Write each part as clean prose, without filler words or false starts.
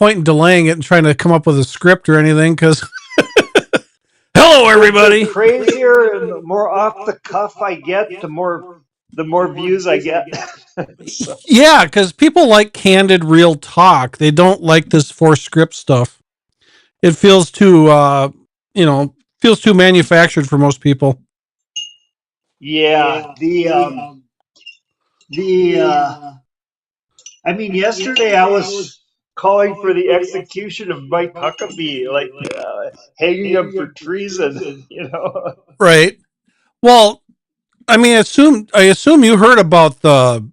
point in delaying it and trying to come up with a script or anything because. Hello, everybody. The crazier and the more off the cuff I get, the more views I get. So. Yeah, because people like candid, real talk. They don't like this forced script stuff. It feels too, feels too manufactured for most people. Yeah, I mean, yesterday I was calling for the execution of Mike Huckabee, like hanging him for treason, Right. Well, I mean, I assume you heard about the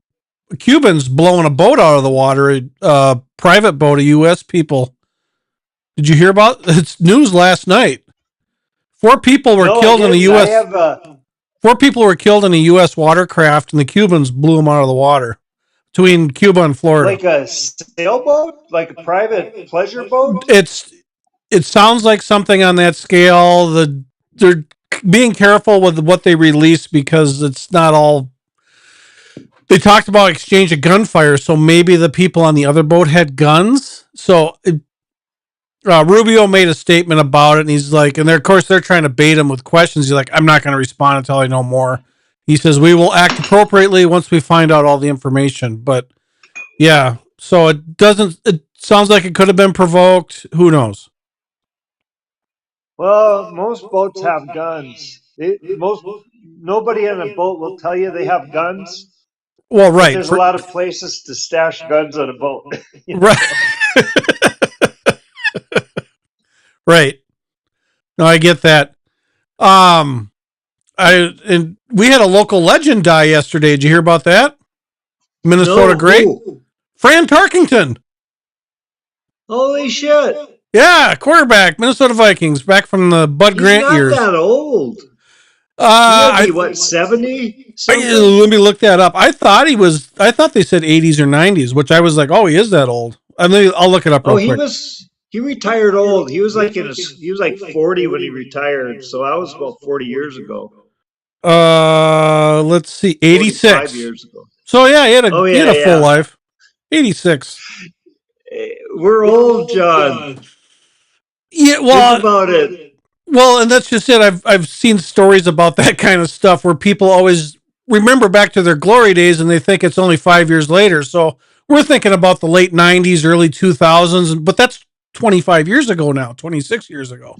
Cubans blowing a boat out of the water, a private boat of U.S. people. Did you hear about it's news last night? 4 people were killed in the U.S. 4 people were killed in a U.S. watercraft, and the Cubans blew them out of the water between Cuba and Florida. Like a sailboat, like a private pleasure boat. It sounds like something on that scale. They're being careful with what they release because it's not all. They talked about exchange of gunfire, so maybe the people on the other boat had guns. So Rubio made a statement about it, and he's like, and of course they're trying to bait him with questions. He's like, I'm not going to respond until I know more. He says we will act appropriately once we find out all the information. But yeah, so it sounds like it could have been provoked. Who knows? Well, most boats have guns. Nobody on a boat will tell you they have guns. Well, right. There's a lot of places to stash guns on a boat. Right. Right. No, I get that. And we had a local legend die yesterday. Did you hear about that? Minnesota great. Fran Tarkington. Holy shit. Yeah, quarterback, Minnesota Vikings, back from the Bud Grant years. He's not that old. What, 70? Let me look that up. I thought they said 80s or 90s, which I was like, oh, he is that old. I'll look it up real quick. He retired old. He was like 40 when he retired, so that was about 40 years ago. Let's see, 86. 5 years ago. So yeah, he had a full life. 86. We're old, John. Yeah, well, think about it. Well, and that's just it. I've seen stories about that kind of stuff where people always remember back to their glory days and they think it's only 5 years later. So we're thinking about the late 90s, early 2000s, but that's 25 years ago now, 26 years ago.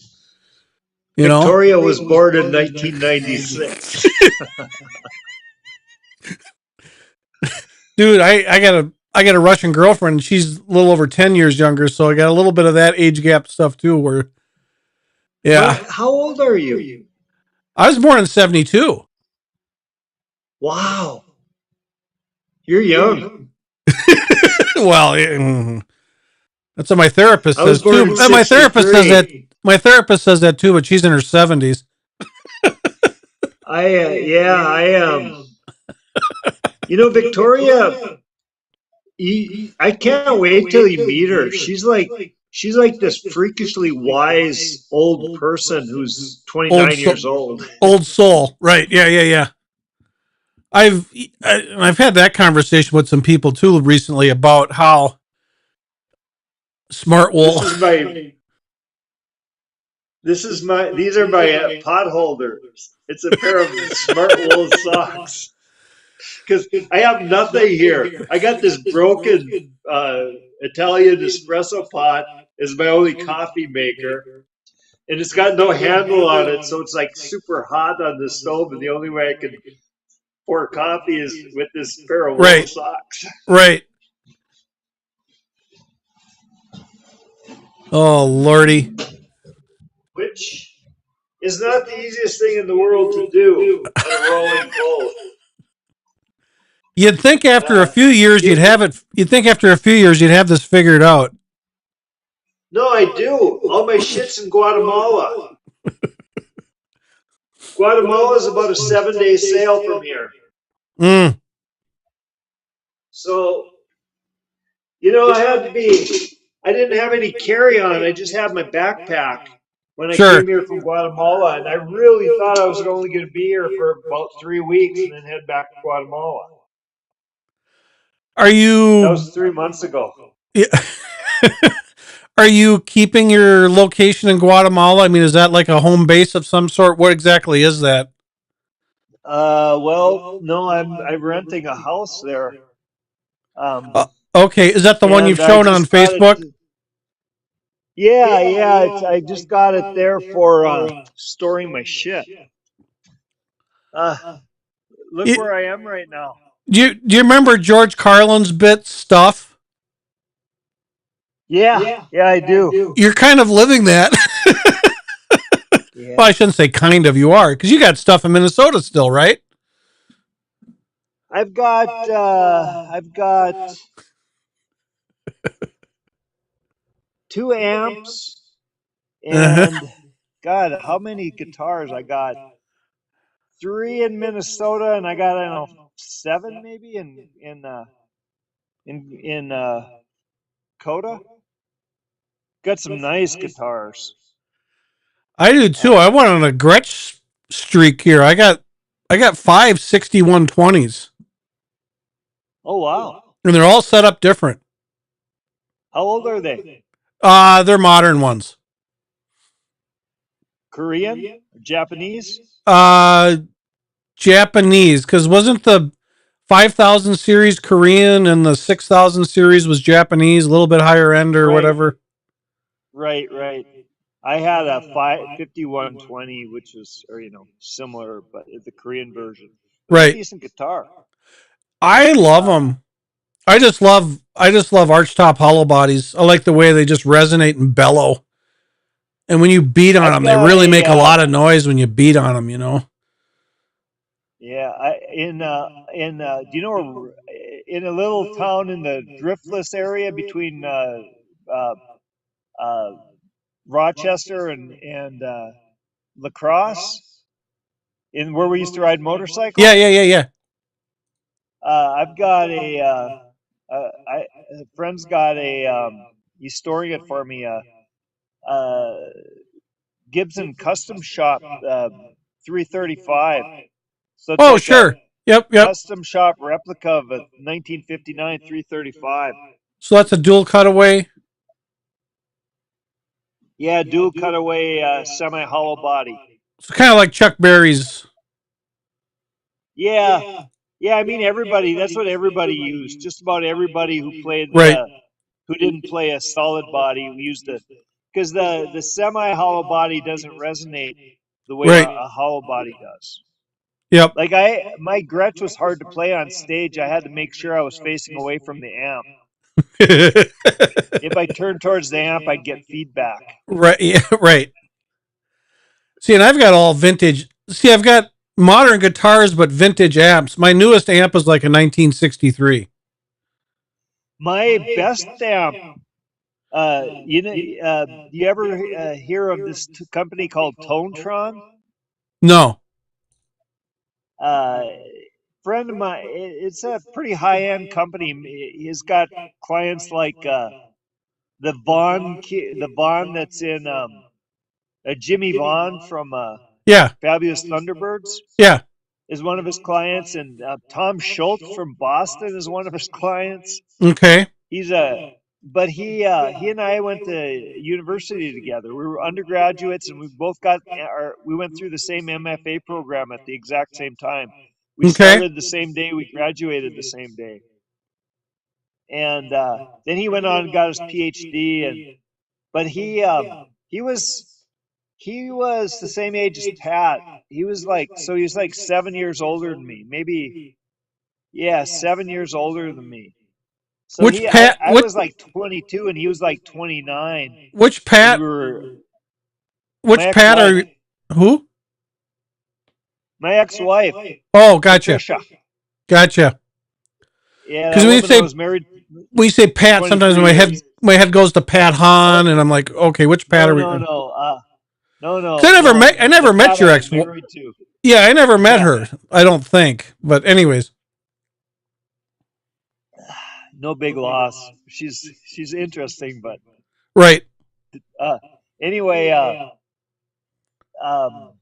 Victoria was born in 1996. Dude, I got a Russian girlfriend, and she's a little over 10 years younger, so I got a little bit of that age gap stuff too. Where, yeah. How old are you? I was born in 72. Wow, you're young. Well, that's what my therapist says too. My therapist says that. My therapist says that too, but she's in her 70s. I am. Victoria. I can't wait till you meet her. She's like this freakishly wise old person who's 29 years old. Old soul, right? Yeah. I've had that conversation with some people too recently about how smart wool. These are my pot holders. It's a pair of smart wool socks. Because I have nothing here. I got this broken Italian espresso pot as my only coffee maker. And it's got no handle on it, so it's like super hot on the stove. And the only way I can pour coffee is with this pair of wool socks. Right. Oh, Lordy. Which is not the easiest thing in the world to do on a rolling boat. You'd think after a few years you'd have it. You'd think after a few years you'd have this figured out. No, I do. All my shit's in Guatemala. Guatemala is about a 7-day sail from here. So, I didn't have any carry-on. I just had my backpack when I came here from Guatemala, and I really thought I was only going to be here for about 3 weeks and then head back to Guatemala. That was 3 months ago. Yeah. Are you keeping your location in Guatemala? I mean, is that like a home base of some sort? What exactly is that? Well, no, I'm renting a house there. Uh, Um, okay, is that the one you've and I shown on just got it. Facebook? Yeah. I just got it there for storing my shit. Uh, look You, where I am right now. do you remember George Carlin's bit stuff? Yeah, I do. You're kind of living that. Well, Yeah, I shouldn't say kind of. You are because you got stuff in Minnesota still, right? I've got 2 amps Uh-huh. and God, how many guitars? I got 3 in Minnesota, and I got, I don't know, 7 maybe in Coda. Got some nice guitars. I do too. I went on a Gretsch streak here. I got 5 6120s, Oh wow, and they're all set up different. how old are they? They're modern ones. Korean or Japanese? Uh, Japanese, because wasn't the 5000 series Korean and the 6000 series was Japanese, a little bit higher end or Right, whatever. right. I had a 5120, which was, or similar, but the Korean version. It was a Right. decent guitar. I love Uh, them. I just love archtop hollow bodies. I like the way they just resonate and bellow. And when you beat on I've them, they got really a make a lot of noise when you beat on them, you know. yeah. Do you know where, in a little town in the Driftless area between uh, uh, Rochester and La Crosse, in where we used to ride Yeah, motorcycles? yeah, yeah, yeah. I've got a friend's got he's storing it for me. Uh, Gibson Custom Shop 335. So it's Oh, like a sure. Yep, yep. custom shop replica of a 1959 335. So that's a dual cutaway. Yeah, dual cutaway semi hollow body. It's kind of like Chuck Berry's. Yeah, yeah. I mean, everybody. That's what everybody used. Just about everybody who played Right, who didn't play a solid body used it, because the semi hollow body doesn't resonate the way right. a hollow body does. Yep. Like my Gretsch was hard to play on stage. I had to make sure I was facing away from the amp. If I turned towards the amp, I'd get feedback. Right, yeah, right. See, and I've got all vintage. See, I've got modern guitars, but vintage amps. My newest amp is like a 1963. My best amp. You ever hear of this company called Tonetron? No. Uh, Friend of mine, it's a pretty high-end company. He's got clients like the Vaughn that's in Jimmy Vaughn from Yeah, Fabulous Thunderbirds yeah. is one of his clients, and Tom Schultz from Boston is one of his clients. Okay. He's a But he and I went to university together. We were undergraduates, and we both we went through the same MFA program at the exact same time. We Okay. started the same day, we graduated the same day. And then he went on and got his PhD, but he was the same age as Pat. He was like 7 years older than me, maybe, yeah, 7 years older than me. So Which Pat? I was like 22 and he was like 29, Which and Pat? my Which Pat ex-wife, are? Who? my ex-wife, Oh, gotcha, Patricia. gotcha. Yeah, Because that woman I was married when you say Pat, sometimes 23 years. my head goes to Pat Oh, Hahn, and I'm like, okay, which Pat no, are we? no, no. Because I The never met Pat your I was ex. married to. Yeah, I never met Yeah, her. I don't think. But anyways, no big loss. She's interesting, but right. uh, anyway, um,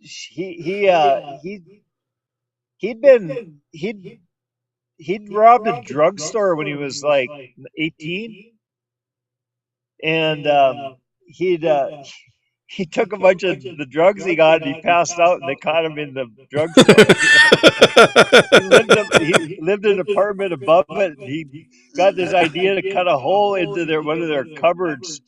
he he uh, he he'd been he'd robbed a drugstore when he was like 18, and he'd he took a bunch of the drugs he got and he passed out and they caught him in the drugstore. He lived in an apartment above it. And he got this idea to cut a hole into one of their cupboards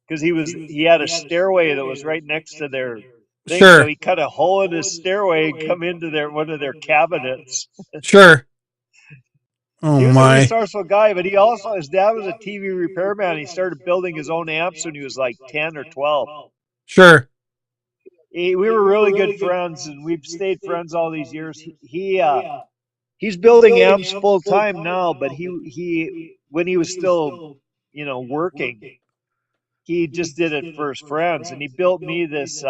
because he had a stairway that was right next to their thing. So Sure. he cut a hole in his stairway and come into one of their cabinets. Sure. Oh He was a my. resourceful guy, but his dad was a TV repairman. He started building his own amps when he was like 10 or 12. Sure. We were really good friends, and we've stayed friends all these years. He's building amps full time now, but he when he was still working, he just did it for his friends, and he built me this.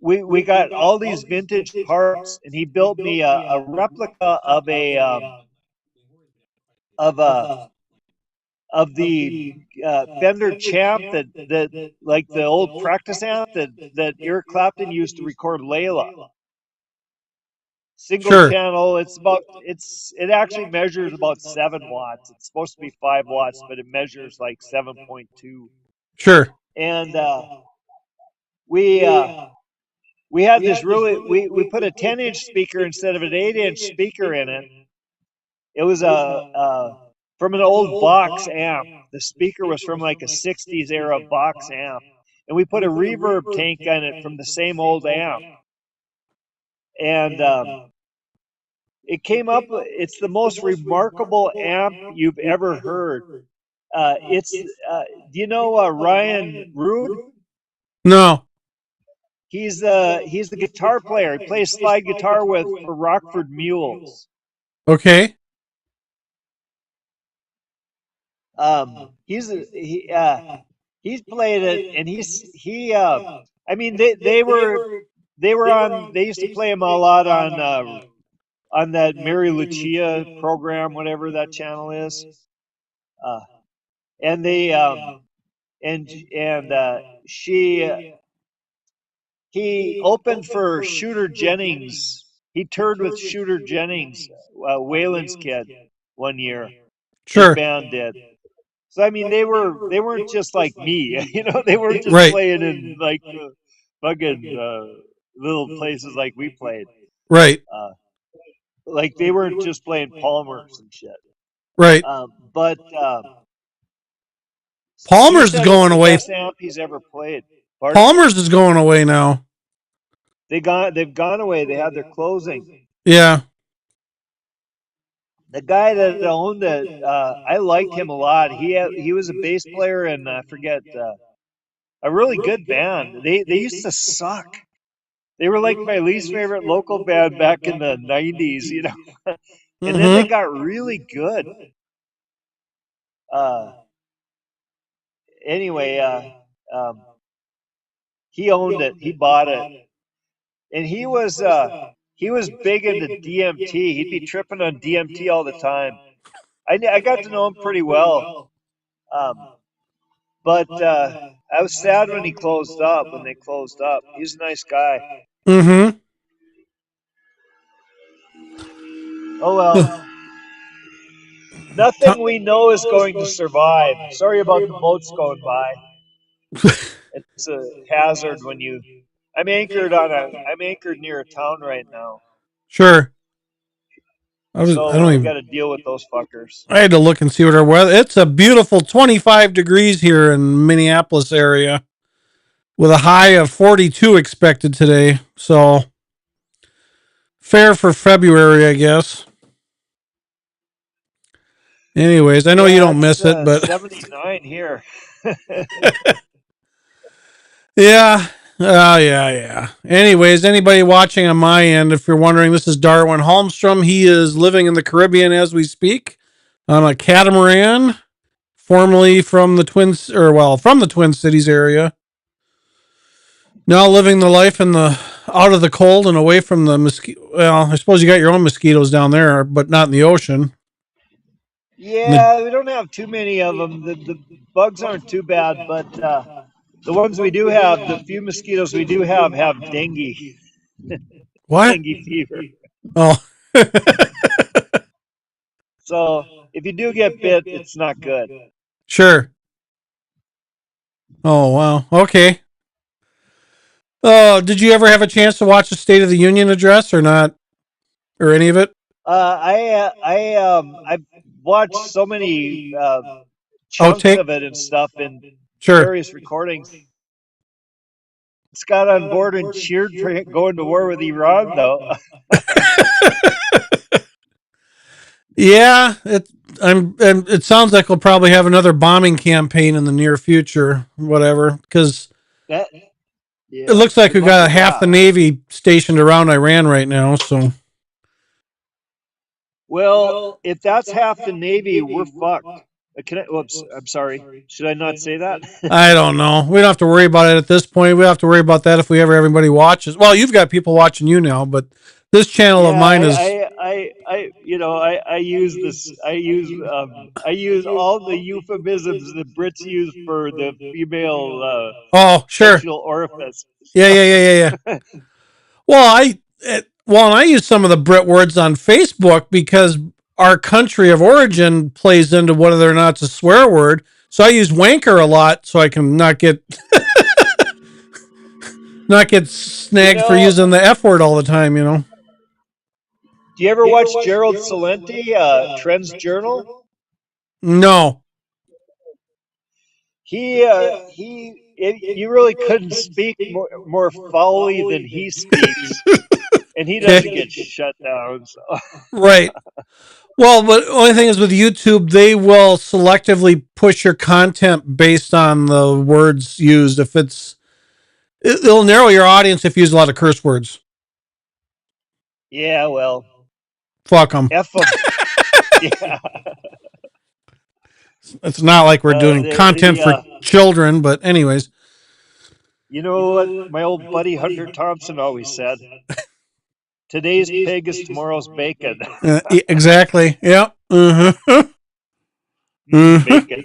We got all these vintage parts, and he built me a replica of the Fender Champ that like the old practice amp that Eric Clapton used to record Layla. Single Sure. channel. It actually measures about 7 watts. It's supposed to be 5 watts, but it measures like 7.2. Sure. And we had this we put a 10-inch speaker instead of an 8-inch speaker in it. It was from an old Vox amp. The speaker was from like a 60s era Vox amp. And we put a reverb tank on it from the same old amp. And it came up, it's the most remarkable amp you've ever heard. Do you know Ryan Rude? No. He's the guitar player. He plays slide guitar for Rockford Mules. Okay. He's played it, and I mean they used to play him a lot on that Mary Lucia program, whatever that channel is. And they he opened for Shooter Jennings. He toured with Shooter Jennings, Waylon's kid, one year. Sure. His band did. So I mean, they weren't just like me, they weren't just Right. playing in like fucking little places like we played. Right. Like they weren't just playing Palmer's and shit. Right. But Palmer's is going away. Best amp he's ever played. Pardon? Palmer's is going away now. They've gone away. They had their closing. Yeah. The guy that owned it, I liked him a lot. He was a bass player in I forget a really good band. They used to suck. They were like my least favorite local band back in the 90s, and then they got really good. Anyway, he owned it. He bought it, and he was big into DMT. He'd be tripping on DMT all the time. I got to know him pretty well, but I was sad when he closed up. When they closed up, he's a nice guy. Mm-hmm. Oh well. Nothing we know is going to survive. Sorry about the boats going by. It's a hazard when I'm anchored near a town right now. Sure. I got to deal with those fuckers. I had to look and see what our weather. It's a beautiful 25 degrees here in Minneapolis area, with a high of 42 expected today. So fair for February, I guess. Anyways, I know you don't miss it, but 79 here. Yeah. Yeah. Anyways, anybody watching on my end, if you're wondering, this is Darwin Holmstrom. He is living in the Caribbean as we speak on a catamaran, formerly from the Twin Cities area. Now living the life out of the cold and away from the mosquito. Well, I suppose you got your own mosquitoes down there, but not in the ocean. Yeah, we don't have too many of them. The bugs aren't too bad, but the ones we do have, the few mosquitoes we do have dengue. What? Dengue fever. Oh. So if you do get bit, it's not good. Sure. Oh wow. Okay. Did you ever have a chance to watch the State of the Union address or not, or any of it? I've watched so many chunks Outtake. of it and stuff in Sure. various recordings. Got on board and cheered for going to war with Iran, though. Yeah. And it sounds like we'll probably have another bombing campaign in the near future, whatever, because That it yeah, looks like good we luck got with half the that. Navy stationed around Iran right now. So Well, if that's half the Navy, we're fucked. Whoops, I'm sorry. Should I not say that? I don't know. We don't have to worry about it at this point. We don't have to worry about that if we ever everybody watches. Well, you've got people watching you now, but this channel of Yeah, mine is. I use all the euphemisms the Brits use for the female Oh, sure. sexual orifice. Yeah, yeah, yeah, yeah, yeah. Well, and I use some of the Brit words on Facebook because our country of origin plays into whether or not it's a swear word. So I use wanker a lot so I can not get You snagged for know, using the F word all the time. do you ever watch Gerald Celente, Trends Journal? No. You really couldn't speak more foully than he speaks, and he doesn't Okay. get shut down. So. Right. Well, but the only thing is with YouTube, they will selectively push your content based on the words used. It'll narrow your audience if you use a lot of curse words. Yeah, well, Fuck them. F them. Yeah. It's not like we're Uh, doing the content the for uh, children, but anyways. you know what my old buddy Hunter Thompson always said: "Today's pig is tomorrow's bacon." Exactly. Yep. Uh-huh. Uh-huh. Bacon.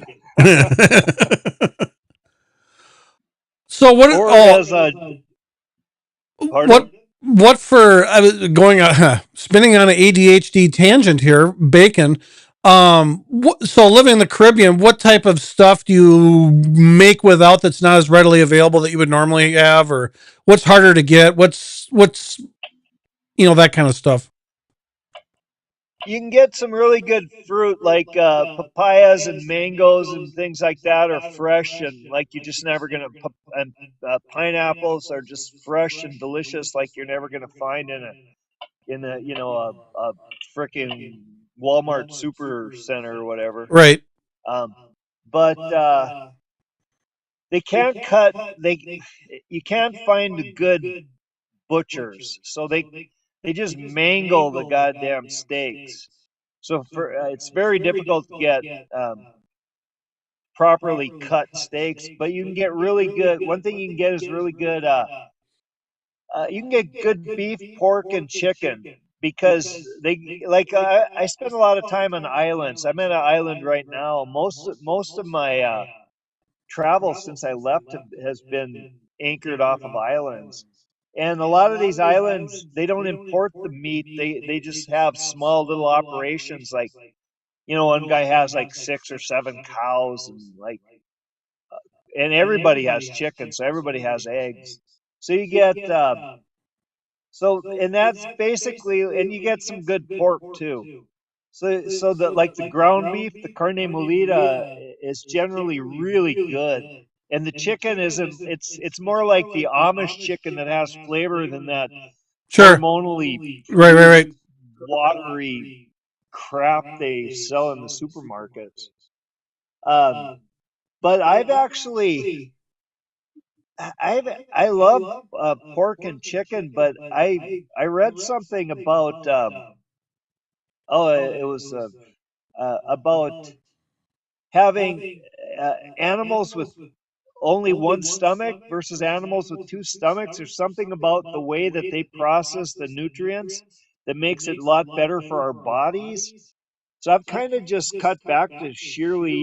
So what? Or Oh, as pardon? what? What for? I was going spinning on an ADHD tangent here. Bacon. So living in the Caribbean, what type of stuff do you make without that's not as readily available that you would normally have, or what's harder to get? What's that kind of stuff. You can get some really good fruit like papayas and mangoes and things like that are fresh and like you're just never gonna. And pineapples are just fresh and delicious, like you're never gonna find in a a freaking Walmart super center or whatever. Right. Um, but they can't cut. You can't find good butchers, so they just mangle the goddamn steaks. So it's very difficult to get properly cut steaks, but you can get really good. One thing you can get is really good. You can get good beef, pork, and chicken because I spend a lot of time on islands. I'm at an island right now. Most of my travel since I left has been anchored off of islands. And a lot of these islands, they don't import the meat. They just have small little operations. Like, one guy has like 6 or 7 cows and everybody has chickens, so everybody has eggs. So you get and that's basically, and you get some good pork too. So the like the ground beef, the carne molida is generally really good. And the chicken it's more like the Amish chicken that has flavor than that Sure. hormonally Right. Right. Right. produced watery crap they sell in the supermarkets. Um, but I love pork and chicken, but I read something about it was about having animals with only one stomach versus animals with two stomachs, or something about the way that they process the nutrients that makes it a lot better for our bodies. So I've kind of just cut back to solely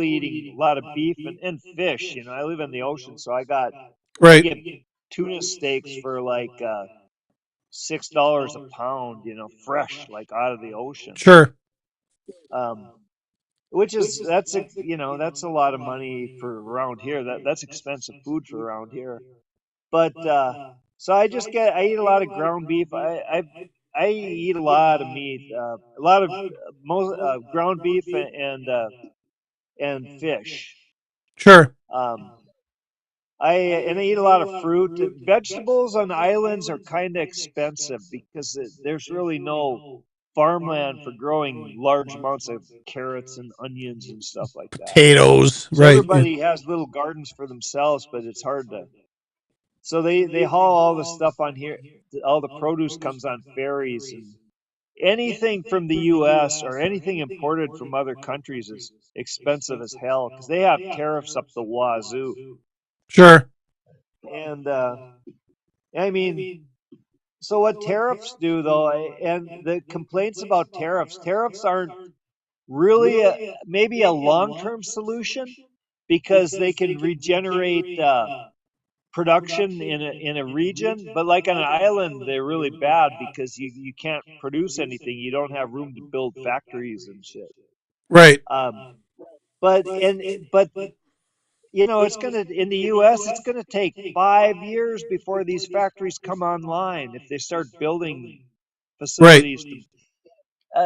eating a lot of beef and fish. I live in the ocean, so I Right. get tuna steaks for like $6 a pound. Fresh, like out of the ocean. Sure. which is that's a lot of money for around here. That's expensive food for around here. But so I eat a lot of ground beef. I eat a lot of meat, a lot of most ground beef and fish. Sure. Um, I eat a lot of fruit. Vegetables on islands are kind of expensive because there's really no farmland for growing large amounts of carrots and onions and stuff like that. Potatoes. So Right. Yeah. everybody has little gardens for themselves, but it's hard to. So they haul all the stuff on here. All the produce comes on ferries, and anything from the U.S. or anything imported from other countries is expensive as hell because they have tariffs up the wazoo. Sure. And I mean, so what tariffs do though, and the complaints about tariffs aren't really maybe a long-term solution because they can regenerate production in a region, but like on an island, they're really bad because you can't produce anything. You don't have room to build factories and shit. Right. Um, but it's gonna in the U.S. It's gonna take 5 years before these factories come online if they start building Right. facilities.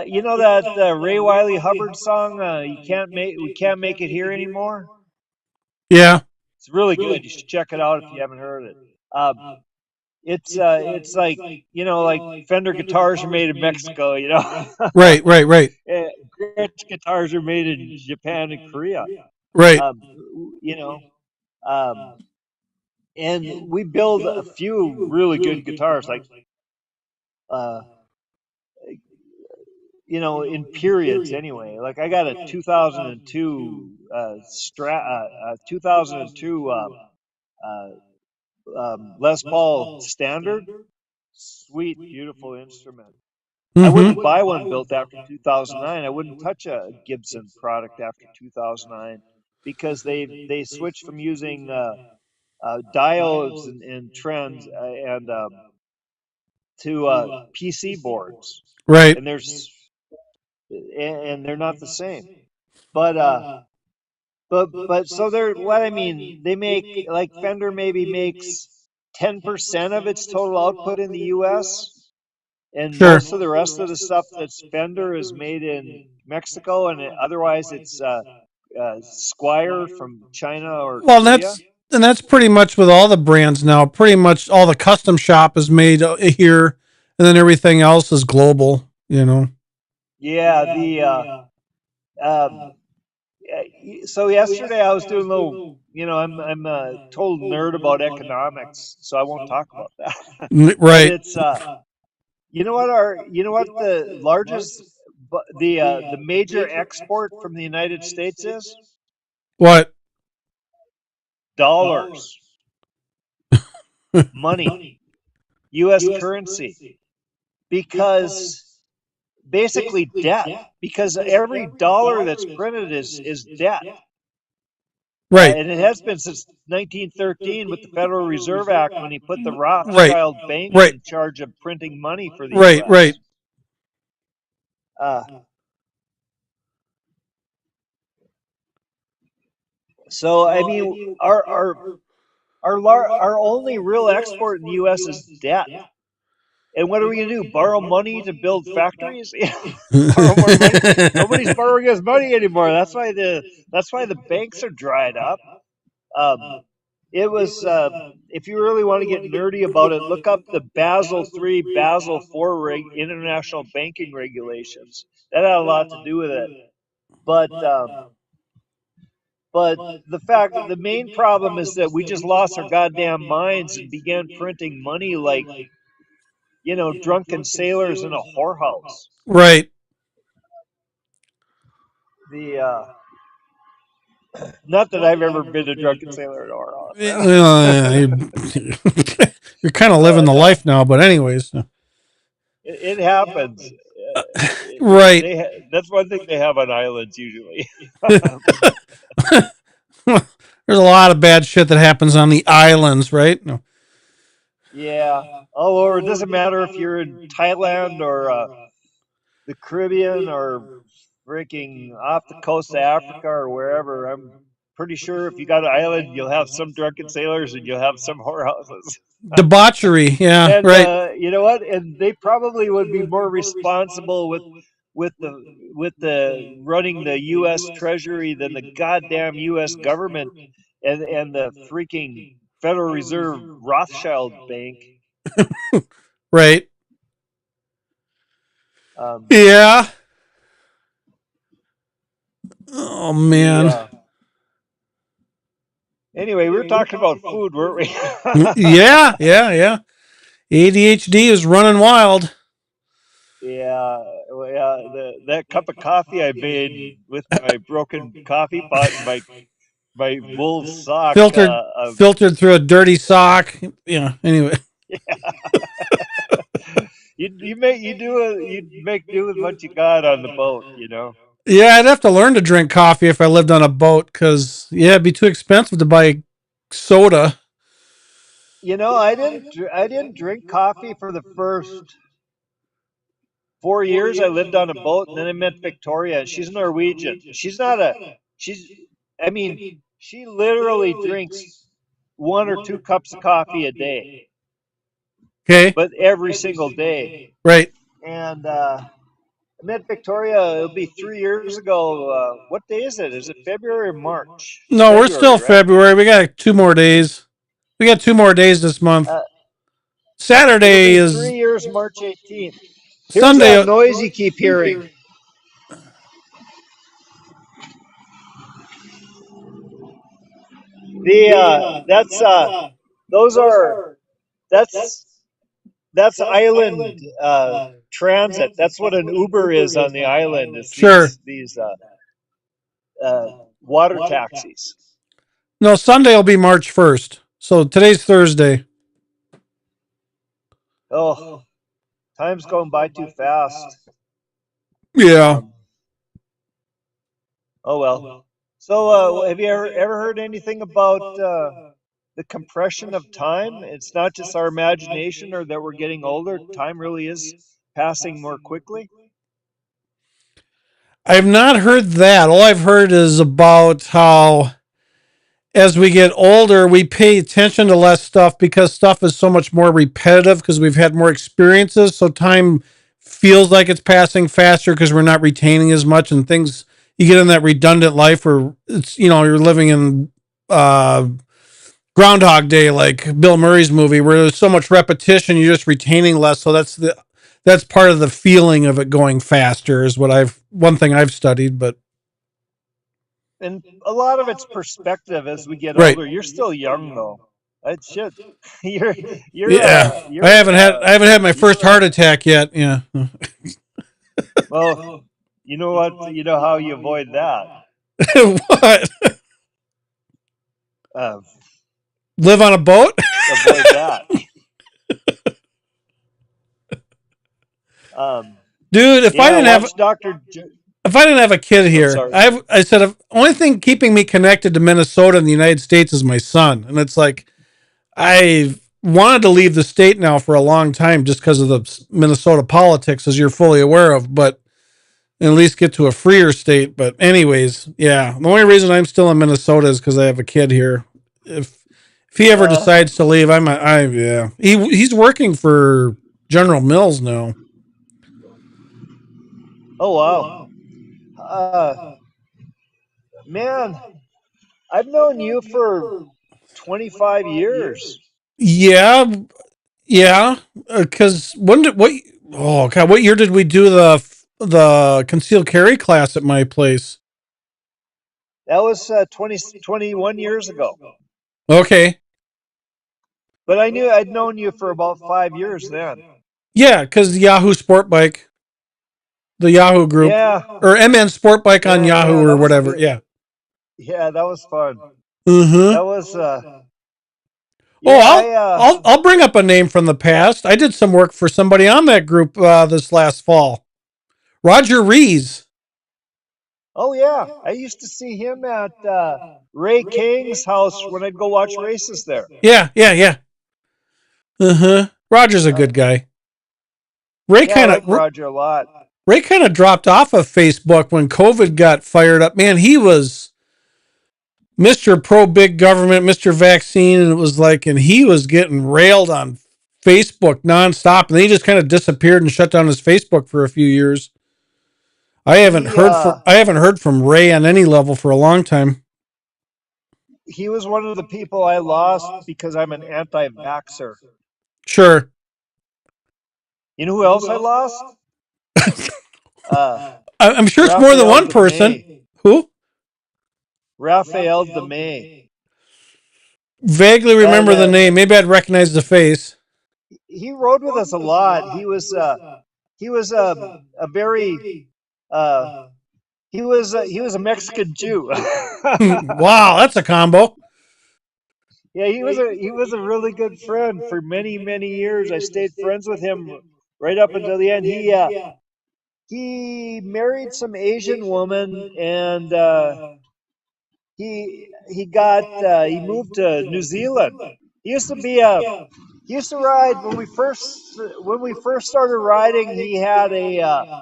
You know that Ray Wiley Hubbard song? We can't make it here anymore. Yeah. It's really good. You should check it out if you haven't heard it. Um, it's like like Fender guitars are made in Mexico. Right. Right. Right. Gretsch guitars are made in Japan and Korea. Right. Um, you know, um, and we build a few really good guitars, like uh, in periods anyway. Like I got a 2002 Strat, 2002 Les Paul Standard. Sweet, beautiful instrument. I Mm-hmm. wouldn't buy one built after 2009. I wouldn't touch a Gibson product after 2009 because they switched from using diodes and trends and to PC boards, Right. and they're not the same. But so they're what I mean. They make like Fender maybe makes 10% of its total output in the U.S. and Sure. most of the rest of the stuff that's Fender is made in Mexico, and otherwise it's Squire from China or Well, Korea. that's pretty much with all the brands now. Pretty much all the custom shop is made here, and then everything else is global. Yeah, the so yesterday I was doing a little. I'm a total nerd about economics, so I won't talk about that. But Right. it's the largest the major export from the United States is What? dollars, money, U.S. currency, because basically debt, because every dollar that's printed is debt. Right. And it has been since 1913 with the Federal Reserve Act when he put the Right. Rothschild banks Right. in charge of printing money for the Right. Right. U.S. Uh, so I mean, our only real export in the U.S. is debt. And what are we going to do? Borrow money to build factories? Borrow more money? Nobody's borrowing us money anymore. That's why the banks are dried up. Um, it was if you really want to get nerdy about it, look up the Basel III, Basel IV international banking regulations. That had a lot to do with it. But but the main problem is that we just lost our goddamn minds and began printing money like drunken sailors in a whorehouse. Right. The not that I've ever been a drunken sailor in a whorehouse, You're kind of living but the life now, but anyways. it happens. Right. That's one thing they have on islands usually. There's a lot of bad shit that happens on the islands, right? No. Yeah, all over. It doesn't matter if you're in Thailand or the Caribbean or freaking off the coast of Africa or wherever. I'm pretty sure if you got an island, you'll have some drunken sailors and you'll have some whorehouses. Debauchery. Yeah, And right. you know what? And they probably would be more responsible with the running the U.S. Treasury than the goddamn U.S. government and the freaking Federal Reserve Rothschild Bank. Right. Um, Yeah. Oh man. Anyway, we were talking about food, weren't we? Yeah, yeah, yeah. ADHD is running wild. Yeah, well, yeah. That cup of coffee I made with my broken coffee pot and my wool sock. Filtered through a dirty sock. Yeah. Anyway. You make do with what you got on the boat, you know. Yeah, I'd have to learn to drink coffee if I lived on a boat because it'd be too expensive to buy soda. You know, I didn't drink coffee for the first 4 years. I lived on a boat, and then I met Victoria. She's Norwegian. She's. I mean, she literally drinks 1 or 2 cups of coffee a day, Okay. but every single day. Right. And I met Victoria. It'll be 3 years ago. What day is it? Is it February or March? No, we're still February, right? February. We got 2 more days. We got 2 more days this month. Saturday It'll be is 3 years, March 18th. Here's Sunday. that noise you keep hearing. Those are that's island transit. That's what an Uber is on the island. It's Sure. these water taxis. No, Sunday will be March 1st. So today's Thursday. Oh, time's going by too fast. Yeah. Oh well. So have you ever heard anything about the compression of time? It's not just our imagination or that we're getting older. Time really is passing more quickly. I've not heard that. All I've heard is about how as we get older, we pay attention to less stuff because stuff is so much more repetitive because we've had more experiences. So time feels like it's passing faster because we're not retaining as much and things. You get in that redundant life where it's, you're living in Groundhog Day, like Bill Murray's movie, where there's so much repetition, you're just retaining less. So that's part of the feeling of it going faster is one thing I've studied, but. And a lot of it's perspective as we get Right. older. You're still young though. It should. Yeah. I haven't had my first heart attack yet. Yeah. Well, you know what? You know how you avoid that. What? Live on a boat? Avoid that. Dude, if I didn't have a kid here, I said the only thing keeping me connected to Minnesota and the United States is my son, and it's like I wanted to leave the state now for a long time just because of the Minnesota politics, as you're fully aware of, but at least get to a freer state. But anyways, yeah, the only reason I'm still in Minnesota is because I have a kid here. If he ever decides to leave, he's working for General Mills now. Oh wow. Man, I've known you for 25 years. Yeah. Because what year did we do the concealed carry class at my place? That was 21 years ago. Okay. But I'd known you for about 5 years then. Yeah, because Yahoo Sport Bike, the Yahoo group, or MN Sport Bike on Yahoo or whatever. Yeah. Yeah, that was fun. Mm-hmm. That was. I'll bring up a name from the past. I did some work for somebody on that group this last fall. Roger Rees. Oh yeah, I used to see him at Ray King's house when I'd go watch races there. Yeah. Uh-huh. Roger's a good guy. Ray I like Roger a lot. Ray kind of dropped off of Facebook when COVID got fired up. Man, he was Mr. Pro Big Government, Mr. Vaccine, and it was like, and he was getting railed on Facebook nonstop, and then he just kind of disappeared and shut down his Facebook for a few years. He I haven't heard from Ray on any level for a long time. he was one of the people I lost because I'm an anti-vaxxer. Sure. You know who else I lost? I'm sure it's more than Raphael one person. DeMay. Who? Raphael DeMay. Vaguely remember the And name. Maybe I'd recognize the face. he rode with us a lot. He was a very he was a Mexican Jew. Wow, that's a combo. Yeah, he was a really good friend for many years. I stayed friends with him right up until the end. He married some Asian woman, and he moved to New Zealand. He used to be a he used to ride when we first started riding. He had a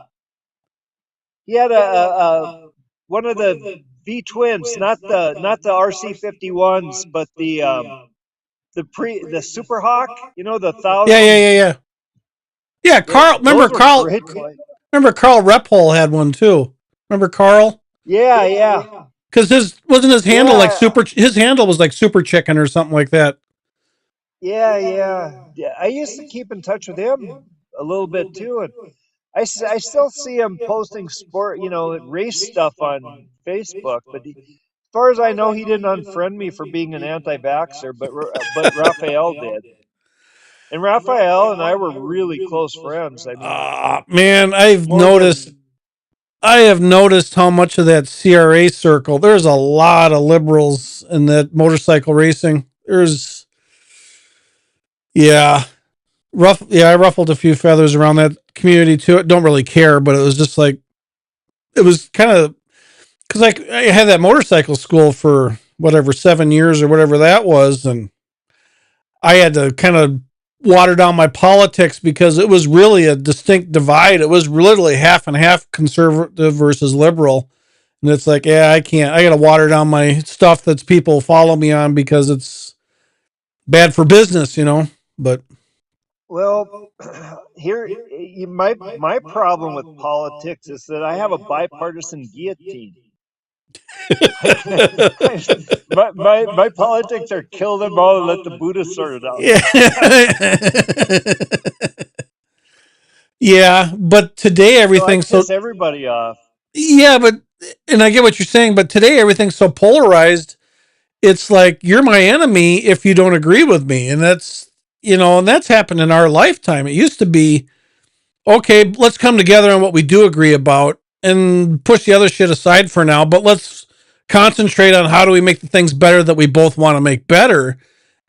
one of the V twins, not the RC51s, but the Super Hawk. You know, the thousand. Yeah, Carl. Those were great bikes. Remember Carl Rephol had one too. Remember Carl? Yeah. Because his handle like Yeah, super. His handle was like Super Chicken or something like that. yeah. I used to keep in touch with him a little bit too, and I still see him posting race stuff on Facebook. But as far as I know, he didn't unfriend me for being an anti-vaxxer, but Raphael did. And Raphael and I were really close friends. I mean, Man, more than I have noticed how much of that CRA circle. There's a lot of liberals in that motorcycle racing. Yeah, rough. Yeah, I ruffled a few feathers around that community too. I don't really care, but it was just like it was kind of because like I had that motorcycle school for whatever 7 years or whatever that was, and I had to kind of water down my politics because it was really a distinct divide. It was literally half and half conservative versus liberal. And it's like, yeah, I can't. I got to water down my stuff that's people follow me on because it's bad for business, you know. But well, my problem with politics is that I have a bipartisan guillotine. My politics are kill them all and let the Buddha sort it out. Yeah, but today So I everything's so piss everybody off. yeah, but and I get what you're saying, but today everything's so polarized. It's like you're my enemy if you don't agree with me, and that's happened in our lifetime. It used to be okay, let's come together on what we do agree about and push the other shit aside for now, but let's concentrate on how do we make the things better that we both want to make better.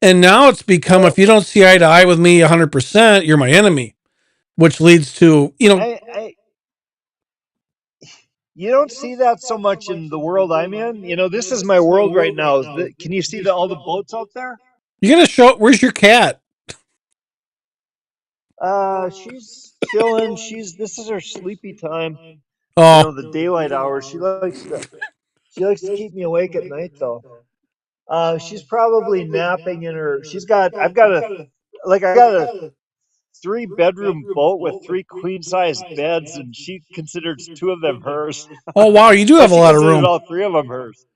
And now it's become if you don't see eye to eye with me 100%, you're my enemy, which leads to, You don't see that so much in the world I'm in. This is my world right now. Can you see all the boats out there? you're going to show, where's your cat? She's chilling. This is her sleepy time. Oh, The daylight hours. She likes to keep me awake at night though. She's probably napping in her. I've got a 3-bedroom boat with 3 queen size beds, and she considers 2 of them hers. oh, wow. You do Well, have a she lot of considers room. all 3 of them hers. She's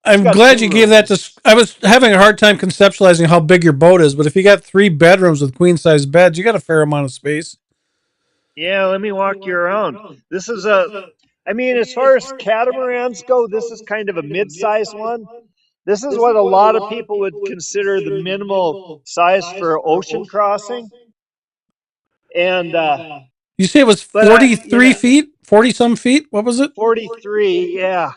I'm got glad 2 you gave that rooms. to, I was having a hard time conceptualizing how big your boat is, but if you got 3 bedrooms with queen size beds, you got a fair amount of space. Yeah, let me walk you around. I mean, as far as catamarans go, this is kind of a mid-sized one. This is what a lot of people would consider the minimal size for ocean crossing. And You say it was but 43 feet, 40 some feet. What was it? 43, yeah.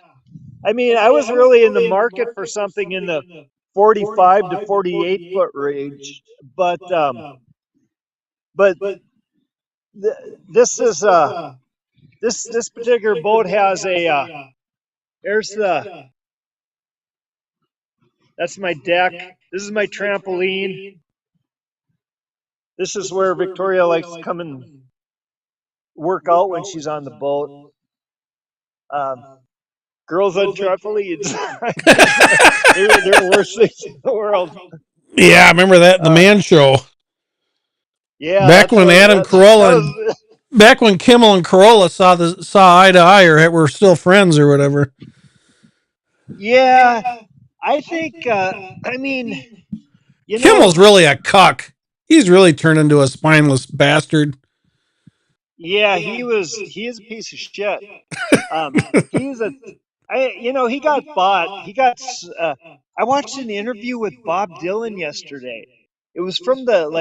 I mean, I was really in the market for something in the 45 to 48 foot range, but but this is this particular boat has there's that's my deck. This is my trampoline. This is where Victoria likes to come and work out when she's on the boat. Girls on trampolines. they're the worst things in the world. Yeah, I remember that in the Man Show. Yeah, Back when back when Kimmel and Corolla saw eye to eye or were still friends or whatever. Yeah, I think. I mean, Kimmel's really a cuck. He's really turned into a spineless bastard. Yeah, he is a piece of shit. He's a. He got bought. I watched an interview with Bob Dylan yesterday. It was from the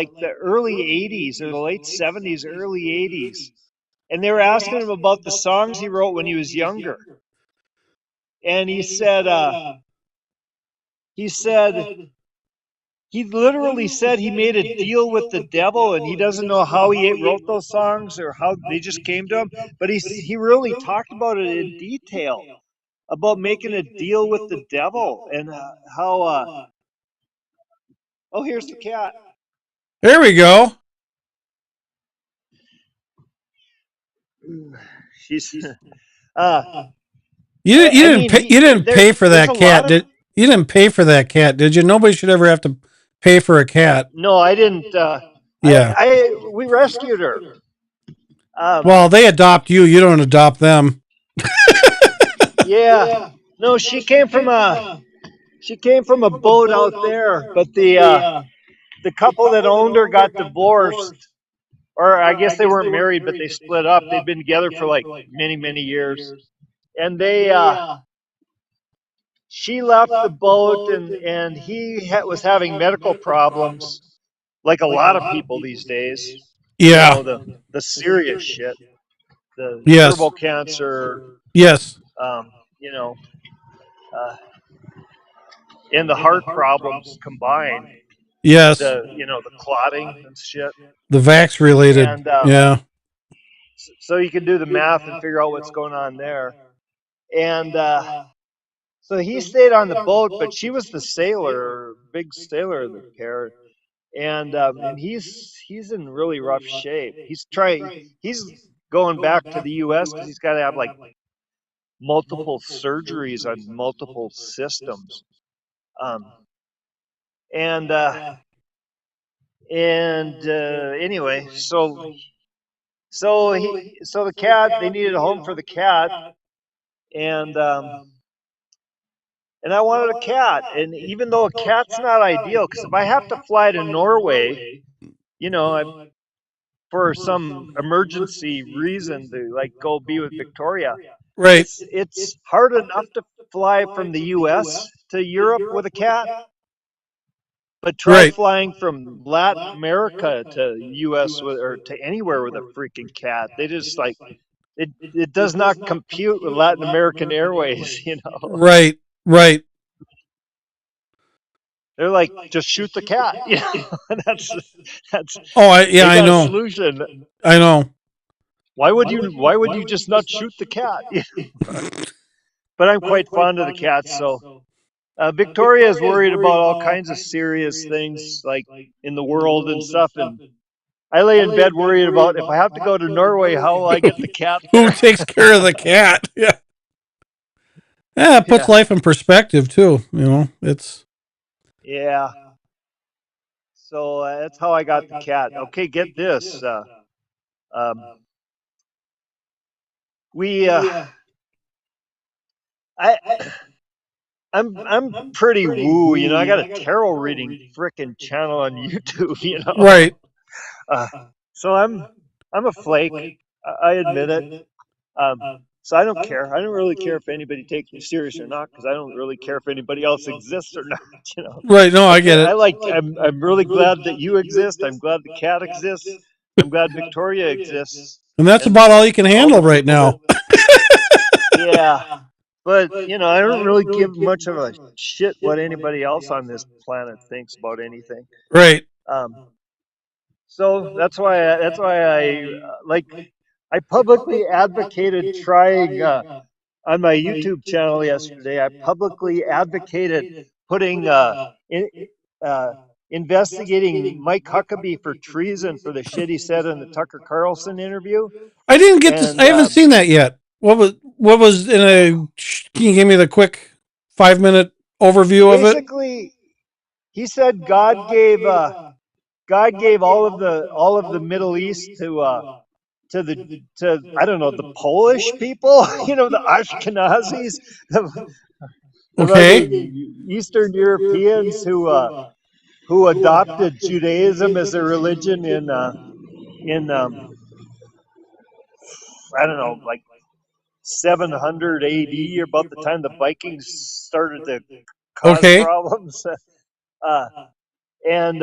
early '80s or the late '70s, early '80s, and they were asking him about the songs he wrote when he was younger. And he said he literally said he made a deal with the devil, and he doesn't know how he wrote those songs or how they just came to him. But he really talked about it in detail, about making a deal with the devil and how. Oh, here's the cat. There we go. She's. You didn't pay for that cat, did you? Didn't pay for that cat, did you? Nobody should ever have to pay for a cat. No, I didn't. Yeah. We rescued her. Well, they adopt you. You don't adopt them. Yeah. No, she came from a boat out there, but the couple that owned her got divorced, or I guess they weren't married, but they split up. They'd been together for like many years, and she left the boat, and he was having medical problems, like a lot of people these days. Yeah. You know, the serious shit, the Yes. turbo cancer. Yes. You know, and the heart problems combined. Yes. The clotting and shit. The vax related. And, yeah. So you can do the math and figure out what's going on there. And so he stayed on the boat, but she was the sailor, big sailor of the pair. And he's in really rough shape. He's going back to the U.S. because he's got to have like multiple surgeries on multiple systems. Anyway, so the cat, they needed a home for the cat, and I wanted a cat. And even though a cat's not ideal, because if I have to fly to Norway, for some emergency reason to like go be with Victoria, right? It's hard enough to fly from the U.S. to Europe with a cat. But try flying from Latin America to U.S. or to anywhere with a freaking cat. They just like it does not compute with Latin American Airways, Right. They're like, just shoot the cat. That's. I know. Solution. I know. Why would you just not shoot the cat? But I'm quite fond of the cats, so. Victoria is worried about all kinds of serious things, like in the world and stuff, and I lay in bed worried about if I have to go to Norway, how will I get the cat there? Who takes care of the cat? Yeah. Yeah, it puts life in perspective too. It's. Yeah. So that's how I got the cat. Okay, get this. I'm pretty woo, I got a tarot reading frickin' channel on YouTube, Right. So I'm a flake. I admit it. So I don't care. I don't really care if anybody takes me serious or not, because I don't really care if anybody else exists or not. Right. No, I get it. I'm really glad that you exist. I'm glad the cat exists. I'm glad Victoria exists. And that's about all you can handle right now. Yeah. But, I don't really give much of a shit what anybody else on this planet thinks about anything. Right. So that's why I publicly advocated trying on my YouTube channel yesterday. I publicly advocated putting investigating Mike Huckabee for treason for the shit he said in the Tucker Carlson interview. I didn't get this. And, I haven't seen that yet. What was in a? Can you give me the quick 5-minute overview of it? Basically, he said God gave all of the Middle East to I don't know, the Polish people, the Ashkenazis, the Okay. Eastern Europeans who adopted Judaism as their religion in I don't know, like 700 AD, about the time the Vikings started to cause Okay. problems. And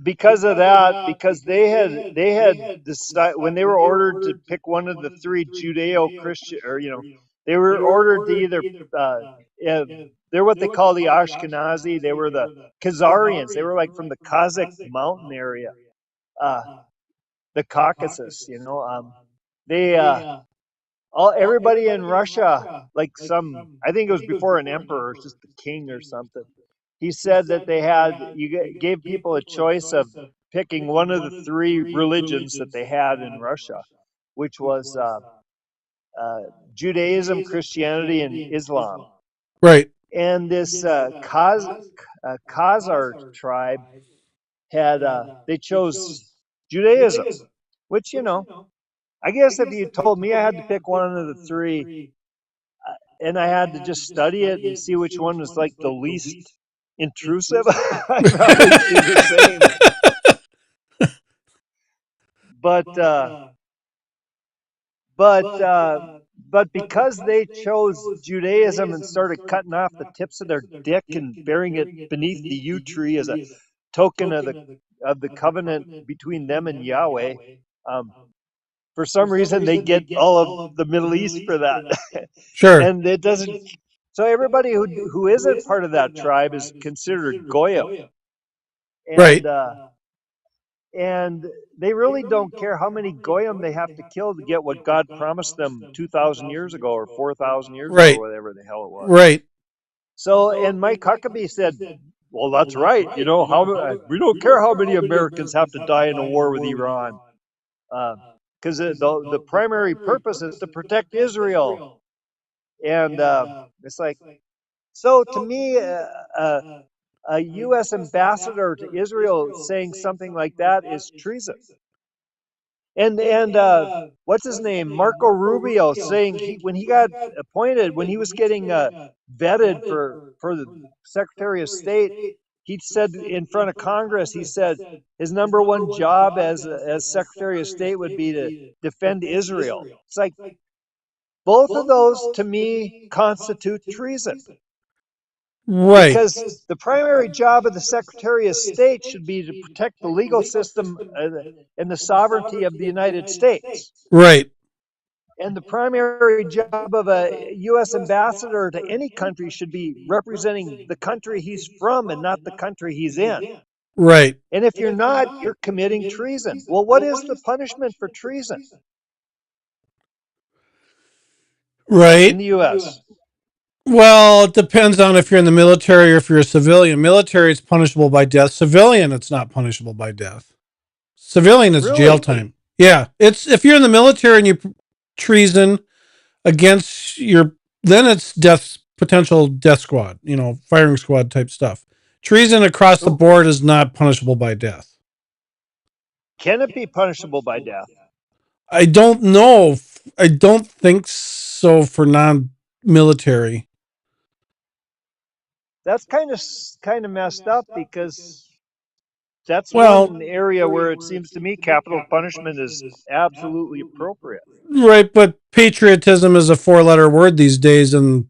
because of that, because they had decided when they were ordered to pick one of the three Judeo-Christian, or they were ordered to either they're what they call the Ashkenazi. They were the Khazarians. They were like from the Kazakh mountain area, the Caucasus. They everybody in Russia, like I think it was before an emperor, just the king or something. He said that you gave people a choice of picking one of the three religions that they had in Russia, which was Judaism, Christianity, and Islam. Right. And this Khazar tribe they chose Judaism, which, I guess if you told me I had to pick one of the three, and I had to just study it and see which one was like the least intrusive, I'd probably do the same. But because they chose Judaism and started cutting off the tips of their dick and burying it beneath the yew tree as a token of the covenant between them and Yahweh, for some reason they get all of the Middle East for that. Sure. And it doesn't. So everybody who isn't part of that tribe is considered goyim. And, right. And they really don't care how many goyim they have to kill to get what God promised them 2,000 years ago or 4,000 years ago, or whatever the hell it was. Right. So, and Mike Huckabee said, well, that's right. We don't care how many Americans have to die in a war with Iran. Because the primary purpose is to protect Israel. And it's like, so to me, a U.S. ambassador to Israel saying something like that is treason. And what's his name? Marco Rubio saying when he got appointed, when he was getting vetted for the Secretary of State, he said in front of Congress, he said his number one job as Secretary of State would be to defend Israel. It's like, both of those to me constitute treason. Right. Because the primary job of the Secretary of State should be to protect the legal system and the sovereignty of the United States. Right. And the primary job of a U.S. ambassador to any country should be representing the country he's from and not the country he's in. Right. And if you're not, you're committing treason. Well, what is the punishment for treason? Right. In the U.S.? Well, it depends on if you're in the military or if you're a civilian. Military is punishable by death. Civilian, it's not punishable by death. Civilian is jail time. Yeah, it's if you're in the military and you treason against then it's potential death squad. Firing squad type stuff. Treason across the board is not punishable by death. Can it be punishable by death? I don't know. I don't think so for non-military. That's kind of messed up, because that's one area where it seems to me capital punishment is absolutely appropriate. Right, but patriotism is a 4-letter word these days, and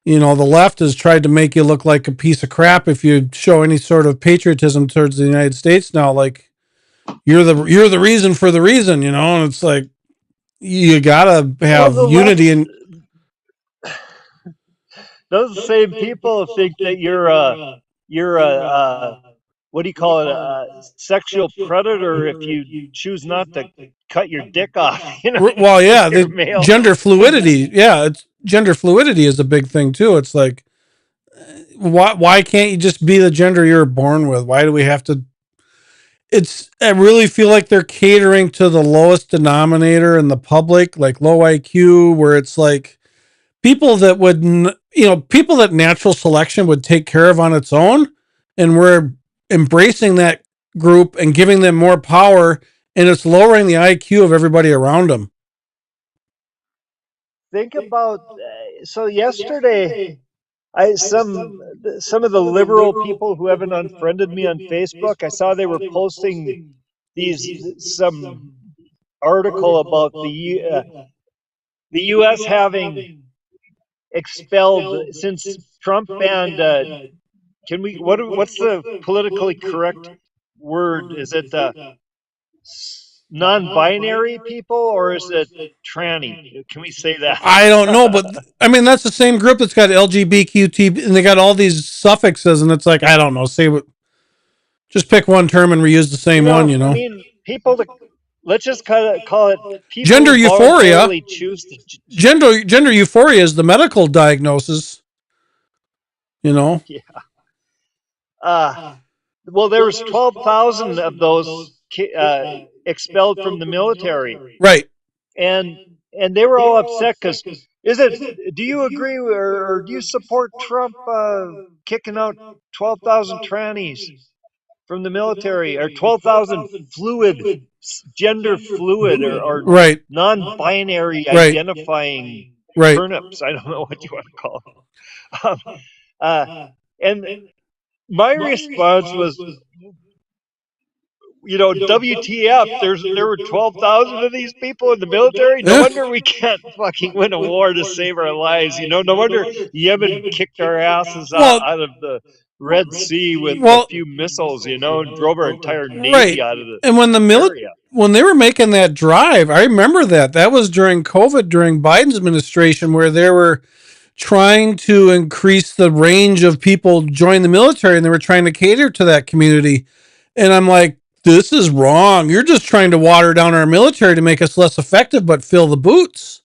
the left has tried to make you look like a piece of crap if you show any sort of patriotism towards the United States now. Like you're the reason for the reason, and it's like you gotta have unity and. Those same people think that you're a what do you call it, a sexual predator if you choose not to cut your dick off. Well, yeah, gender fluidity. Yeah, gender fluidity is a big thing too. It's like why can't you just be the gender you were born with? Why do we have to? I really feel like they're catering to the lowest denominator in the public, like low IQ, where it's like people that would, people that natural selection would take care of on its own. And we're embracing that group and giving them more power. And it's lowering the IQ of everybody around them. Think about so yesterday, some of the liberal people who haven't unfriended me on Facebook, I saw they were posting some article about the U.S. having expelled since Trump banned. What's the politically correct word? Is it non-binary people or is it tranny? Can we say that? I don't know, but I mean, that's the same group that's got LGBTQ and they got all these suffixes. And it's like, I don't know, just pick one term and reuse the same one, I mean, let's just call it people gender euphoria. Choose to, gender euphoria is the medical diagnosis. Yeah. Well, there was 12,000 of those expelled from the military, right? And they were all upset because do you agree or do you support Trump kicking out 12,000 trannies from the military or 12,000 gender fluid or right. non-binary right. identifying right. turnips? I don't know what you want to call them. And my response was, WTF? There were 12,000 of these people in the military. No wonder we can't fucking win a war to save our lives. No wonder Yemen kicked our asses out of the Red Sea with a few missiles. And drove our entire navy out of the and when they were making that drive, I remember that was during COVID, during Biden's administration, where they were trying to increase the range of people joining the military, and they were trying to cater to that community. And I'm like, this is wrong. You're just trying to water down our military to make us less effective, but fill the boots.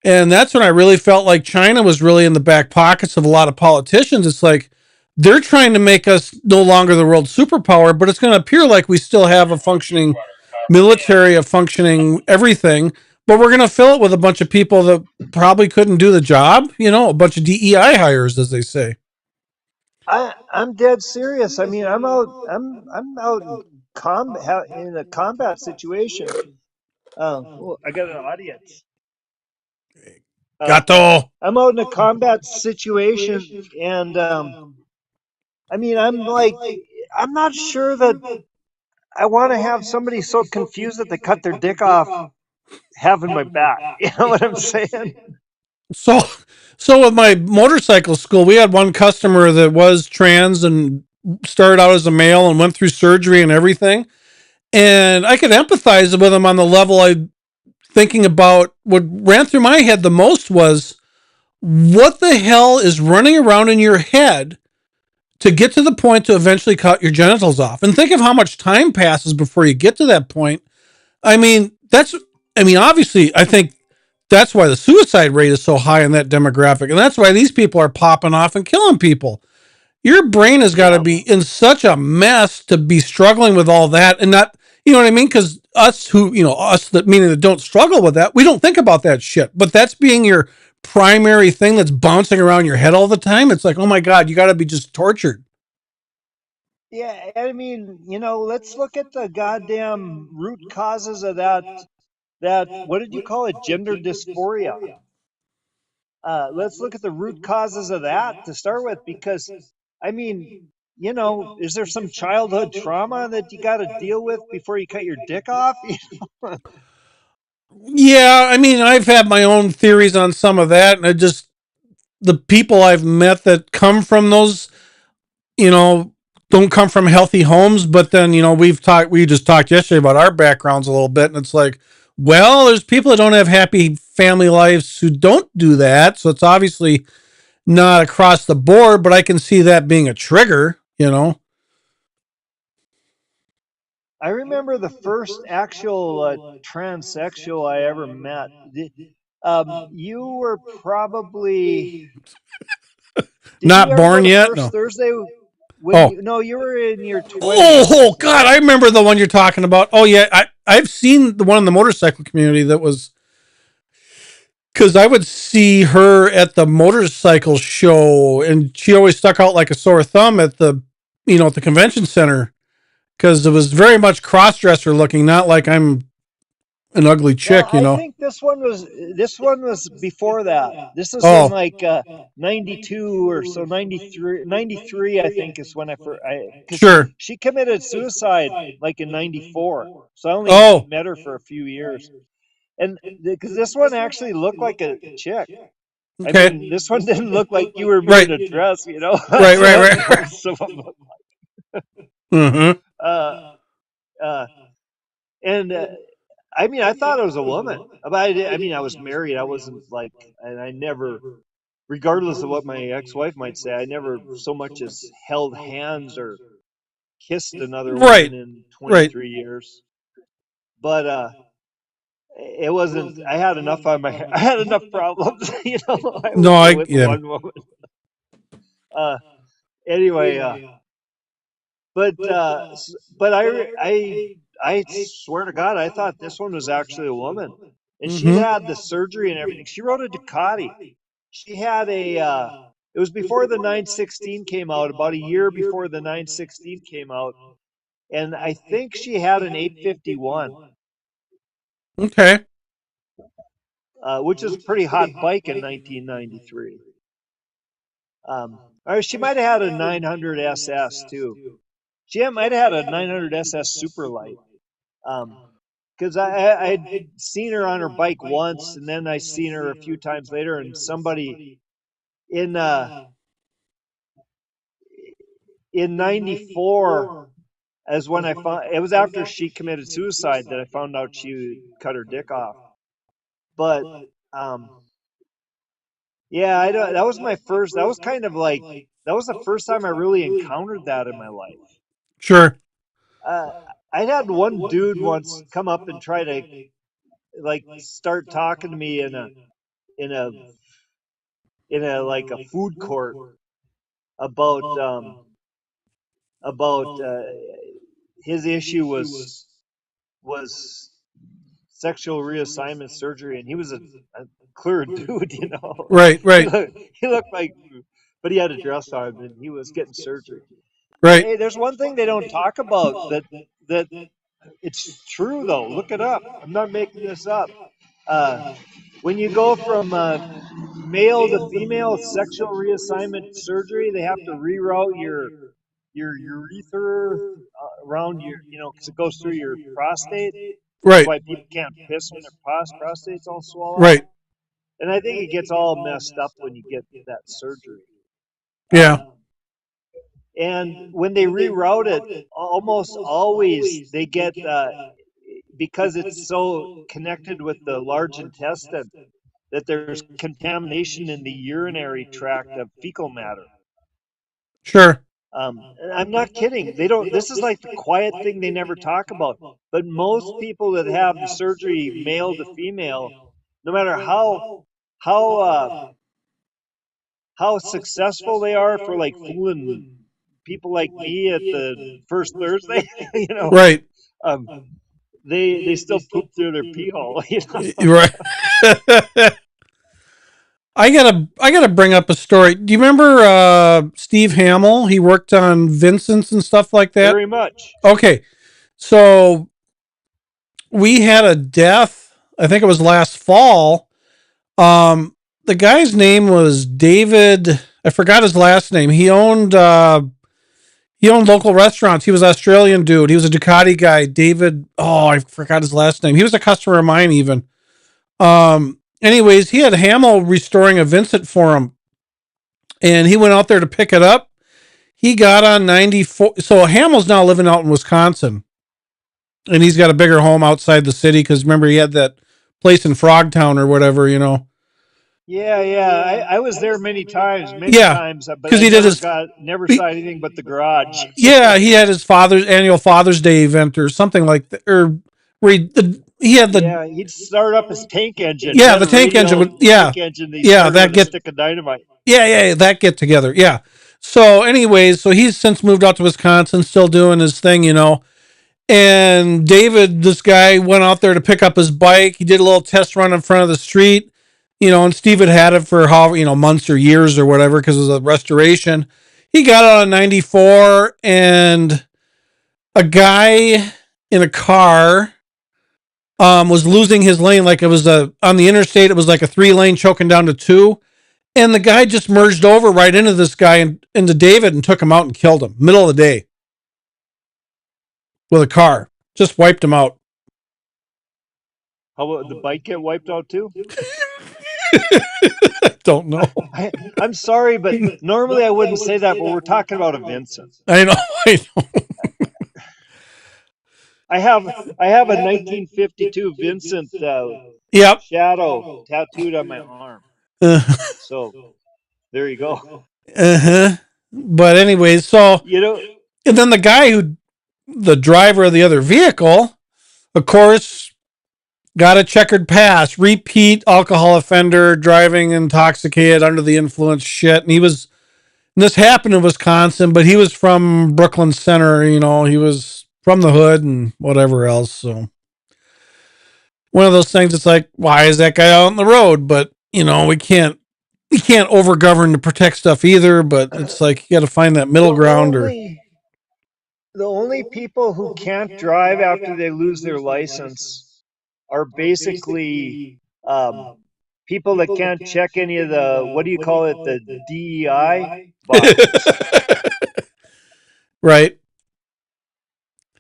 And that's when I really felt like China was really in the back pockets of a lot of politicians. It's like they're trying to make us no longer the world superpower, but it's going to appear like we still have a functioning military, a functioning everything, but we're going to fill it with a bunch of people that probably couldn't do the job, a bunch of DEI hires, as they say. I'm dead serious. I mean, I'm out in a combat situation. I got an audience. Gato. I'm out in a combat situation, and I mean, I'm not sure that I want to have somebody so confused that they cut their dick off having my back. You know what I'm saying? So with my motorcycle school, we had one customer that was trans and started out as a male and went through surgery and everything. And I could empathize with him on the level thinking about what ran through my head the most was, what the hell is running around in your head to get to the point to eventually cut your genitals off? And think of how much time passes before you get to that point. I mean, obviously, I think that's why the suicide rate is so high in that demographic. And that's why these people are popping off and killing people. Your brain has got to be in such a mess to be struggling with all that and not, you know what I mean? Because us meaning that don't struggle with that, we don't think about that shit. But that's being your primary thing that's bouncing around your head all the time. It's like, oh my God, you got to be just tortured. Yeah, I mean, let's look at the goddamn root causes of that, what did you call it? Gender dysphoria. Let's look at the root causes of that to start with, because, I mean, is there some childhood trauma that you got to deal with before you cut your dick off? Yeah, I mean, I've had my own theories on some of that, and the people I've met that come from those, don't come from healthy homes, but then, we just talked yesterday about our backgrounds a little bit, and it's like, well, there's people that don't have happy family lives who don't do that, so it's obviously not across the board, but I can see that being a trigger, I remember the first actual transsexual I ever met. You were probably Did Not you ever born go to yet? First No. Thursday? Oh. No, you were in your 20s. Oh God, I remember the one you're talking about. Oh yeah, I've seen the one in the motorcycle community that was, because I would see her at the motorcycle show, and she always stuck out like a sore thumb at the, at the convention center, because it was very much cross dresser looking, not like I'm an ugly Well, chick, I think this one was before that. This is in Oh, like 92 or so, 93 I think is when because sure. she committed suicide like in 94. So I only Oh, met her for a few years. And because this one actually looked like a chick. I okay. mean, this one didn't look like you were Right. wearing a dress, you know. Right, That's right, what right. most of them look Mm-hmm. like. Uh, and I mean, I thought it was a woman, but I mean, I was married. I wasn't like, and I never, regardless of what my ex-wife might say, I never so much as held hands or kissed another Right, woman in right. 23 years. But it wasn't. I had enough on my. I had enough problems. You know, I No, would go I with yeah. one woman. Uh, anyway, but but I swear to God, I thought this one was actually a woman, and she'd Mm-hmm. had the surgery and everything. She rode a Ducati. She had a. It was before the 916 came out, about a year before the 916 came out, and I think she had an 851, Okay. which is a pretty hot bike in 1993. Or she might have had a 900 SS too. She might have had a 900 SS Superlight. Because I'd seen her on her bike once, and then I seen her a few times later, and somebody in '94 as when I found it was after she committed suicide that I found out she cut her dick off. But um, yeah, I don't. That was my first. That was kind of like that was the first time I really encountered that in my life. Sure. Uh, I'd had one dude once come up and try to like start talking to me in a in a like a food court about about his issue was sexual reassignment surgery, and he was a clear dude, you know. Right, he right, looked he looked like, but he had a dress on and he was getting surgery. right. Hey, there's one thing they don't talk about that it's true though. Look it up. I'm not making this up. Uh, when you go from male to female sexual reassignment surgery, they have to reroute your urethra around your, you know, because it goes through your prostate. That's Right, why people can't piss when their prostate's all swollen up. right. And I think it gets all messed up when you get that surgery. Yeah. And when they reroute it, almost always they get because it's so connected with the large intestine that there's contamination in the urinary tract of fecal matter. Sure. And I'm not kidding. They don't. This is like the quiet thing they never talk about. But most people that have the surgery, male to female, no matter how how successful they are for like fooling people like me at the first Thursday, you know, Right. um, they still poop through their pee hole. You know? Right. I gotta bring up a story. Do you remember Steve Hamill? He worked on Vincent's and stuff like that. Very much. Okay. So we had a death, I think it was last fall. The guy's name was David. I forgot his last name. He owned local restaurants. He was an Australian dude. He was a Ducati guy. David. Oh, I forgot his last name. He was a customer of mine even. Anyways, he had Hamill restoring a Vincent for him, and he went out there to pick it up. He got on 94. So Hamill's now living out in Wisconsin, and he's got a bigger home outside the city because remember he had that place in Frogtown or whatever, you know. Yeah, yeah. I was there many times, Yeah, but because I he did never his. never saw anything but the garage. Yeah, he had his annual Father's Day event or something like that, or where he had the Yeah, he'd start up his tank engine. He yeah had the a tank engine would tank engine that he yeah started that with a get stick of dynamite. yeah that get together yeah. So anyways, so he's since moved out to Wisconsin, still doing his thing, you know. And David, this guy, went out there to pick up his bike. He did a little test run in front of the street, you know, and Steve had it for how, you know, months or years or whatever because it was a restoration. He got out on 94 and a guy in a car was losing his lane like it was on the interstate. It was like a 3-lane choking down to 2. And the guy just merged over right into this guy and into David and took him out and killed him middle of the day with a car. Just wiped him out. How about the bike get wiped out too? I don't know. I'm sorry, but normally I wouldn't say that, but we're talking about a Vincent. I know. I have a 1952 Vincent Yep. shadow tattooed on my arm. Uh So there you go. huh. But anyways, so You know, and then the driver of the other vehicle, of course, got a checkered past, repeat alcohol offender, driving intoxicated under the influence shit. And this happened in Wisconsin, but he was from Brooklyn Center, you know, he was from the hood and whatever else. So one of those things, it's like, why is that guy out on the road? But, you know, we can't overgovern to protect stuff either, but it's like you got to find that middle ground the only people who can't drive after they lose their license are basically people that can't check any of the, what do you call it, the DEI boxes. right.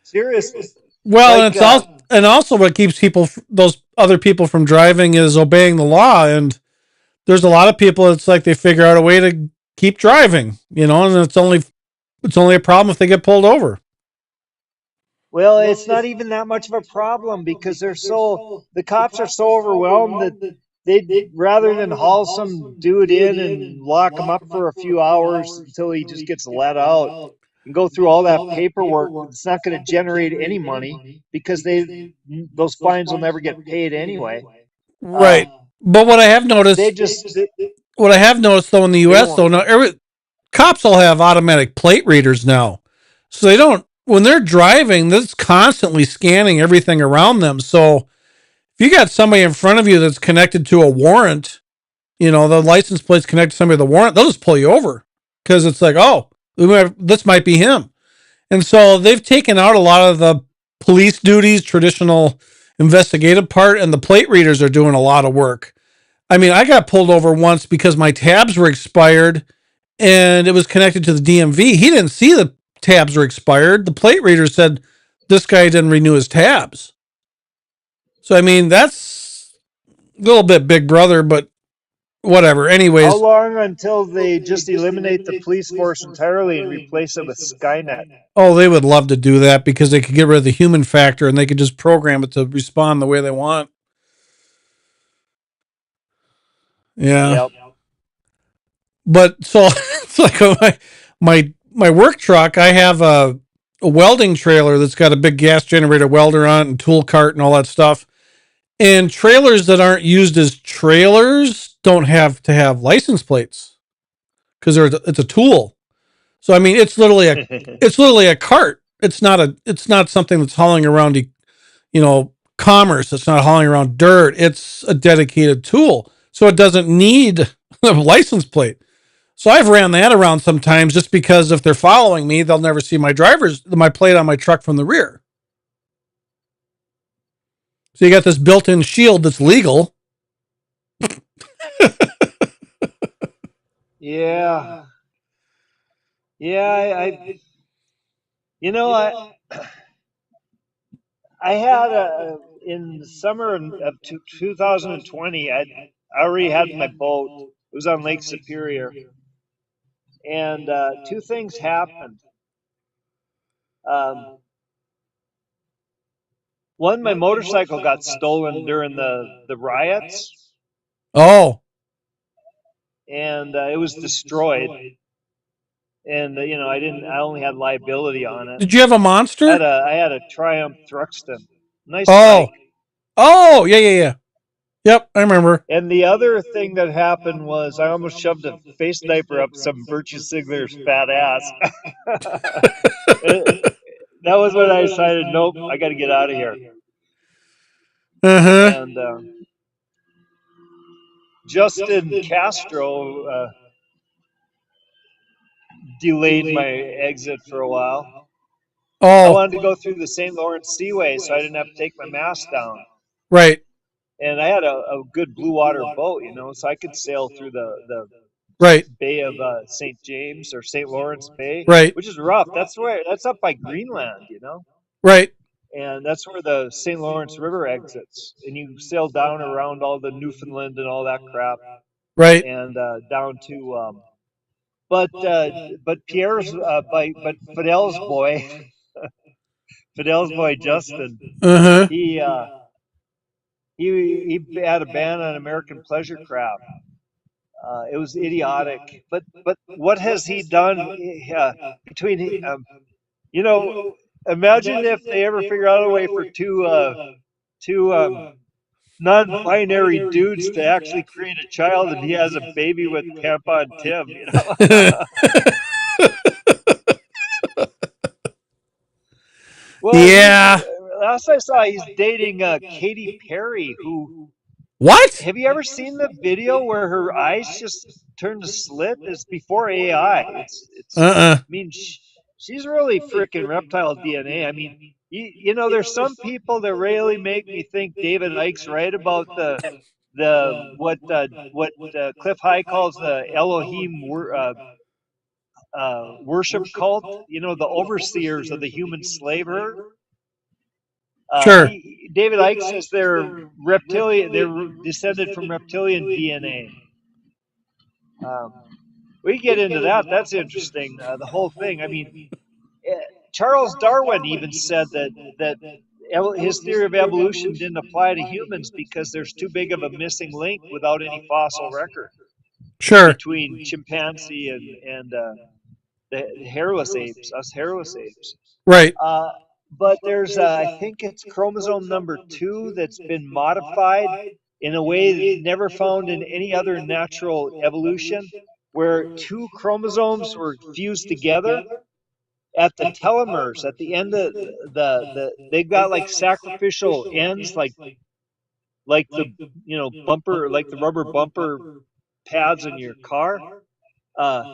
Seriously. Well, Like, and also what keeps those other people from driving is obeying the law. And there's a lot of people. It's like they figure out a way to keep driving, you know, and it's only a problem if they get pulled over. well, it's not even that much of a problem because the cops are so overwhelmed that they, rather than haul some dude in and lock him up for a few hours until he just gets let out and go through all that paperwork, it's not going to generate any money because those fines will never get paid anyway. Right. But what I have noticed, though in the U.S. though, now cops will have automatic plate readers now, so they don't, when they're driving, that's constantly scanning everything around them. So if you got somebody in front of you that's connected to a warrant, you know, the license plate's connected to somebody with a warrant, they'll just pull you over because it's like, oh, this might be him. And so they've taken out a lot of the police duties, traditional investigative part, and the plate readers are doing a lot of work. I mean, I got pulled over once because my tabs were expired and it was connected to the DMV. He didn't see the tabs were expired. The plate reader said this guy didn't renew his tabs. So, I mean, that's a little bit Big Brother, but whatever. Anyways. How long until they just eliminate the police force entirely and replace it with Skynet? Oh, they would love to do that because they could get rid of the human factor and they could just program it to respond the way they want. Yeah. Yep. But so it's like my work truck, I have a welding trailer that's got a big gas generator welder on it and tool cart and all that stuff. And trailers that aren't used as trailers don't have to have license plates because it's a tool. So I mean, it's literally a cart. It's not something that's hauling around, you know, commerce. It's not hauling around dirt. It's a dedicated tool. So it doesn't need a license plate. So I've ran that around sometimes just because if they're following me, they'll never see my plate on my truck from the rear. So you got this built-in shield that's legal. Yeah. Yeah, I you know, I had in the summer of 2020, I already had my boat. It was on Lake Superior. And two things happened. One, my motorcycle got stolen during the riots. Oh. And it was destroyed. And you know, I only had liability on it. Did you have a Monster? I had a Triumph Thruxton. Nice bike. Oh, yeah. Yep, I remember. And the other thing that happened was I almost shoved a face sniper up some Virtue Sigler's fat ass. That was when I decided, nope, I got to get out of here. Uh-huh. And Justin Castro delayed my exit for a while. I Oh, wanted to go through the St. Lawrence Seaway so I didn't have to take my mast down. right, And I had a good blue water boat, so I could sail through the right, Bay of St. James or St. Lawrence Bay, right, which is rough. That's up by Greenland, right, and that's where the St. Lawrence River exits, and you sail down around all the Newfoundland and all that crap, right. and down to. But Pierre's but Fidel's boy, Fidel's boy Justin, Uh-huh. he he had a ban on American pleasure craft. It was idiotic. But what has he done between you know? Imagine if they ever figure out a way for two non-binary dudes to actually create a child, and he has a baby with Pampa and Tim. Well, Yeah. last I saw, he's dating Katy Perry. Who What? have you ever seen the video where her eyes just turn to slit? It's before AI. It's. Uh-uh. I mean, she's really freaking reptile DNA. I mean, there's some people that really make me think David Icke's right about what Cliff High calls the Elohim worship cult. The overseers of the human slave herd. Sure. David Icke says they're reptilian. They're descended from reptilian DNA. We get into that. That's interesting. The whole thing. I mean, Charles Darwin even said that his theory of evolution didn't apply to humans because there's too big of a missing link without any fossil record. Sure. Between chimpanzee and the hairless apes, us hairless apes. Right. But there's, I think it's chromosome number 2 that's been modified in a way never found in any other natural evolution, where 2 chromosomes were fused together at the telomeres, at the end of they've got like sacrificial ends, like the bumper, like the rubber bumper pads in your car, for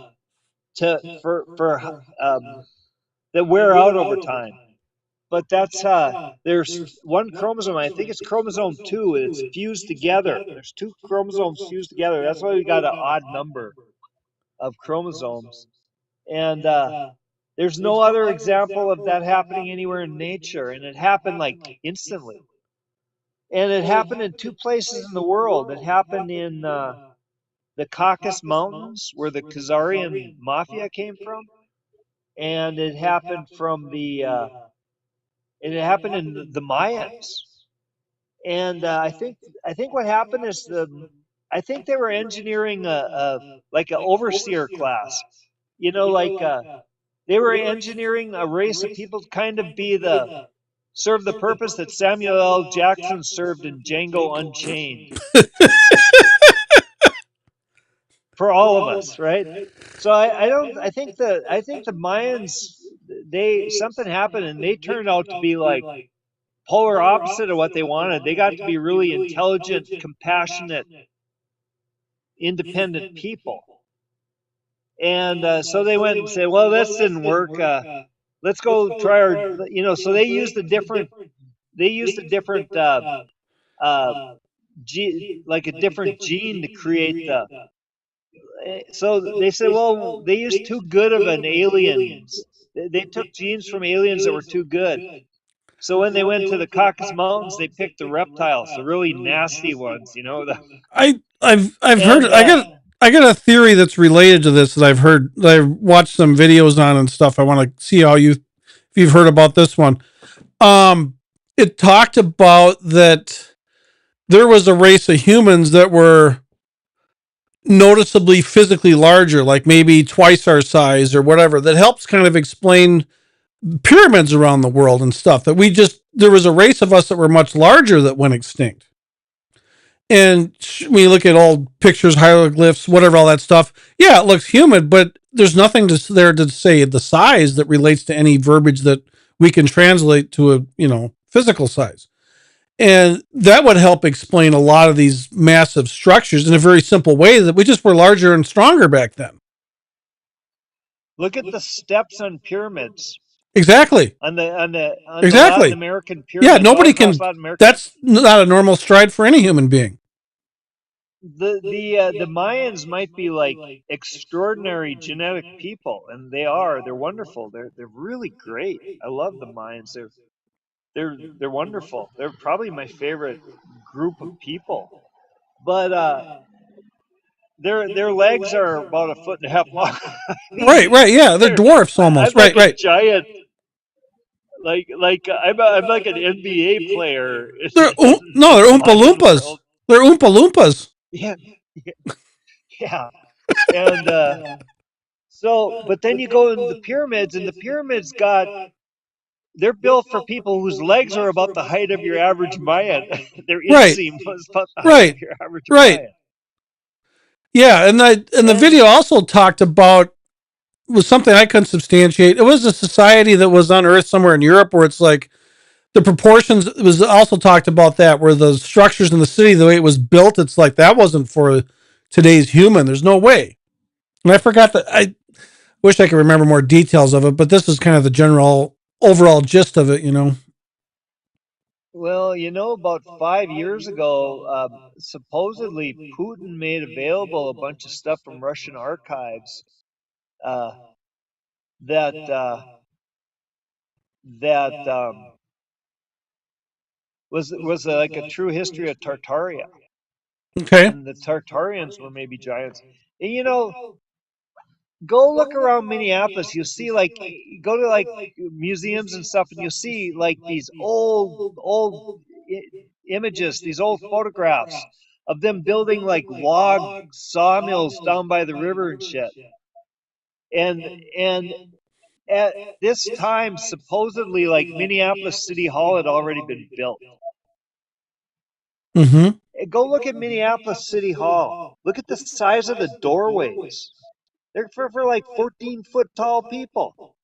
that wear out over time. But that's there's one chromosome. I think it's chromosome 2. It's fused together. There's 2 chromosomes fused together. That's why we got an odd number of chromosomes. And there's no other example of that happening anywhere in nature. And it happened like instantly. And it happened in 2 places in the world. It happened in the Caucasus Mountains, where the Khazarian mafia came from, and it happened it happened in the Mayans. And I think what happened is I think they were engineering like an overseer class, they were engineering a race of people to kind of serve the purpose that Samuel L. Jackson served in Django Unchained. For all of us, right? So I think the Mayans, something happened and they turned out to be like polar opposite of what they wanted. They got to be really intelligent, compassionate, independent people. And so they went and said, well, this didn't work. Let's go try our, so they used a different like a different gene to create so they said, well, they used too good of an alien. They took genes from aliens that were too good. So when they went to the Caucasus Mountains, they picked the reptiles, the really nasty ones, I've heard. I got a theory that's related to this that I've heard. That I've watched some videos on and stuff. I want to see if you've heard about this one. It talked about that there was a race of humans that were noticeably physically larger, like maybe twice our size or whatever. That helps kind of explain pyramids around the world and stuff that we just there was a race of us that were much larger that went extinct. And when you look at old pictures, hieroglyphs, whatever, all that stuff, yeah, it looks human, but there's nothing there to say the size that relates to any verbiage that we can translate to a physical size. And that would help explain a lot of these massive structures in a very simple way, that we just were larger and stronger back then. Look at the steps on pyramids. Exactly. On the Exactly. Latin American pyramids. Yeah, nobody can. That's not a normal stride for any human being. The Mayans might be like extraordinary genetic people, and they are. They're wonderful. They're really great. I love the Mayans. They're wonderful. They're probably my favorite group of people. But their legs are about a foot and a half long. Right, yeah, they're dwarfs almost. I'm like right. Giant. Like I'm like an NBA player. They're Oompa Loompas. They're Oompa Loompas. Yeah. And but then you go into the pyramids, and the pyramids they're built for people whose legs are about the height of your average Mayan. Their inseam was about the height of your average Mayan. Yeah, and the video also talked about, was something I couldn't substantiate. It was a society that was unearthed somewhere in Europe where it's like the proportions. It was also talked about that, where the structures in the city, the way it was built, it's like that wasn't for today's human. There's no way. And I forgot that. I wish I could remember more details of it, but this is kind of the general overall gist of it, Well, about 5 years ago, supposedly Putin made available a bunch of stuff from Russian archives that was like a true history of Tartaria. Okay. And the Tartarians were maybe giants. And go look around Minneapolis. You'll see, like, go to like museums and stuff, and you'll see like these old images, these old photographs of them building like log sawmills down by the river and shit. And at this time, supposedly, like, Minneapolis City Hall had already been built. Mm-hmm. Go look at Minneapolis City Hall. Look at the size of the doorways. They're for like 14-foot tall people.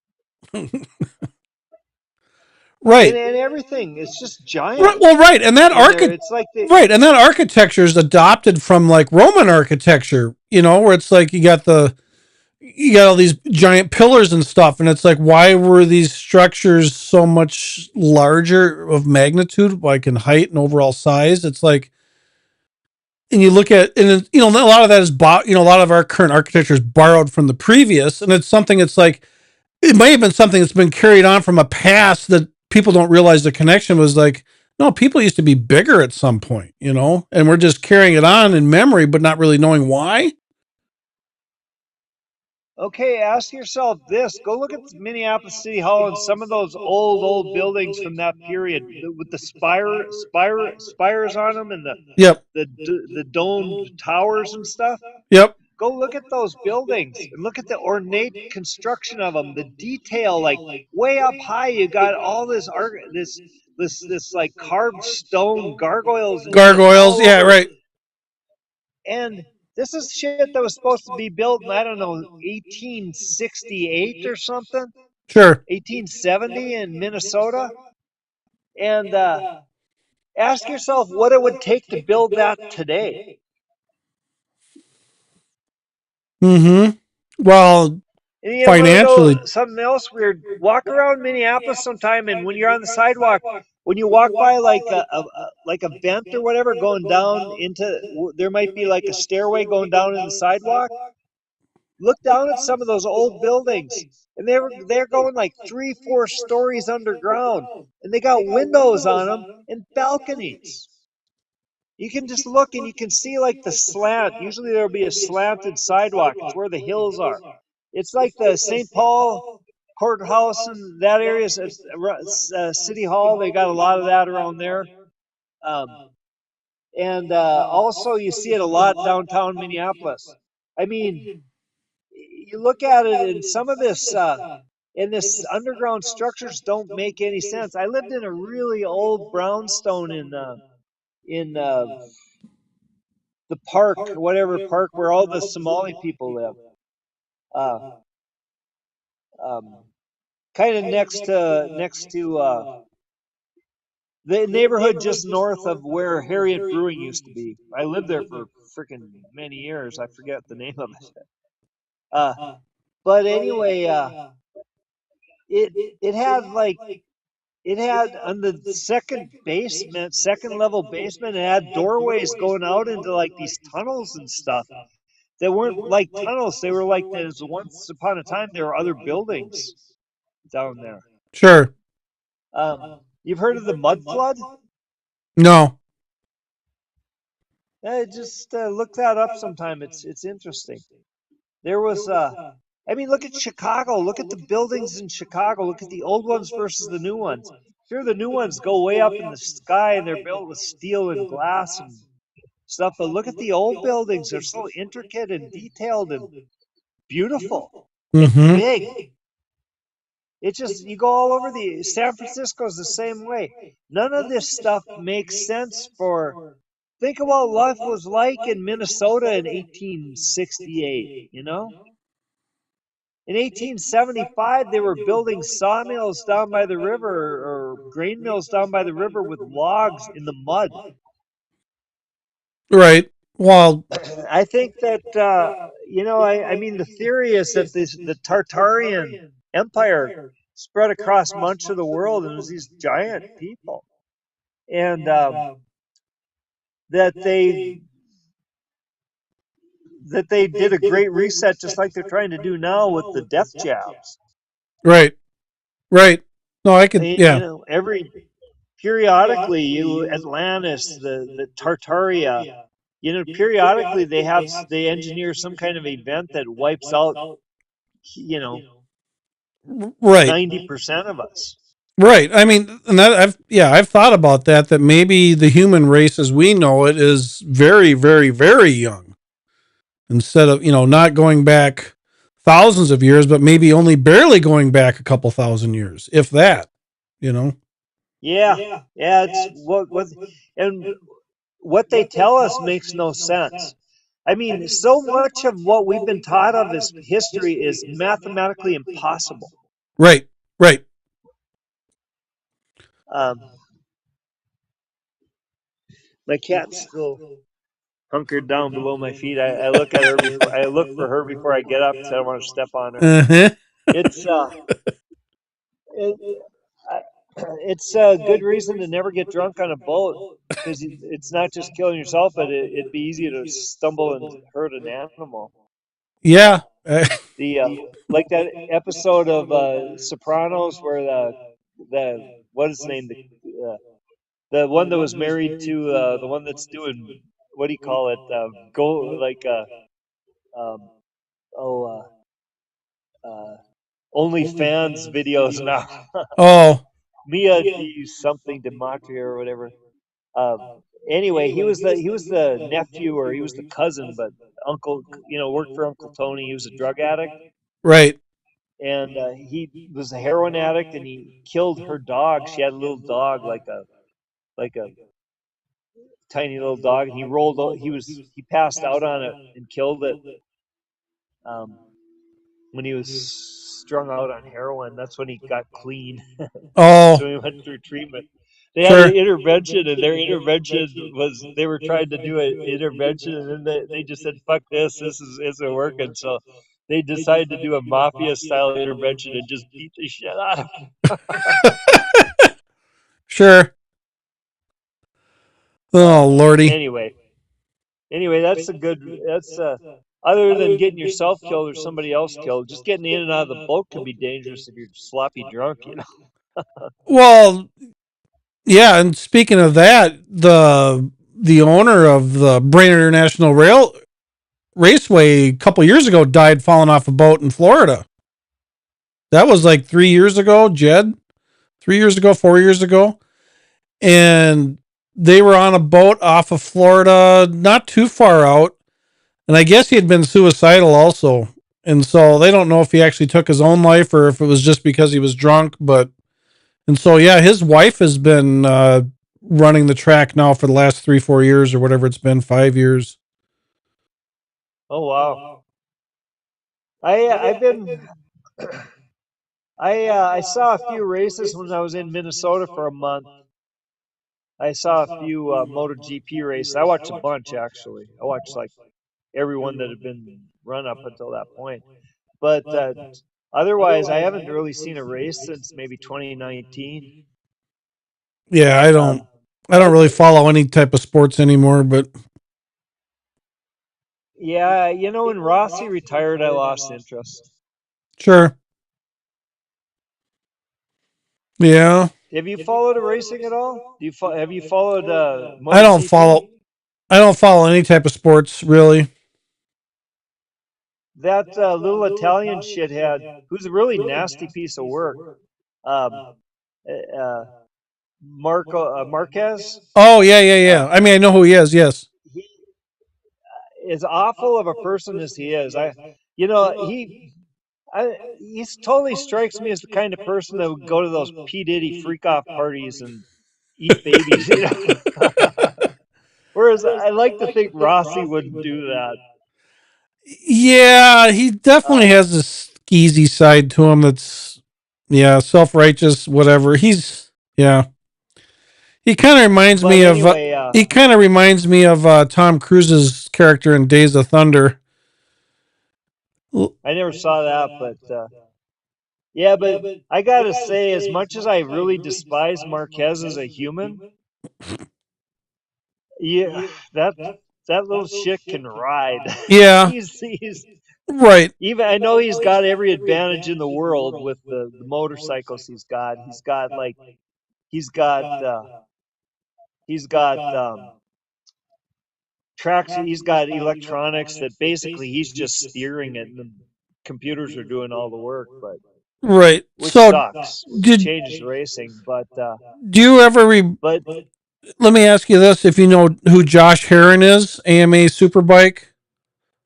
Right. And everything. It's just giant. Right, well, right. And that and that architecture is adopted from like Roman architecture, where it's like you got all these giant pillars and stuff, and it's like, why were these structures so much larger of magnitude, like in height and overall size? It's like, and you look at, and a lot of that is a lot of our current architecture is borrowed from the previous, and it's something. It's like, it may have been something that's been carried on from a past that people don't realize the connection was like, no, people used to be bigger at some point, and we're just carrying it on in memory, but not really knowing why. Okay, ask yourself this. Go look at Minneapolis City Hall and some of those old buildings from that period with the spires on them, and the domed towers and stuff. Yep. Go look at those buildings and look at the ornate construction of them, the detail, like way up high. You got all this like carved stone gargoyles. Yeah, right. And this is shit that was supposed to be built in, I don't know, 1868 or something. Sure. 1870 in Minnesota. And ask yourself what it would take to build that today. Mm-hmm. Well, and financially. Something else weird. Walk around Minneapolis sometime, and when you're on the sidewalk, when you walk by like a vent or whatever going down into, there might be like a stairway going down in the sidewalk. Look down at some of those old buildings, and they're going like 3-4 stories underground, and they got windows on them and balconies. You can just look and you can see like the slant. Usually there'll be a slanted sidewalk. It's where the hills are. It's like the St. Paul courthouse and that area, City Hall. They got a lot of that around there. And also you see it a lot downtown Minneapolis. I mean, you look at it, and some of this And this underground structures don't make any sense. I lived in a really old brownstone in the park, whatever park where all the Somali people live. Uh, um, kind of next to the neighborhood just north of where Harriet Brewing used to be. I lived there for freaking many years. I forget the name of it. Uh, but anyway, it had like it had on the second level basement, it had doorways going out into like these tunnels and stuff. They weren't like tunnels. They were like there's once upon a time there were other buildings down there. Sure. You've heard of the mud flood? No. Just look that up sometime. It's interesting. There was I mean, look at Chicago. Look at the buildings in Chicago. Look at the old ones versus the new ones. Sure, the new ones go way up in the sky and they're built with steel and glass and stuff. But look at the old buildings. They're so intricate and detailed and beautiful and Mm-hmm. big. It's just, you go all over San Francisco's the same way. None of this stuff makes sense think of what life was like in Minnesota in 1868, you know? In 1875, they were building sawmills down by the river or grain mills down by the river with logs in the mud. Right. Well, I think that, I mean, the theory is that the Tartarian Empire spread across much of the world and it was these giant people. And that they did a great reset just like they're trying to do now with the death jabs. right. Right. No, I could, yeah. You know, periodically Atlantis, the Tartaria, you know, periodically they engineer some kind of event that wipes out, you know, Right. 90% of us. Right. I mean, and that I've thought about that maybe the human race as we know it is very, very, very young. Instead of, not going back thousands of years, but maybe only barely going back a couple thousand years, if that, Yeah. It's what they tell us makes no sense. I mean, so much of what we've been taught of as history is mathematically impossible. Right. Right. My cat's still hunkered down below my feet. I look at her before I look for her before I get up because I don't want to step on her. Uh-huh. It's a good reason to never get drunk on a boat because it's not just killing yourself, but it'd be easy to stumble and hurt an animal. Yeah. Like that episode of Sopranos where the what is his name, the one that was married to the one that's doing, what do you call it, go like um, oh OnlyFans videos now. Oh. Mia something Dematria or whatever. Anyway, he was the nephew or he was the cousin, but uncle, worked for Uncle Tony. He was a drug addict. Right. And he was a heroin addict, and he killed her dog. She had a little dog, like a tiny little dog, and he passed out on it and killed it. When he was strung out on heroin, that's when he got clean. Oh. So he went through treatment. They had an intervention, and their intervention was they were trying to do an intervention, and then they just said, "Fuck this! Isn't working." So they decided to do a mafia-style intervention and just beat the shit out of him. Sure. Oh, Lordy. Anyway, that's other than getting yourself killed or somebody else killed, just getting in and out of the boat can be dangerous if you're sloppy drunk, Well, yeah, and speaking of that, the owner of the Brainerd International Raceway a couple years ago died falling off a boat in Florida. That was like 3 years ago, Jed. 3 years ago, 4 years ago. And they were on a boat off of Florida, not too far out. And I guess he had been suicidal also. And so they don't know if he actually took his own life or if it was just because he was drunk. And so, yeah, his wife has been running the track now for the last 3-4 years or whatever it's been, 5 years. Oh wow. I've been I saw a few races when I was in Minnesota for a month. I saw a few MotoGP races. I watched a bunch actually. I watched like everyone that had been run up until that point. But otherwise, I haven't really seen a race since maybe 2019. Yeah, I don't really follow any type of sports anymore, but Yeah, you know, when Rossi retired, I lost interest. sure. Yeah. Have you followed racing at all? Have you followed I don't MotoGP? follow any type of sports really. That little Italian shithead, who's a really nasty piece of work, um, uh, Marquez. Oh, yeah. I mean, I know who he is, yes. He, as awful of a person as he is, you know, he totally strikes me as the kind of person that would go to those P Diddy freak off parties and eat babies. You know? Whereas I like to think Rossi wouldn't do that. Yeah, he definitely has this skeezy side to him that's, yeah, self-righteous, whatever. Yeah. He kind of reminds me Anyway, of Tom Cruise's character in Days of Thunder. I never saw that, but yeah, but I gotta say, as much as I really despise Marquez as a human, yeah, that little shit can ride. Yeah. he's Right. even. I know he's got every advantage in the world with the motorcycles he's got. He's got like he's got tracks. He's got electronics that basically he's just steering it, and the computers are doing all the work. But Right. which So sucks. did Changes racing, but do you ever but let me ask you this, if you know who Josh Heron is, AMA Superbike?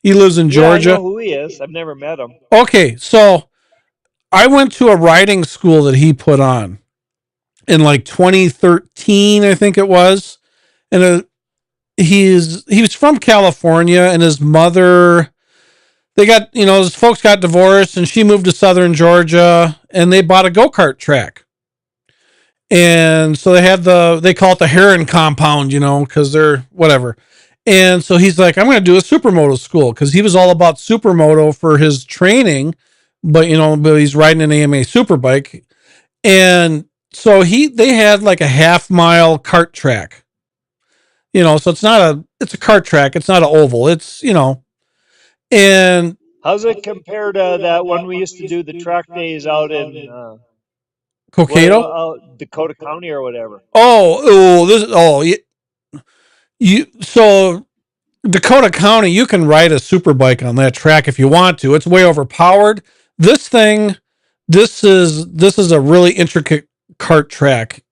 He lives in yeah, I Georgia. know who he is. I've never met him. Okay, so I went to a riding school that he put on in like 2013, I think it was. And he was from California, and his mother, they got, his folks got divorced, and she moved to southern Georgia, and they bought a go-kart track. And so they call it the Heron compound, because they're whatever. And so he's like, I'm going to do a supermoto school, because he was all about supermoto for his training, but he's riding an AMA superbike. And so they had like a half-mile kart track, so it's a kart track. It's not an oval. It's, and How's it compared to that one we used to do the track days out in Cokato? Dakota County or whatever? So Dakota County, you can ride a superbike on that track if you want to. It's way overpowered. This is a really intricate kart track.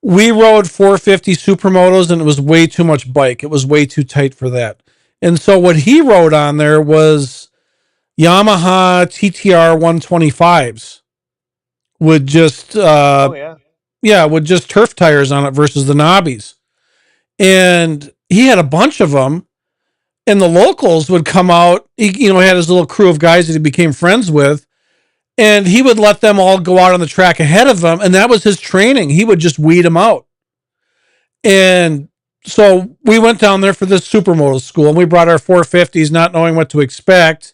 We rode 450 supermotos, and it was way too much bike. It was way too tight for that. And so what he rode on there was Yamaha TTR 125s with just with just turf tires on it versus the knobbies. And he had a bunch of them, and the locals would come out. He had his little crew of guys that he became friends with, and he would let them all go out on the track ahead of him, and that was his training. He would just weed them out. And so we went down there for this supermoto school, and we brought our 450s, not knowing what to expect.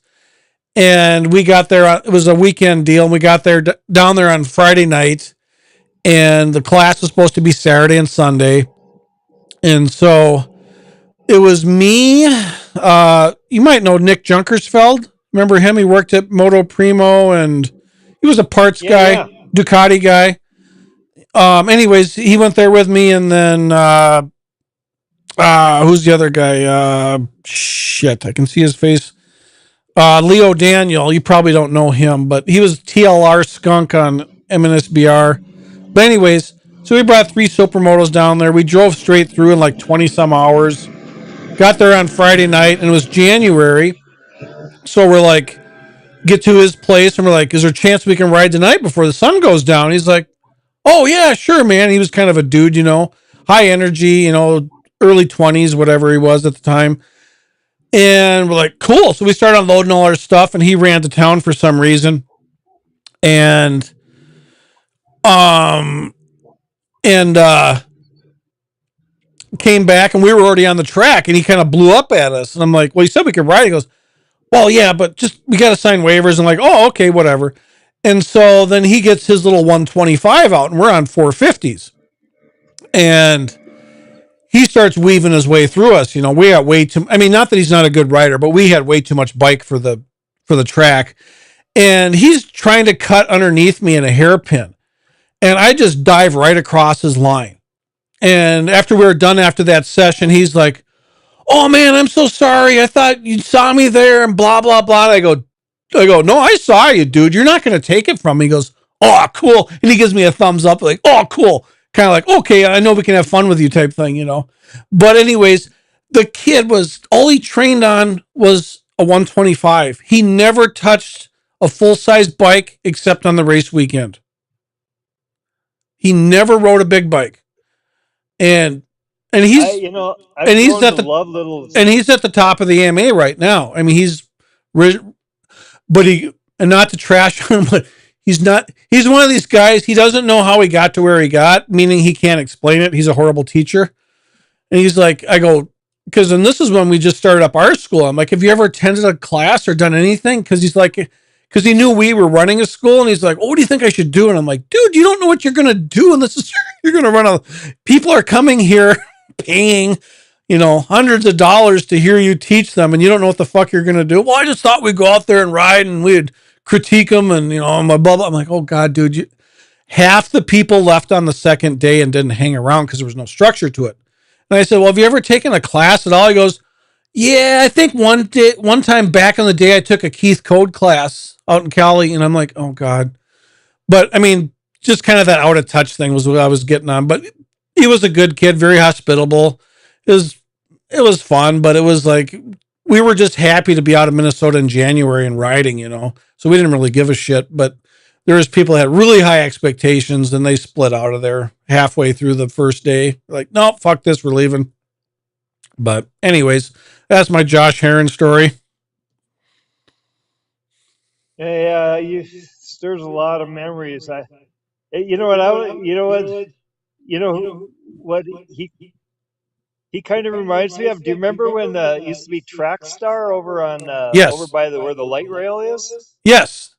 And we got there. It was a weekend deal, and we got there down there on Friday night, and the class was supposed to be Saturday and Sunday. And so it was me. You might know Nick Junkersfeld. Remember him? He worked at Moto Primo, and he was a parts guy, Ducati guy. Anyways, he went there with me, and then who's the other guy? Shit, I can see his face. Leo Daniel. You probably don't know him, but he was TLR skunk on MNSBR. But anyways, so we brought 3 supermotos down there. We drove straight through in like 20 some hours. Got there on Friday night, and it was January. So we're like, get to his place, and we're like, is there a chance we can ride tonight before the sun goes down? He's like, oh yeah, sure, man. He was kind of a dude, high energy, early 20s, whatever he was at the time. And we're like, cool. So we started unloading all our stuff, and he ran to town for some reason. And came back, and we were already on the track, and he kind of blew up at us. And I'm like, well, he said we could ride. He goes, well, yeah, but just we got to sign waivers. And like, oh, okay, whatever. And so then he gets his little 125 out, and we're on 450s. And he starts weaving his way through us. We got way too, I mean, not that he's not a good rider, but we had way too much bike for the track. And he's trying to cut underneath me in a hairpin. And I just dive right across his line. And after we were done after that session, he's like, oh man, I'm so sorry. I thought you saw me there and blah, blah, blah. And I go, no, I saw you, dude. You're not going to take it from me. He goes, oh, cool. And he gives me a thumbs up like, oh, cool. Kind of like, okay, I know we can have fun with you type thing, But anyways, the kid all he trained on was a 125. He never touched a full-size bike except on the race weekend. He never rode a big bike. And he's he's at the top of the AMA right now. I mean, and not to trash him, but he's one of these guys. He doesn't know how he got to where he got, meaning he can't explain it. He's a horrible teacher. And he's like, I go, and this is when we just started up our school. I'm like, have you ever attended a class or done anything? Because he knew we were running a school, and he's like, oh, what do you think I should do? And I'm like, dude, you don't know what you're going to do. And you're going to run people are coming here paying, hundreds of dollars to hear you teach them, and you don't know what the fuck you're going to do. Well, I just thought we'd go out there and ride, and we'd critique them, and, my bubble. I'm like, oh God, dude, half the people left on the second day and didn't hang around because there was no structure to it. And I said, well, have you ever taken a class at all? He goes, yeah, I think one time back in the day, I took a Keith Code class out in Cali. And I'm like, oh God. But I mean, just kind of that out of touch thing was what I was getting on. But he was a good kid, very hospitable. It was fun, but it was like, we were just happy to be out of Minnesota in January and riding, so we didn't really give a shit. But there was people that had really high expectations, and they split out of there halfway through the first day. Like, no, fuck this, we're leaving. But anyways, that's my Josh Herron story. Yeah, there's a lot of memories. What he kind of reminds me of. Do you remember when it used to be Track Star over on yes. over by where the light rail is? Yes.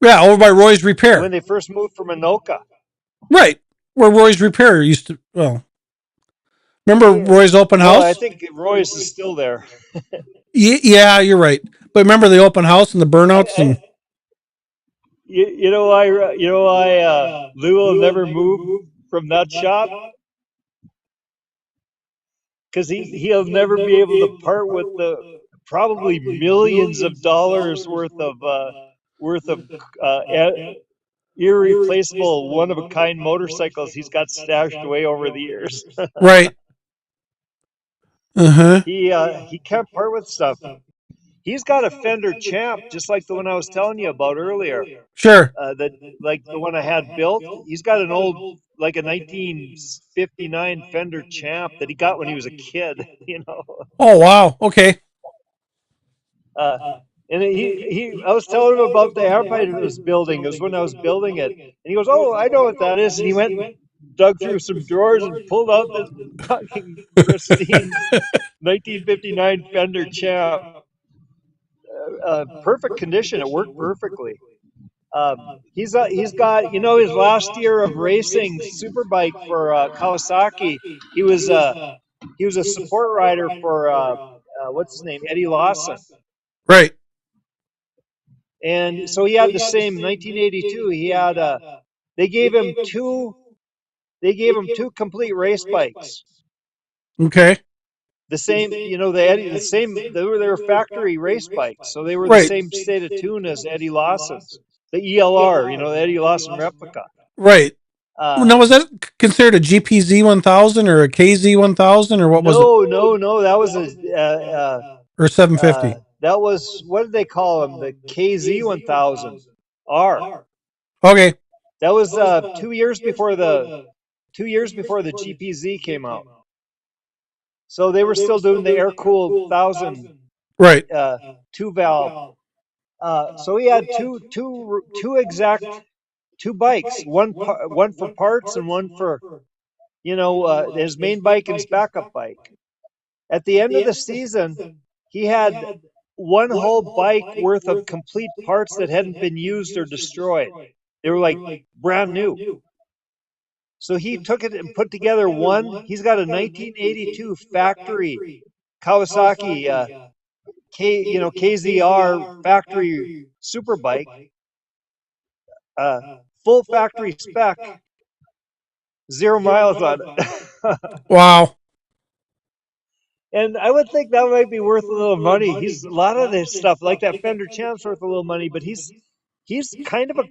Yeah, over by Roy's Repair. When they first moved from Anoka. Right. Where Roy's Repair used to, remember Roy's open house? I think Roy's is still there. Yeah, you're right. But remember the open house and the burnouts and Lou will never move from that shop because he'll never be able to part with the probably millions of dollars worth of irreplaceable, one of a kind motorcycles he's got stashed away over the years. Right. He can't part with stuff. He's got a Fender Champ, just like the one I was telling you about earlier. Sure. Like the one I had built. He's got an old, like a 1959 Fender Champ that he got when he was a kid. Oh wow. Okay. And I was telling him about the amp I was building. It was when I was building it, and he goes, "Oh, I know what that is." And he went and dug through some drawers and pulled out this fucking pristine 1959 Fender Champ. Perfect condition. It worked perfectly. He's got his last year of racing superbike for Kawasaki. He was a support rider for what's his name, Eddie Lawson. Right. And so he had the same 1982. He had they gave him two complete race bikes. Okay. The same, they were factory race bikes, so they were the same state of tune as Eddie Lawson's, the ELR, the Eddie Lawson replica. Right. Now, was that considered a GPZ 1000 or a KZ 1000 or what was it? No, that was or 750. That was, what did they call them? The KZ1000R. Okay. That was 2 years before the 2 years before the GPZ came out. So they were still doing the air cooled 1000 Right. two valve. So he had two bikes, one for parts and one for his main bike and his backup bike. At the end of the season, he had one whole bike worth of complete parts that hadn't been used or destroyed. They were like brand new. So he took it and put together one. He's got a 1982 factory Kawasaki KZR factory super bike, full factory spec, 0 miles on it. Wow. And I would think that might be worth a little money. He's a lot of this stuff, like that Fender Champ's worth a little money, but he's kind of a.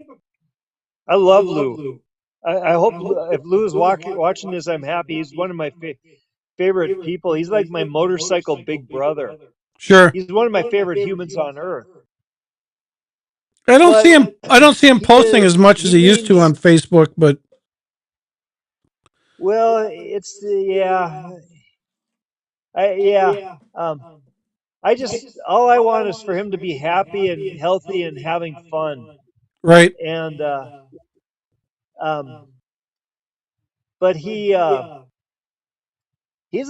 I love Lou. I hope if Lou is watching this, I'm happy. He's one of my favorite people. He's like my motorcycle big brother. Sure. He's one of my favorite humans on earth. I don't see him. I don't see him he posting is- as much as he used to on Facebook, but Well, it's yeah, yeah. I just all I want is for him to be happy and healthy and having fun. right. And but he's a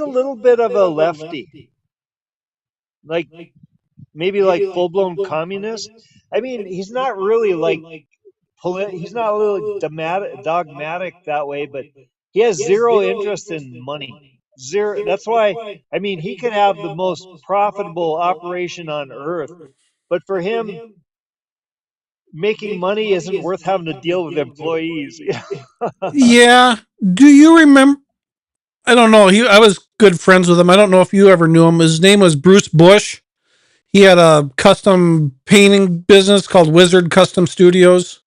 little bit of a lefty, like maybe like full blown communist. I mean, he's not really like he's not really dogmatic that way, but he has zero interest in money. Zero. That's why, I mean, he could have the most profitable operation on earth, but for him, making money isn't worth having to deal with employees. Yeah. Do you remember? I don't know. I was good friends with him. I don't know if you ever knew him. His name was Bruce Bush. He had a custom painting business called Wizard Custom Studios.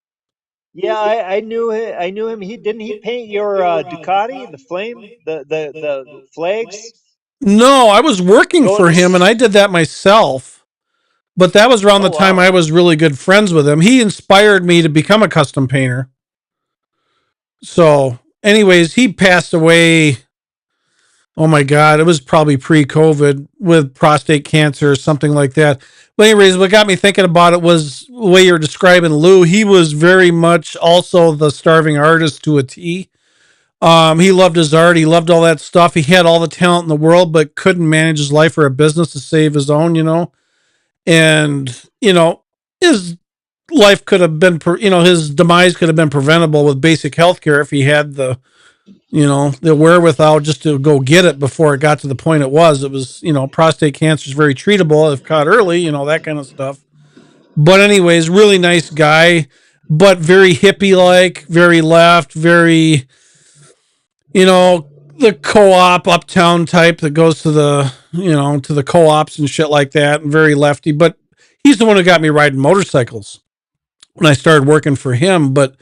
Yeah, I knew him. I knew him. He paint your Ducati, the flame, the flags. No, I was working Go for to him and I did that myself. But that was around Oh the time wow. I was really good friends with him. He inspired me to become a custom painter. So, anyways, he passed away. Oh my God, it was probably pre-COVID with prostate cancer or something like that. But anyways, what got me thinking about it was the way you're describing Lou. He was very much also the starving artist to a T. He loved his art. He loved all that stuff. He had all the talent in the world, but couldn't manage his life or a business to save his own, And, his life could have been, his demise could have been preventable with basic health care if he had the wherewithal just to go get it before it got to the point it was. It was, prostate cancer is very treatable if caught early, that kind of stuff. But, anyways, really nice guy, but very hippie like, very left, very, the co-op uptown type that goes to the co-ops and shit like that, and very lefty. But he's the one who got me riding motorcycles when I started working for him. But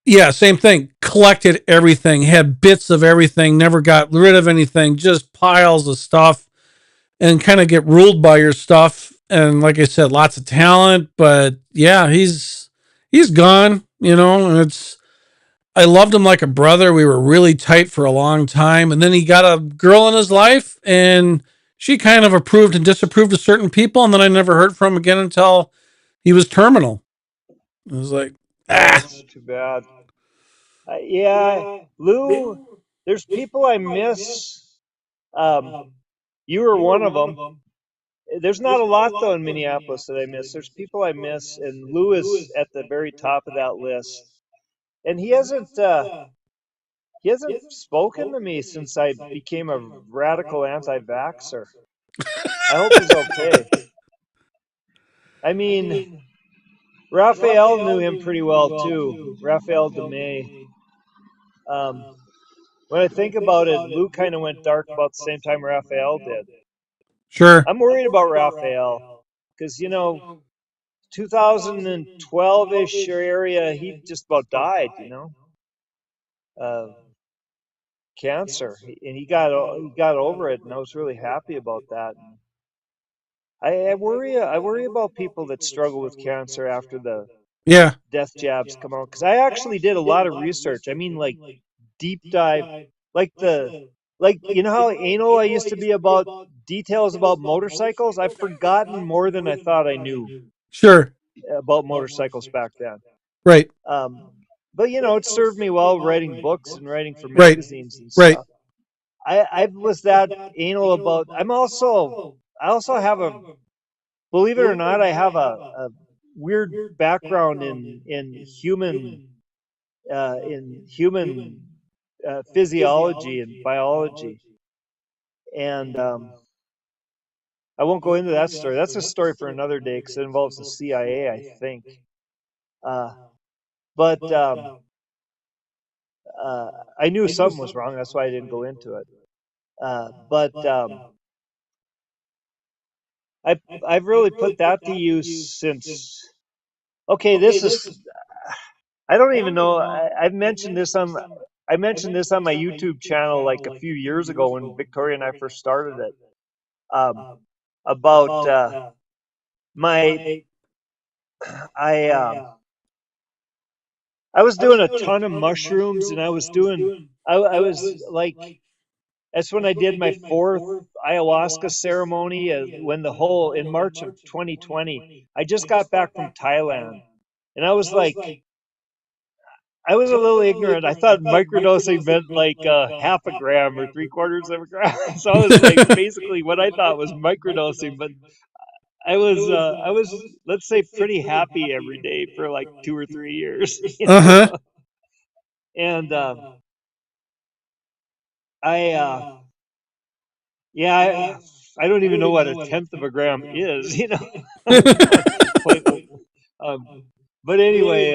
yeah, same thing. Collected everything, had bits of everything, never got rid of anything, just piles of stuff, and kind of get ruled by your stuff. And like I said, lots of talent, but yeah, he's gone, and I loved him like a brother. We were really tight for a long time. And then he got a girl in his life and she kind of approved and disapproved of certain people. And then I never heard from him again until he was terminal. I was like, That's too bad. Yeah, Lou. There's people I miss. You were one of them. There's not a lot though in Minneapolis that I miss. There's people I miss, and Lou is at the very top of that list. And he hasn't spoken to me since I became a radical anti-vaxxer. I hope he's okay. I mean, Raphael knew him pretty well too. Raphael DeMay. Um, when I think about it, Lou kind of went dark about the same time Raphael did. sure. I'm worried about Raphael because 2012-ish area, he just about died. Cancer, and he got over it, and I was really happy about that. I worry about people that struggle with cancer after the Yeah. death jabs come out, because I actually did a lot of research. I mean, like deep dive, like you know how anal I used to be about details about motorcycles. I've forgotten more than I thought I knew Sure. about motorcycles back then. Right. Um, but you know, it served me well writing books and writing for Right. magazines and Right. stuff. I was that anal about. I also have a, believe it or not, I have a weird background in human physiology and biology, and I won't go into that story. That's a story for another day because it involves the CIA, I think. Uh, but I knew something was wrong. That's why I didn't go into it. But I've really put that to use since. Okay, this is. I don't even know. I've mentioned this on. I mentioned this on my YouTube channel like a few years ago when Victoria and I first started it. About my I I was doing a ton of mushrooms, and I was like, that's when I did my fourth ayahuasca ceremony, when the whole in March of 2020. I just got back from Thailand, and I was like, I was a little ignorant. I thought microdosing meant like half a gram or three quarters of a gram. So I was like, basically what I thought was microdosing, but I was, let's say, pretty happy every day for like 2 or 3 years, you Uh know. huh. And I yeah, I don't even know what a tenth of a gram is, you know. Point, um, but anyway,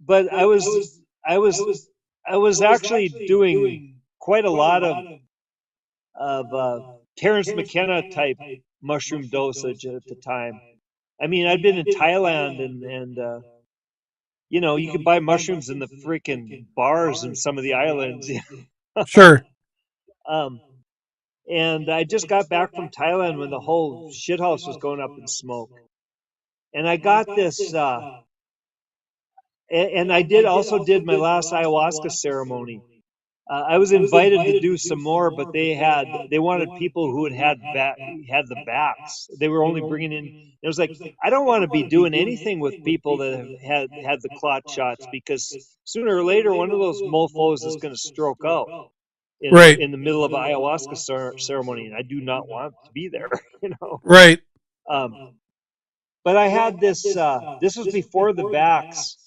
but I was I was actually doing quite a lot of Terence McKenna type mushroom dosage at the time. I mean, I'd been in Thailand, and you know, you could buy mushrooms in the freaking bars in some of the islands. Sure. um, and I just got back from Thailand when the whole shithouse was going up in smoke. And I got this, and I did also did my last ayahuasca ceremony. I was invited to do some more, but they wanted people who had the backs. They were only bringing in. It was like, I don't want to be doing anything with people that have had the clot shots, because sooner or later one of those mofo's is going to stroke out Right. in the middle of an ayahuasca ceremony, and I do not want to be there, you know. Right. Um, but I had this. This was before the backs,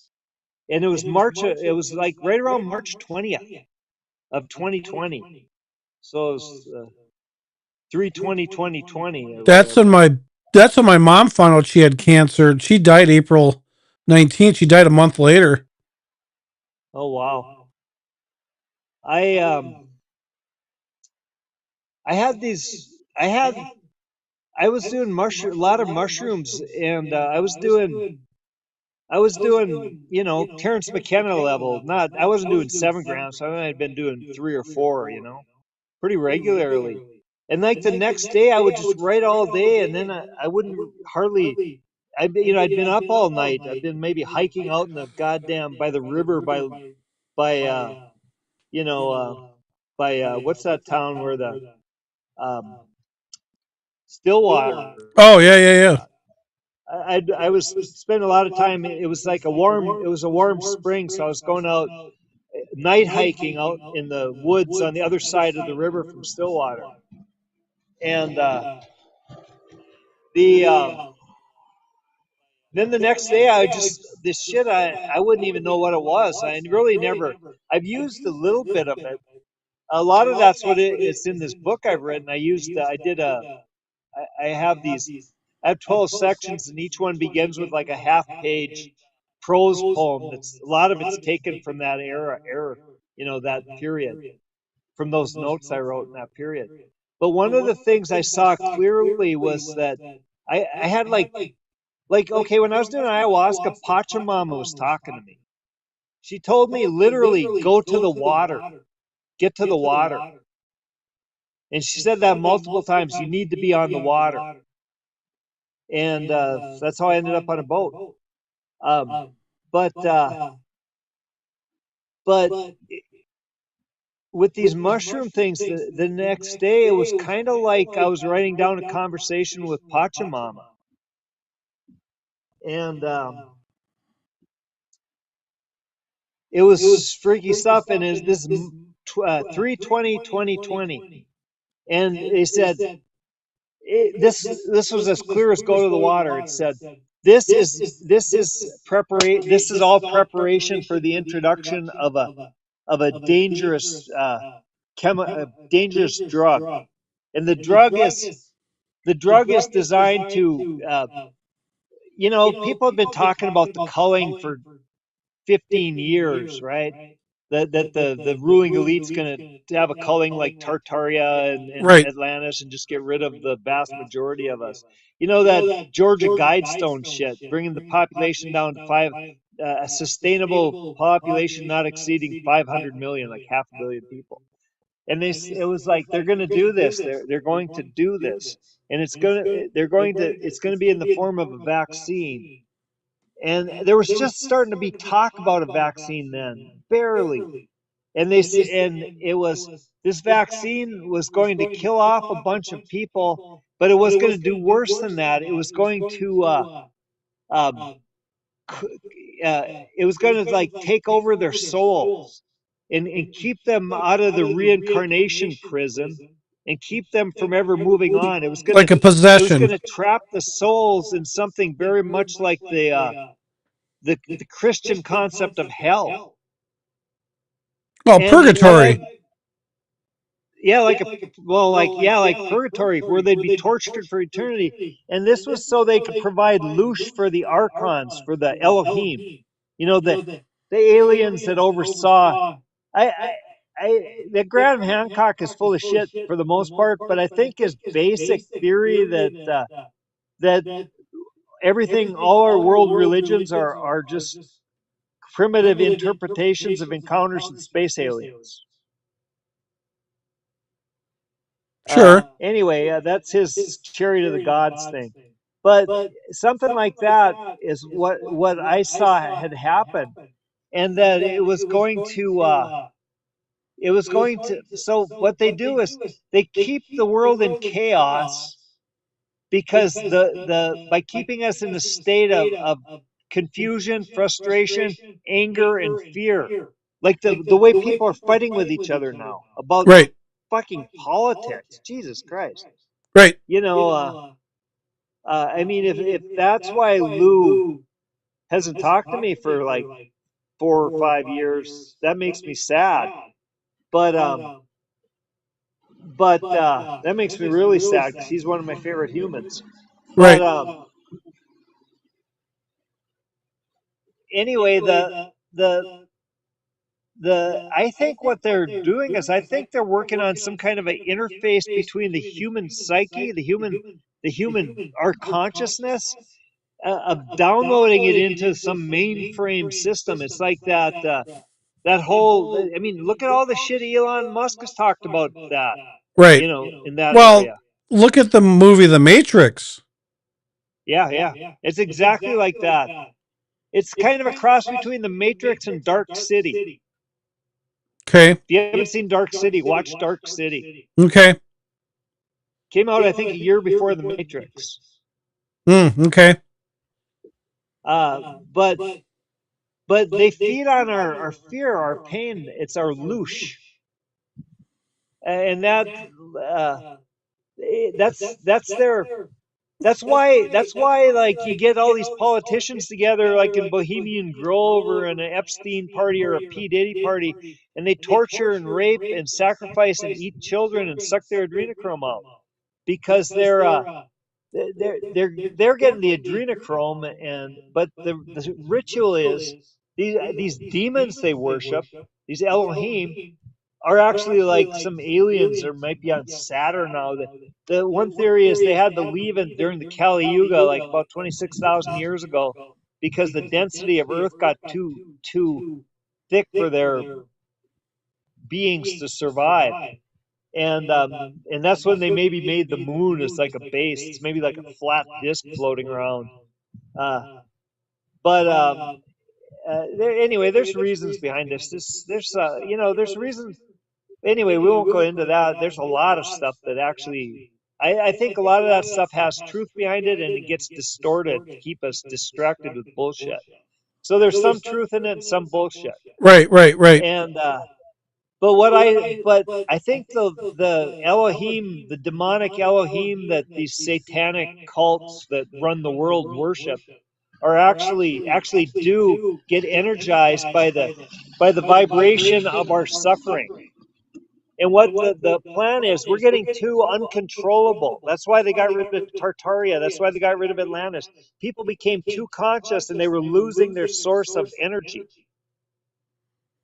and it was March. It was like right around March 20th of 2020. So it was 3/20/2020 or That's when whatever. my mom found out she had cancer. She died April 19th. She died a month later. Oh wow. I I had these. I was doing a lot of mushrooms, and I was doing, you know, Terence McKenna level. Not, I wasn't doing 7 grams. I might have been doing 3 or 4, you know, pretty regularly. And like the next day, I would just write all day, and then I wouldn't hardly. You know, I'd been up all night. I'd been maybe hiking out in the goddamn by the river by you know by what's that town where the um, Stillwater. Oh yeah, yeah, yeah. I was spending a lot of time. It was like it was a warm spring, so I was going out night hiking out in the woods on the other side of the river from Stillwater. And the then the next day, I just this shit. I wouldn't even know what it was. I really never. I've used a little bit of it. A lot of that's what it's in this book I've written. I have these. I have 12 sections, and each one begins with like a half-page prose poem. That's a lot of it's taken from that era, you know, that period, from those notes I wrote in that period. But one of the things I saw clearly was that I had like, okay, when I was doing ayahuasca, Pachamama was talking to me. She told me literally, go to the water, get to the water. And she said that multiple times. You need to be on the water, and that's how I ended up on a boat. Um, but but with these mushroom things, the next day it was kind of like I was writing down a conversation with Pachamama, and it was freaky stuff. And is this 3/20/2020, and they said this was as clear as go to the water. It said this is all preparation for the introduction of a dangerous dangerous drug, and the drug is designed to people have been talking about the culling for 15 years, right? That the ruling elite's going to have a culling like Tartaria and Right. Atlantis and just get rid of the vast majority of us. You know, that Georgia Guidestone shit, bringing the population down to a sustainable population not exceeding 500 million, like 500 million people. And it was like, they're going to do this. They're going to do this. And it's going to be in the form of a vaccine. And there was just starting to be talk about a vaccine then, barely. And it was, this vaccine was going to kill off a bunch of people, but it was going to do worse than that. It was going to um, it was going to like take over their souls and keep them out of the reincarnation prison and keep them from ever moving on. Like a It was possession. going to trap the souls in something very much like the Christian concept of hell. Well, And purgatory. like purgatory, where they'd be tortured for eternity. And this was so they could provide loosh for the archons, for the Elohim, the aliens that oversaw. I, that Graham Hancock is full of shit for the most part, but I think his basic theory that everything, all our world religions are just primitive interpretations of encounters with space aliens. Sure. Anyway, that's his cherry to the gods thing. But something like that is what I saw had happened, and that it was going to. So what they do is they keep the world in chaos, because the by keeping us in a state of confusion, frustration, anger, and fear, like the way people are fighting with each other now about Right. fucking politics. Jesus Christ. Right. I mean, if that's why Lou hasn't talked to me for like 4 or 5 years, that makes me sad. But that makes me really sad, because he's one of my favorite humans. But Right. anyway, I think what they're doing is, I think they're working on some kind of an interface between the human psyche, our consciousness, of downloading it into some mainframe system. It's like that whole. I mean, look at all the shit Elon Musk has talked about that. Right. In that Well, area. look at the movie The Matrix. Yeah. It's exactly like that. It's kind of a cross between The Matrix and Dark City. Okay. If you haven't seen Dark City, watch Dark City. Okay. Came out, I think, a year before The Matrix. Okay. But they feed on our fear, our pain. It's our loosh, and that's their. That's why like you get all these politicians together, like in Bohemian Grove or an Epstein party or a P. Diddy party, and they torture and rape and sacrifice and eat children and suck their adrenochrome out, because they're getting the adrenochrome. But the ritual is, these demons they worship, these Elohim, are actually like some aliens, or might be on Saturn now. The one theory is they had to leave during the Kali Yuga, like about 26,000 years ago, because the density of Earth got too thick for their beings to survive. and that's when they maybe made the moon as like a base. It's maybe like a flat disc floating around. Uh, but anyway, there's reasons behind this. There's there's reasons. Anyway, we won't go into that. There's a lot of stuff that actually, I think a lot of that stuff has truth behind it, and it gets distorted to keep us distracted with bullshit. So there's some truth in it and some bullshit. Right. And but I think the Elohim, the demonic Elohim that these satanic cults that run the world worship are actually do get energized by the vibration of our suffering. And what the plan is, we're getting too uncontrollable. That's why they got rid of Tartaria. That's why they got rid of Atlantis. People became too conscious and they were losing their source of energy.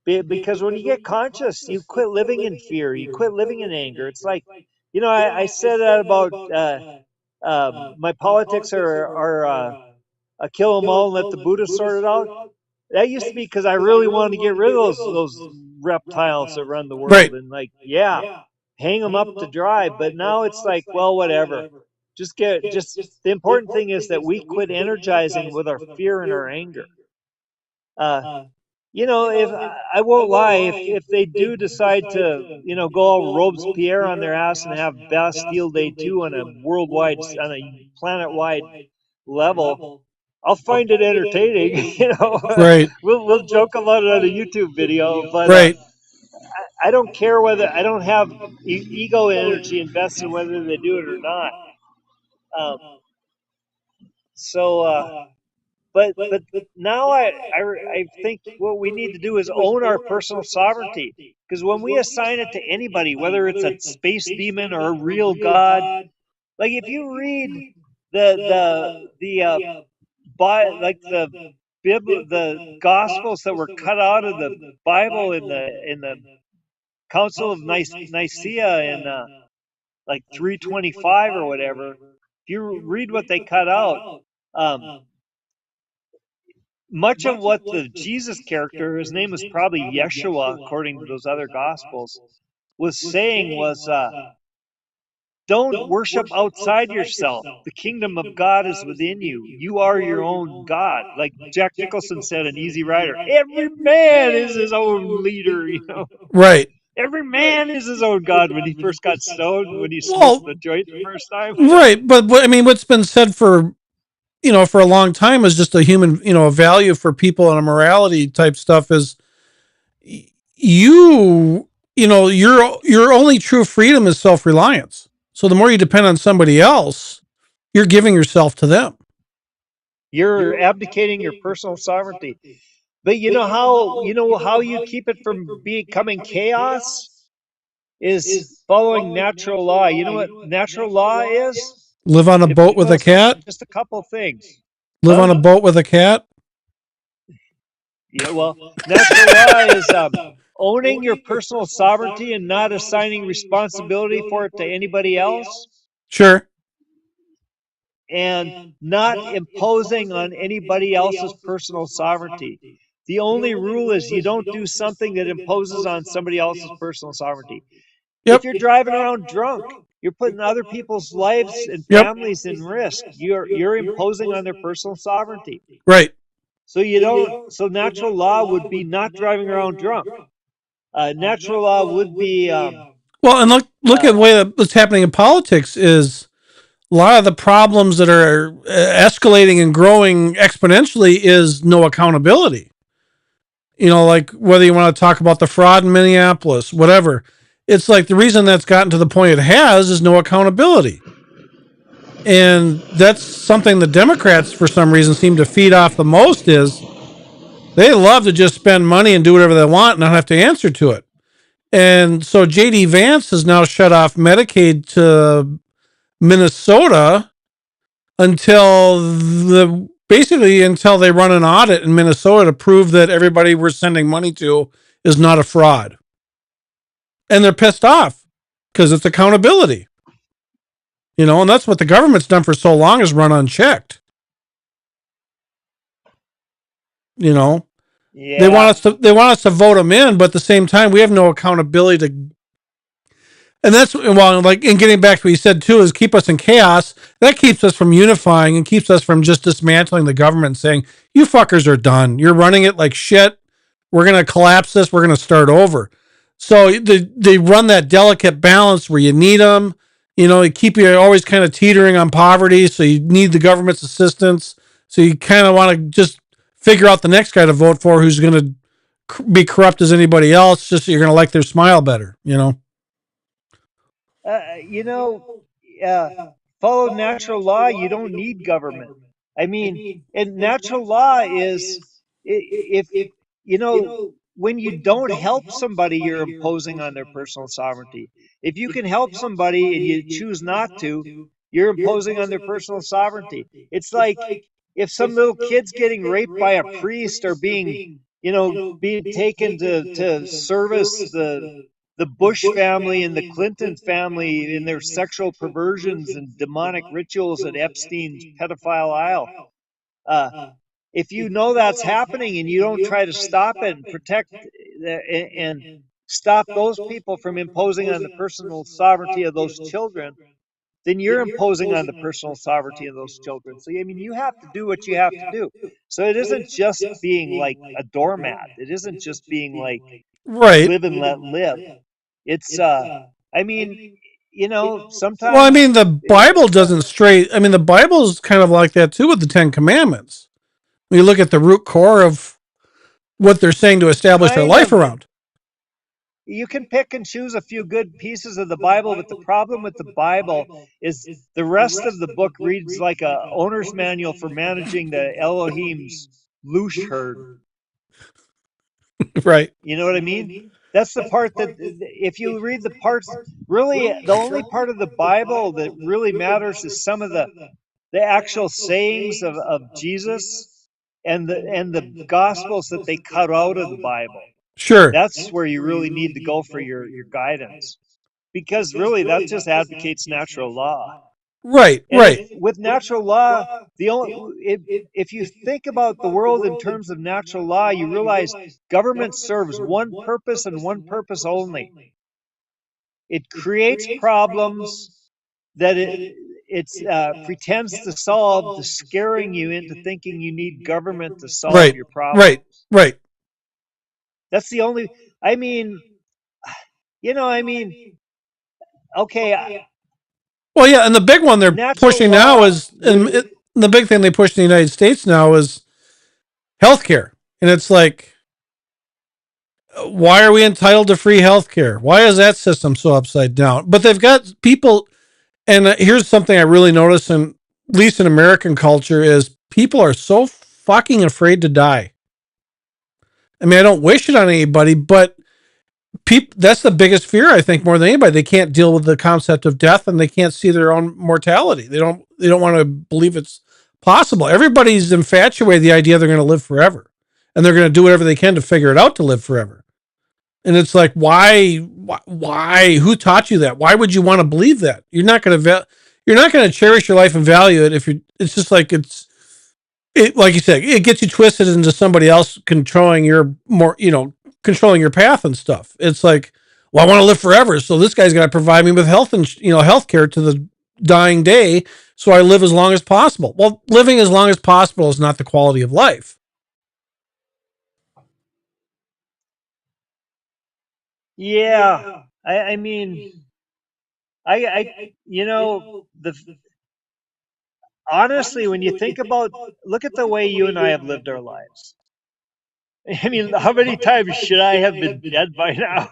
Because when you get conscious, you quit living in fear. You quit living in anger. It's like, I said that about my politics are kill them all and let the Buddha sort it out. That used to be because I really wanted to get rid of those reptiles that run the world, and like, hang them up to dry. But now it's like, well, whatever. Just the important thing is that we quit energizing with our fear and our anger. If I won't lie, if they do decide to, go all Robespierre on their ass and have Bastille Day 2 on a planet-wide level, I'll find it entertaining. Right. We'll joke about it on a YouTube video, but Right. I don't care whether I don't have ego energy invested in whether they do it or not. But now I think what we need to do is own our personal sovereignty, because when we assign it to anybody, whether it's a space demon or a real god, like if you read the Gospels that were cut out of the Bible in the Council of Nicaea in like 325 or whatever, if you read what they cut out, much of what the Jesus character, his name was probably Yeshua, according to those other Gospels, was saying was, don't worship outside yourself. The kingdom of God is within you. You are your own God. Like Jack Nicholson said in Easy Rider, every man is his own leader, Right. Every man is his own God when he first got stoned, when he Well, smoked the joint the first time. Right. But I mean, what's been said for a long time is just a human, a value for people and a morality type stuff is your only true freedom is self-reliance. So the more you depend on somebody else, you're giving yourself to them. You're abdicating your personal sovereignty. But you know how you keep it from becoming chaos is following natural law. You know what natural law is? Live on a boat with a cat? Just a couple of things. Live on a boat with a cat? Yeah, well, natural law is owning your personal sovereignty and not assigning responsibility for it to anybody else. Sure. And not imposing on anybody else's personal sovereignty. The only rule is you don't do something that imposes on somebody else's personal sovereignty. Yep. If you're driving around drunk, you're putting other people's lives and families in risk. You're imposing on their personal sovereignty. Right. So so natural law would be not driving around drunk. Natural law would be well, and look at the way that's happening in politics is a lot of the problems that are escalating and growing exponentially is no accountability. Like whether you want to talk about the fraud in Minneapolis, whatever. It's like the reason that's gotten to the point it has is no accountability. And that's something the Democrats, for some reason, seem to feed off the most is they love to just spend money and do whatever they want and not have to answer to it. And so J.D. Vance has now shut off Medicaid to Minnesota until they run an audit in Minnesota to prove that everybody we're sending money to is not a fraud. And they're pissed off because it's accountability. And that's what the government's done for so long is run unchecked. They want us to vote them in, but at the same time, we have no accountability And that's, well, like, in getting back to what you said too, is keep us in chaos. That keeps us from unifying and keeps us from just dismantling the government and saying, you fuckers are done. You're running it like shit. We're going to collapse this. We're going to start over. So they run that delicate balance where you need them. You know, you keep you always kind of teetering on poverty. So you need the government's assistance. So you kind of want to just figure out the next guy to vote for who's going to be corrupt as anybody else, just so you're going to like their smile better, you know? You know, follow natural law. You don't need government. I mean, and natural law is if you know when you don't help somebody, you're imposing on their personal sovereignty. If you can help somebody and you choose not to, you're imposing on their personal sovereignty. It's like if some little kid's getting raped by a priest or being taken to service the Bush family and the Clinton family in their sexual perversions and demonic rituals at Epstein's pedophile isle. Uh, if you know that's happening and you don't try to stop it and protect and stop those people from imposing on the personal sovereignty of those children, then you're imposing on the personal sovereignty of those children. So, I mean, you have to do what you have to do. So it isn't just being like a doormat. It isn't just being like Right. live and let live. It's, I mean, sometimes. Well, I mean, the Bible doesn't straight. I mean, the Bible's kind of like that too with the Ten Commandments. When you look at the root core of what they're saying to establish their life around. You can pick and choose a few good pieces of the Bible, but the problem with the Bible is the rest of the book reads like a owner's manual for managing the Elohim's loosh herd. Right. You know what I mean? That's the part that, if you read the parts, really, the only part of the Bible that really matters is some of the actual sayings of Jesus and the Gospels that they cut out of the Bible. Sure. That's where you really need to go for your guidance, because really that just advocates natural law. Right. And Right. with natural law, if you think about the world in terms of natural law, you realize government serves one purpose and one purpose only. It creates problems that it pretends to solve, the scaring you into thinking you need government to solve your problems. Right. Right. That's the only. I mean, okay. Well, yeah, and the big one they're Natural pushing law now is, and the big thing they push in the United States now is healthcare, and it's like, why are we entitled to free healthcare? Why is that system so upside down? But they've got people, and here's something I really notice, in at least in American culture, is people are so fucking afraid to die. I mean, I don't wish it on anybody, but that's the biggest fear, I think, more than anybody. They can't deal with the concept of death, and they can't see their own mortality. They don't want to believe it's possible. Everybody's infatuated with the idea they're going to live forever, and they're going to do whatever they can to figure it out to live forever. And it's like, why? Who taught you that? Why would you want to believe that? You're not going to cherish your life and value it if you're. It's just like like you said, it gets you twisted into somebody else controlling your controlling your path and stuff. It's like, well, I want to live forever, so this guy's got to provide me with health care to the dying day, so I live as long as possible. Well, living as long as possible is not the quality of life. Yeah, I mean, honestly, when you think about, look at the way you and I have lived our lives. I mean, how many times should I have been dead by now?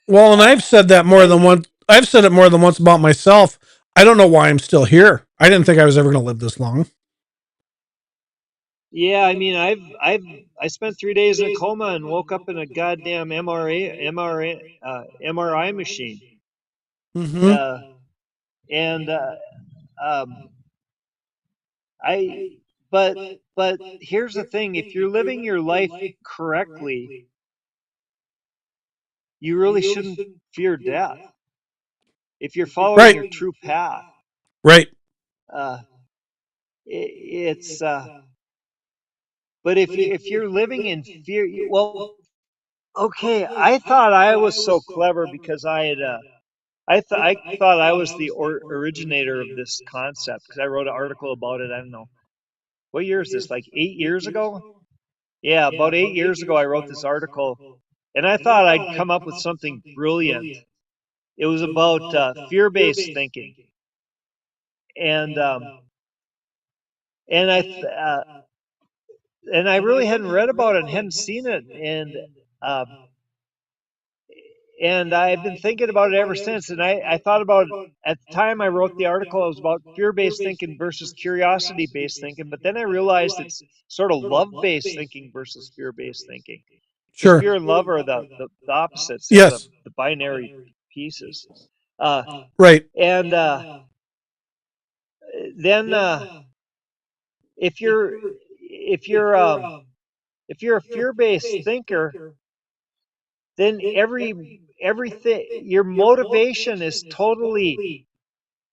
Well, and I've said that more than once. I've said it more than once about myself. I don't know why I'm still here. I didn't think I was ever going to live this long. Yeah, I mean, I spent 3 days in a coma and woke up in a goddamn MRI machine. Mm-hmm. And but here's the thing: if you're living your life correctly, you really shouldn't fear death. If you're following your true path, right? But if you're living in fear, well, Okay, I thought I was so clever because I had I thought I was the originator of this concept because I wrote an article about it. I don't know what year is this, like 8 years ago? Yeah, about 8 years ago, I wrote this article, and I thought I'd come up with something brilliant. It was about fear-based thinking, and and I th- uh, and I really hadn't read about it and hadn't seen it, uh, and I've been thinking about it ever since. And I thought about at the time I wrote the article, it was about fear-based thinking versus curiosity-based thinking, but then I realized it's sort of love-based thinking versus fear-based thinking. Because Sure. fear and love are the opposites. They're Yes. the binary pieces. Uh, Right. and then if you're if you're if you're a fear-based thinker, then everything your motivation is totally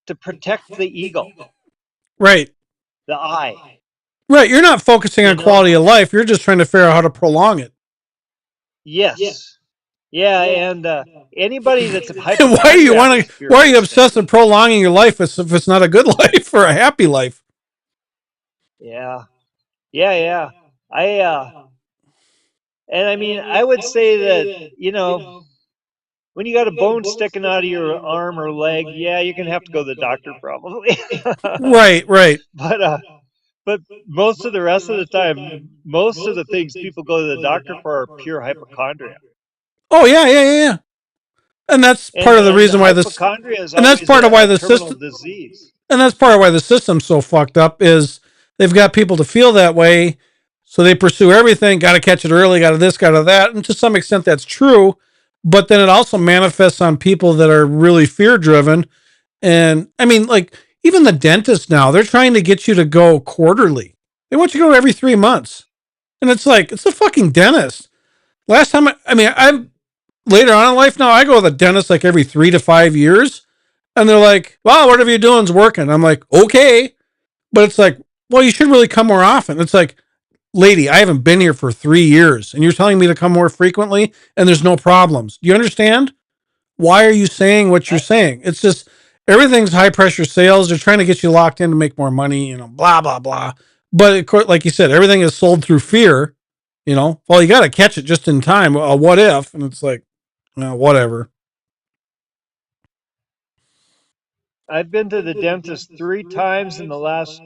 to protect the ego, Right. the I. Right. You're not focusing on You know? quality of life. You're just trying to figure out how to prolong it. Yes. Yeah, and anybody that's a And why do you hypochondriac want is to? Why are you fear-based obsessed thinking. with prolonging your life if it's not a good life or a happy life? Yeah. Yeah. I and I mean, I would say that, when you got a bone sticking out of your arm or leg, yeah, you're gonna have to go to the doctor probably. Right. Right. But most of the rest of the time, most of the things people go to the doctor for are pure hypochondria. Oh yeah. And that's part of the And reason why this. hypochondria is And that's always part of why a the terminal system. disease. And that's part of why the system's so fucked up is they've got people to feel that way, so they pursue everything. Got to catch it early. Got to this. Got to that. And to some extent, that's true. But then it also manifests on people that are really fear driven. And I mean, like even the dentist now, they're trying to get you to go quarterly. They want you to go every 3 months, and it's like it's a fucking dentist. Last time, I'm later on in life now. I go to the dentist like every 3 to 5 years. And they're like, "Wow, whatever you're doing is working." I'm like, "Okay." But it's like, "Well, you should really come more often." It's like, "Lady, I haven't been here for 3 years and you're telling me to come more frequently and there's no problems. Do you understand? Why are you saying what you're I, saying?" It's just everything's high pressure sales. They're trying to get you locked in to make more money, blah, blah, blah. But of course, like you said, everything is sold through fear, Well, you got to catch it just in time. What if? And it's like, whatever. I've been to the dentist 3 times in the last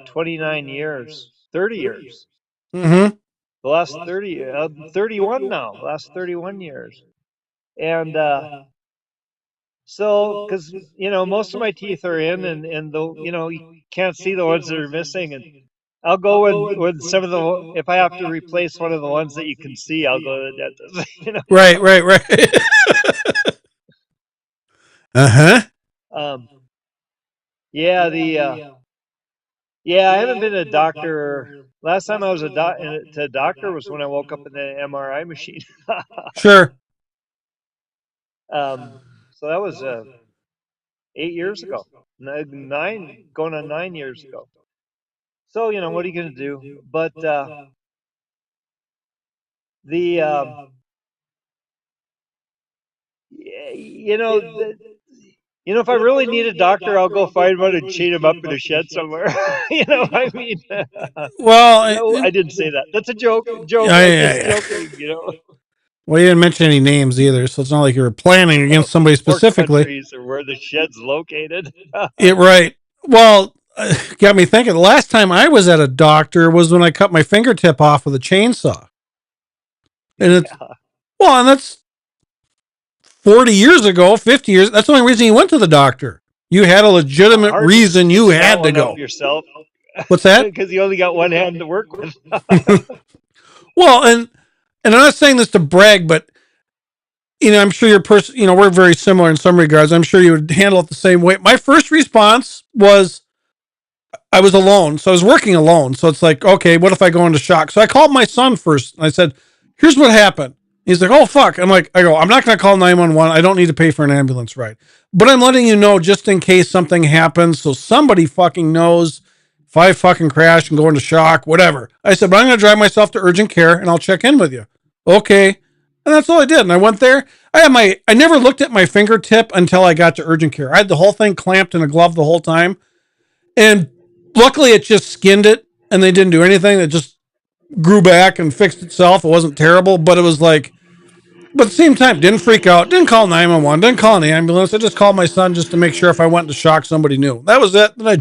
29 years, 30 years. Mm-hmm. The last 31 now, last 31 years. And so, because, most of my teeth are in and you can't see the ones that are missing. And I'll go when if I have to replace one of the ones that you can see, I'll go to the dentist, Right. Uh-huh. Um, yeah, I haven't been to a doctor. Last time I was to a doctor was when I woke up in the MRI machine. Sure. So that was 8 years ago, going on 9 years ago. So what are you gonna do? But the you know the, if I really need a doctor, I'll go find one and chain him up in a shed somewhere. I mean, Well, no, I didn't say that. That's a joke. Joke. I'm just yeah. joking. Well, you didn't mention any names either, so it's not like you were planning against somebody Or specifically. countries or where the shed's located. Right. Well, got me thinking. The last time I was at a doctor was when I cut my fingertip off with a chainsaw. And and that's 40 years ago, 50 years. That's the only reason you went to the doctor. You had a legitimate Hard reason you set had to one go. up yourself What's that? because you only got one hand to work with. Well, and I'm not saying this to brag, but I'm sure your person, we're very similar in some regards. I'm sure you would handle it the same way. My first response was I was alone. So I was working alone. So it's like, okay, what if I go into shock? So I called my son first and I said, here's what happened. He's like, oh, fuck. I'm like, I'm not going to call 911. I don't need to pay for an ambulance ride. But I'm letting you know just in case something happens. So somebody fucking knows if I fucking crash and go into shock, whatever. I said, but I'm going to drive myself to urgent care and I'll check in with you. Okay. And that's all I did. And I went there. I never looked at my fingertip until I got to urgent care. I had the whole thing clamped in a glove the whole time. And luckily it just skinned it and they didn't do anything. It just grew back and fixed itself. It wasn't terrible, but it was like, but at the same time, didn't freak out, didn't call 911, didn't call an ambulance. I just called my son just to make sure if I went to shock, somebody knew. That was it. Then I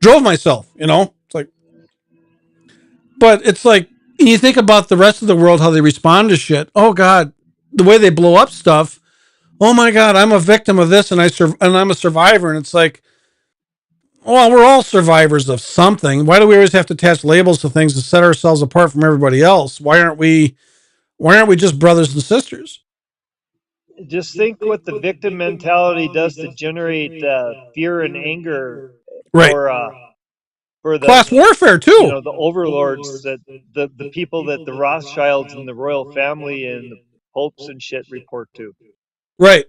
drove myself, you know? It's like, but it's like, you think about the rest of the world, how they respond to shit. Oh God, the way they blow up stuff. Oh my God, I'm a victim of this and I'm a survivor. And it's like, well, we're all survivors of something. Why do we always have to attach labels to things to set ourselves apart from everybody else? Why aren't we just brothers and sisters? Just think what the victim mentality does to generate fear and anger Right. for the Class warfare too. you know, the overlords, that the people that the Rothschilds and the royal family and the popes and shit report to. Right.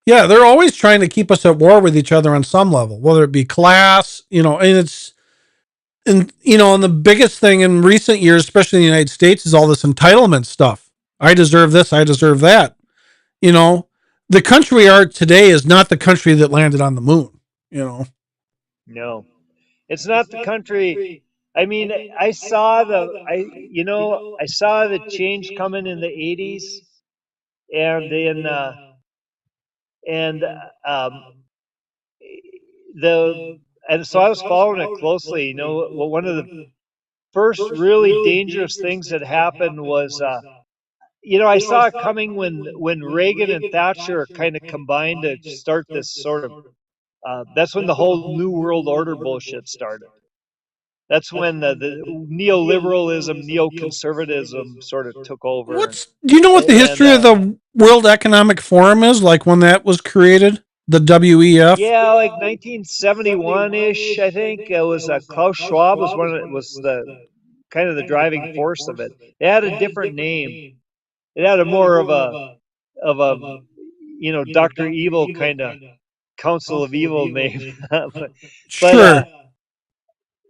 Yeah, they're always trying to keep us at war with each other on some level, whether it be class, you know, and the biggest thing in recent years, especially in the United States, is all this entitlement stuff. I deserve this, I deserve that. You know, the country we are today is not the country that landed on the moon, you know. No. It's not the country. I mean, I saw the change coming in the 80s, and then and so I was following it closely. You know, well, one of the first really dangerous things that happened was, I saw it coming when Reagan and Thatcher kind of combined to start this sort of. That's when the whole New World Order bullshit started. That's when the neoliberalism, neoconservatism sort of took over. Do you know what the history of the World Economic Forum is? Like when that was created, the WEF? Yeah, like 1971-ish, I think. It was Klaus Schwab was the kind of the driving force of it. It had a different name. It had a more of a Dr. Evil kind of Council of Evil name. Sure.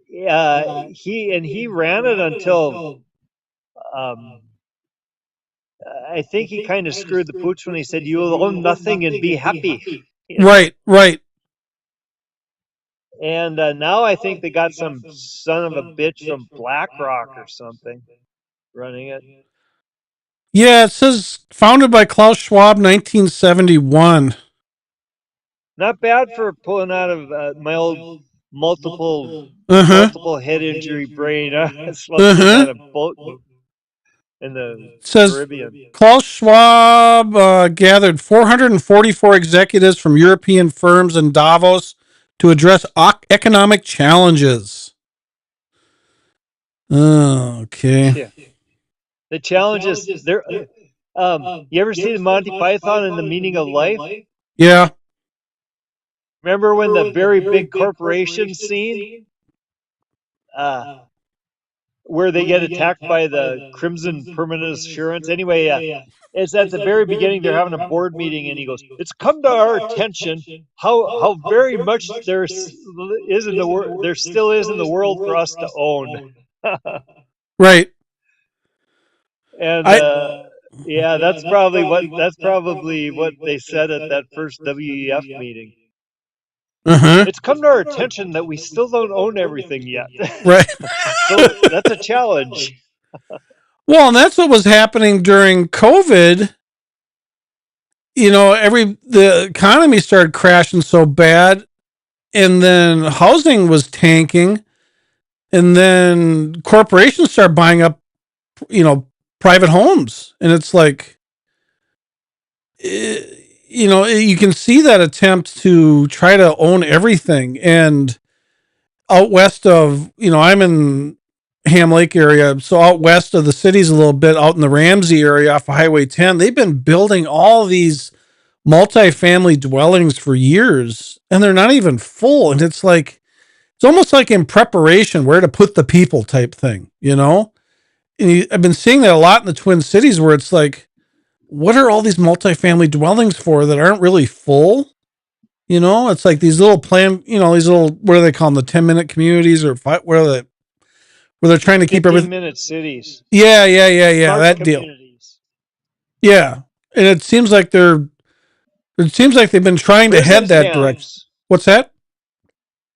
He ran it until I think he kind of screwed the pooch when he said, "You will own nothing and be happy." Right. And now I think they got some son of a bitch from BlackRock or something running it. Yeah, it says founded by Klaus Schwab, 1971. Not bad for pulling out of my old multiple head injury brain. On a boat in the Caribbean. Klaus Schwab gathered 444 executives from European firms in Davos to address economic challenges. Oh, okay. Yeah. The challenges there. You ever see the Monty Python and the Meaning of Life? Yeah. Remember when the very big corporation scene, where they get attacked by the Crimson Permanent Assurance? Anyway, it's at the very beginning. They're having a board meeting, and he goes, "It's come to our attention how very much there still is in the world for us to own." Right. And that's probably what they said at that first WEF meeting. It's come to our attention that we still don't own everything yet. Right. So that's a challenge. Well, and that's what was happening during COVID. You know, the economy started crashing so bad, and then housing was tanking, and then corporations started buying up, private homes. And it's like, you can see that attempt to try to own everything. And out west of, I'm in Ham Lake area. So out west of the cities a little bit, out in the Ramsey area off of Highway 10, they've been building all these multifamily dwellings for years, and they're not even full. And it's like, it's almost like in preparation where to put the people type thing, And I've been seeing that a lot in the Twin Cities where it's like, what are all these multifamily dwellings for that aren't really full? It's like these little these little, what do they call them? The 10-minute communities, or where they're trying to keep everything. 15-minute cities. Yeah. That deal. Yeah, and it seems like they've been trying to head that direction. What's that?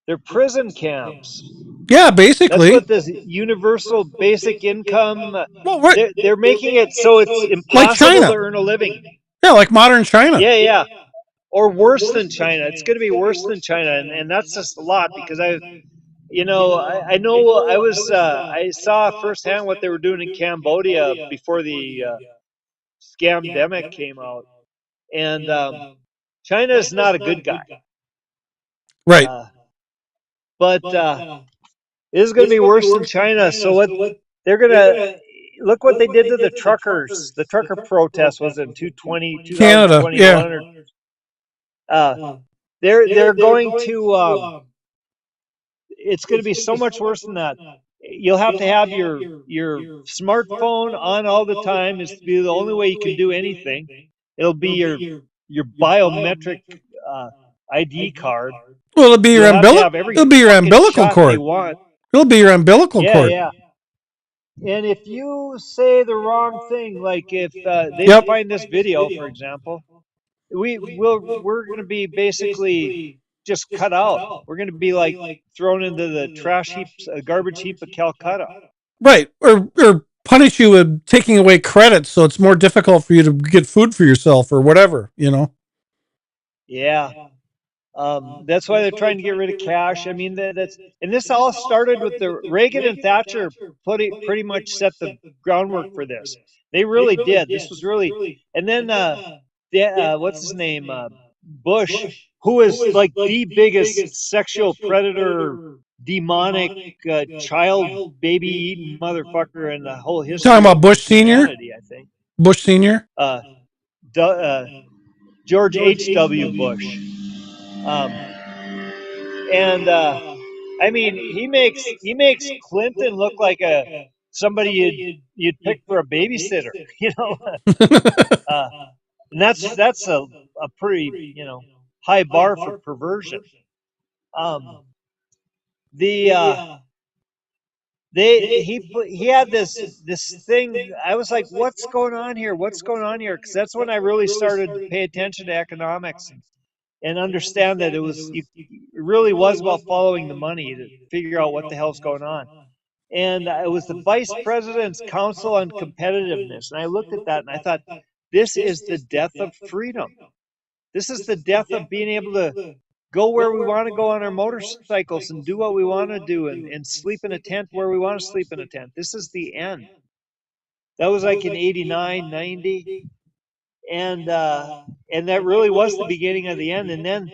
They're prison camps. Yeah, That's basically. what this universal basic income. Well, right, They're making it so it's like impossible China. to earn a living. Yeah, like modern China. Yeah. Or worse than China. It's going to be worse than China, and that's just a lot because I know I saw firsthand what they were doing in Cambodia before the scamdemic came out, and China is not a good guy. Right. But it is going to be worse than China. So what they're going to look what they did to the truckers. The trucker protest was in 2021 Canada. Yeah. They're going to it's going to be so much worse than that. You'll have to have your smartphone on all the time. Is to be the only way you can do anything. It'll be your biometric ID card. Well, it'll be your umbilical. It'll be your umbilical cord. It'll be your umbilical cord. Yeah. And if you say the wrong thing, like if they find this video, for example, we're going to be basically just cut out. We're going to be like thrown into the trash heaps, garbage heap of Calcutta. Right, or punish you with taking away credits, so it's more difficult for you to get food for yourself or whatever. Yeah. That's why they're trying to get rid of cash. I mean, and this all started with the Reagan and Thatcher pretty much set the groundwork for this. They really did. This was really, and then what's his name? Bush, who is like the biggest sexual predator, demonic child baby eating motherfucker in the whole history. Talking about Bush Senior, I think. Bush Senior. George H.W. Bush. I mean, he makes Clinton look like somebody you'd pick for a babysitter, and that's a pretty high bar for perversion. He had this thing. I was like, what's going on here? What's going on here? Because that's when I really started to pay attention to economics and understand that it really was about following the money to figure out what the hell's going on. And it was the Vice President's Council on Competitiveness. And I looked at that and I thought, this is the death of freedom. This is the death of being able to go where we want to go on our motorcycles and do what we want to do and sleep in a tent where we want to sleep in a tent. This is the end. That was like in 89, 90. And that really was the beginning of the end. And then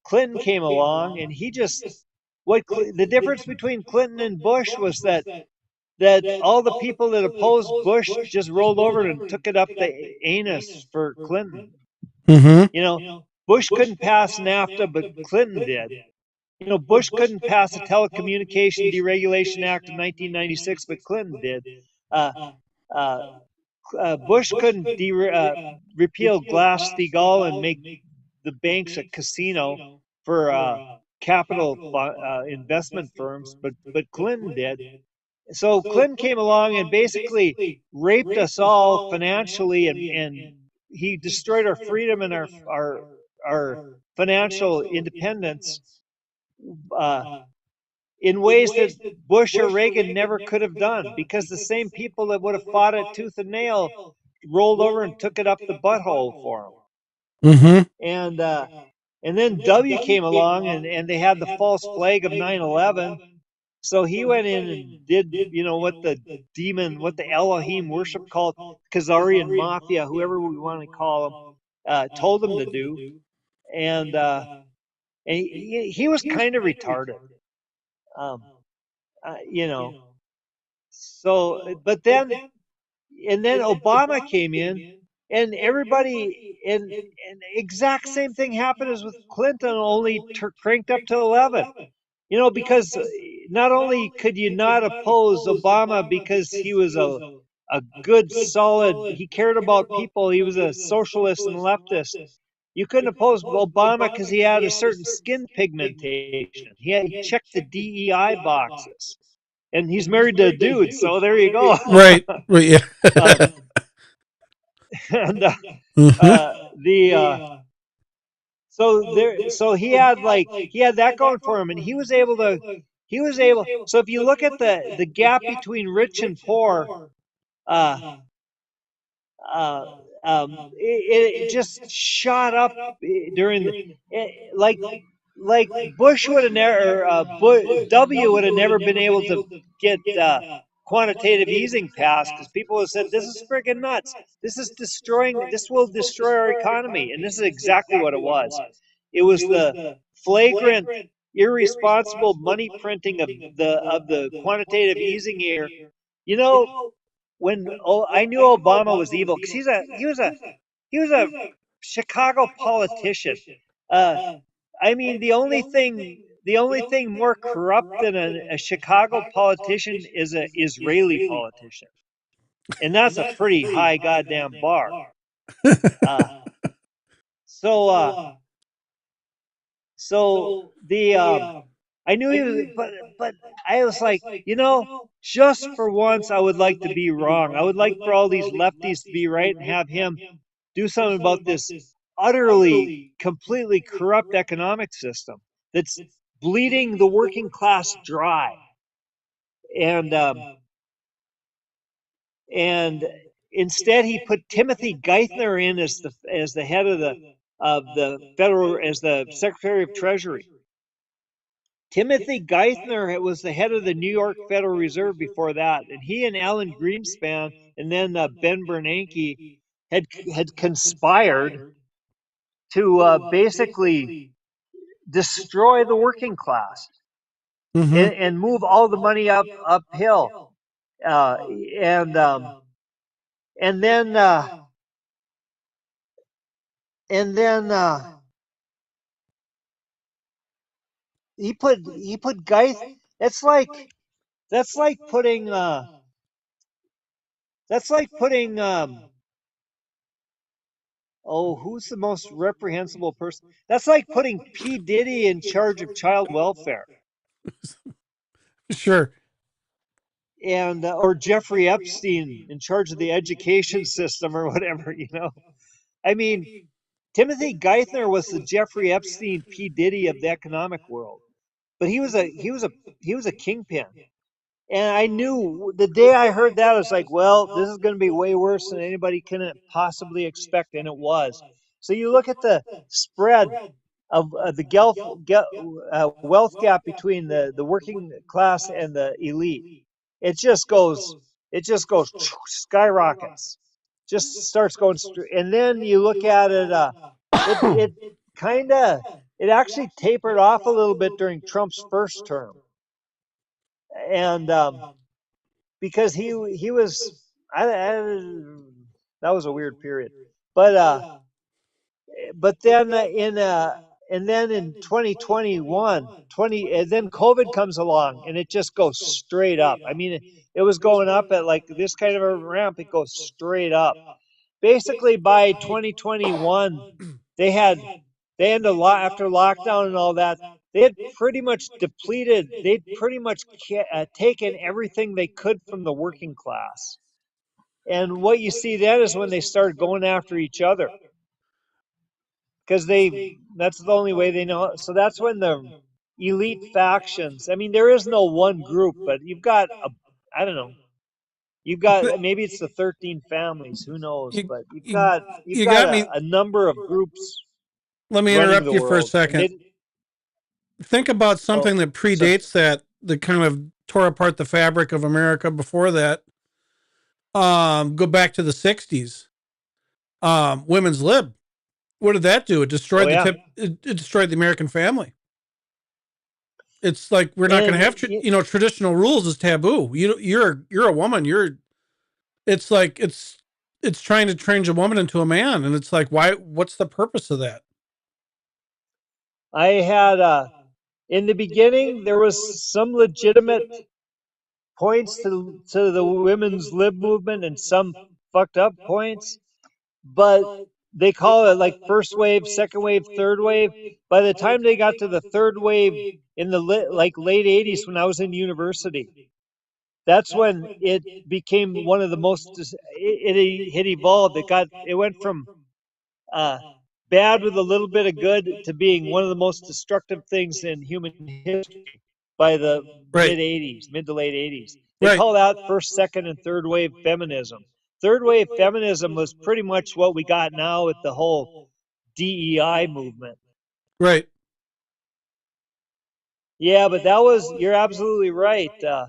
Clinton came along, and he just the difference between Clinton and Bush was that all the people that opposed Bush just rolled over and took it up the anus for Clinton. Mm-hmm. Bush couldn't pass NAFTA, but Clinton did. Bush couldn't pass the Telecommunication Deregulation Act of 1996, but Clinton did. Bush couldn't repeal Glass-Steagall and make the banks a casino for capital investment firms, but Clinton did. So Clinton came along and basically raped us all financially, and he destroyed our freedom and our financial independence in ways that Bush or Reagan never could have done, because the same people that would have fought it tooth and nail rolled over and took it up the butthole for him. Mm-hmm. And then W came along, and they had the false flag of 9/11. So he went in and did, what the Elohim worship called, Khazarian Mafia, whoever we want to call them, told them to do. And he was kind of retarded. So, but then Obama came in, and everybody, and exact same thing happened as with Clinton, only cranked up to 11. Because not only could you not oppose Obama because he was a good, solid, he cared about people, he was a socialist and leftist. You couldn't oppose Obama because he had a certain skin pigmentation. He checked the DEI boxes. And he's married to a dude, so there you go. Right. Yeah. and Uh-huh. the so he had that going for him, and he was able. So if you look at the gap between rich and poor, uh, uh, it just shot up during like Bush would have never W would have never been able to get quantitative easing passed because people have said this is friggin' nuts. This will destroy our economy, and this is exactly what it was. It was the flagrant, irresponsible money printing of the quantitative easing here. You know, I knew Obama was evil because he was a Chicago politician. Uh, I mean, the only thing more corrupt than a Chicago politician is an Israeli politician, and that's a pretty high goddamn bar. Uh, so, uh, so I knew he was, but I was like, just for once, I would like to be wrong. I would like for all these lefties to be right and have him do something about this utterly, completely corrupt economic system that's bleeding the working class dry. And and instead, he put Timothy Geithner in as the head of the federal as the Secretary of Treasury. Timothy Geithner was the head of the New York Federal Reserve before that, and he and Alan Greenspan and then Ben Bernanke had conspired to basically destroy the working class Mm-hmm. and move all the money uphill, uh, and um, and then and then he put Geith. It's like that's like putting that's like putting oh, who's the most reprehensible person? That's like putting P. Diddy in charge of child welfare, Sure. and or Jeffrey Epstein in charge of the education system or whatever. I mean, Timothy Geithner was the Jeffrey Epstein, P. Diddy of the economic world, but he was a kingpin. And I knew the day I heard that, I was like, well, this is going to be way worse than anybody can possibly expect. And it was. So you look at the spread of the wealth gap between the working class and the elite. It just goes, skyrockets, just starts going straight. And then you look at it, it kind of, it actually tapered off a little bit during Trump's first term. And because he was that was a weird period, but then and then in 2021 and then COVID comes along and it just goes straight up. I mean, it was going up at like this kind of a ramp. It goes straight up. Basically by 2021 they had after lockdown and all that, they had pretty much depleted, they'd pretty much taken everything they could from the working class. And what you see then is when they start going after each other because that's the only way they know. So that's when the elite factions, I mean, there is no one group, but you've got I don't know, you've got, maybe it's the 13 families, who knows, You, but you, you've you got got me. a number of groups Let me running interrupt the you for a world, and second. Think about oh, something that so predates that kind of tore apart the fabric of America before that. Go back to the 60s. Women's lib. What did that do? It oh destroyed yeah, it destroyed the American family. It's like we're not going and to have traditional rules is taboo. You're a woman. It's like it's trying to change a woman into a man, and it's like what's the purpose of that? I had in the beginning there was some legitimate points to the women's lib movement and some fucked up points, but they call it like first wave, second wave, third wave. By the time they got to the third wave in the late 80s when I was in university, that's when it became one of the most. It had evolved. It went from uh, bad with a little bit of good to being one of the most destructive things in human history by the Right. mid to late 80s. They Right. call that first, second, and third wave feminism. Third wave feminism was pretty much what we got now with the whole DEI movement. Right. Yeah, but you're absolutely right. The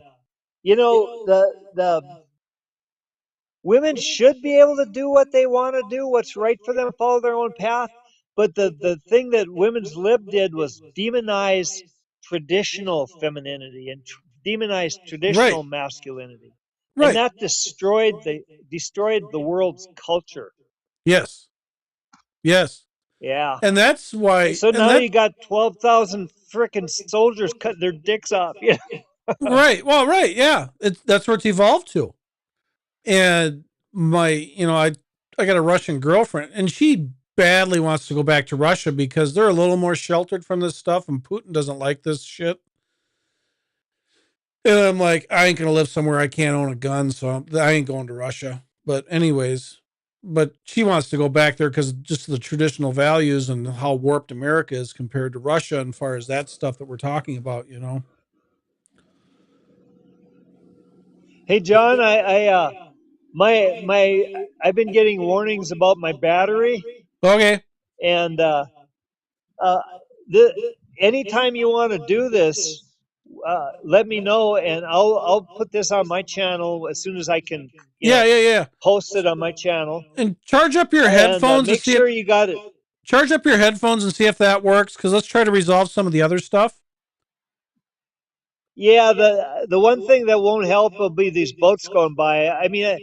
women should be able to do what they want to do, what's right for them, follow their own path. But the thing that Women's Lib did was demonize traditional femininity and demonize traditional Right. masculinity. And Right. that destroyed the world's culture. Yes. Yes. Yeah. And that's why, So and now that, you got 12,000 frickin' soldiers cutting their dicks off. Yeah. right. Well, right. Yeah. That's where it's evolved to. And I got a Russian girlfriend and she badly wants to go back to Russia because they're a little more sheltered from this stuff and Putin doesn't like this shit. And I'm like, I ain't going to live somewhere I can't own a gun. So I ain't going to Russia. But anyways, but she wants to go back there because just the traditional values and how warped America is compared to Russia, and far as that stuff that we're talking about, Hey John, I've been getting warnings about my battery, Okay. and uh, the anytime you want to do this, let me know, and I'll put this on my channel as soon as I can, Yeah. post it on my channel, And charge up your and headphones and make see if sure you got it. charge up your headphones and see if that works. Cause let's try to resolve some of the other stuff. Yeah, the one thing that won't help will be these boats going by. I mean,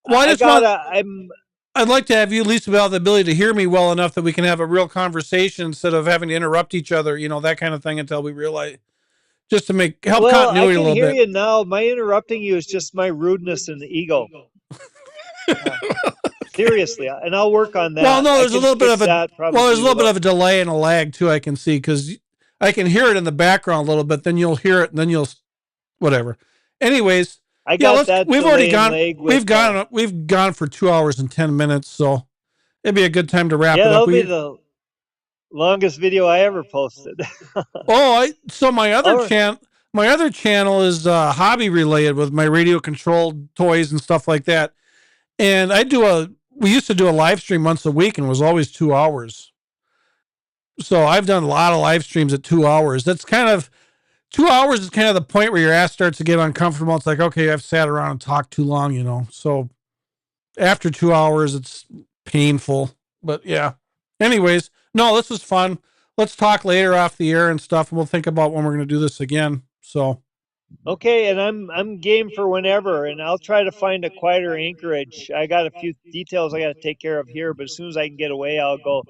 Well, I gotta. I'd like to have you at least about the ability to hear me well enough that we can have a real conversation instead of having to interrupt each other, that kind of thing until we realize, just to help Well, I continuity a can little hear bit. you now. My interrupting you is just my rudeness and ego. Seriously, and I'll work on that. Well, no, there's a little bit of a delay and a lag too. I can see because I can hear it in the background a little bit. Then you'll hear it, and then you'll whatever. Anyways, I got that. We've already gone. With, We've gone for 2 hours and 10 minutes, so it'd be a good time to wrap it up. That'll be the longest video I ever posted. So my other channel is hobby related with my radio controlled toys and stuff like that. And we used to do a live stream once a week and it was always 2 hours. So I've done a lot of live streams at 2 hours. That's kind of 2 hours is kind of the point where your ass starts to get uncomfortable. It's like, okay, I've sat around and talked too long, So after 2 hours, it's painful. But yeah. Anyways, no, this was fun. Let's talk later off the air and stuff, and we'll think about when we're going to do this again. So. Okay, and I'm game for whenever, and I'll try to find a quieter anchorage. I got a few details I got to take care of here, but as soon as I can get away, I'll go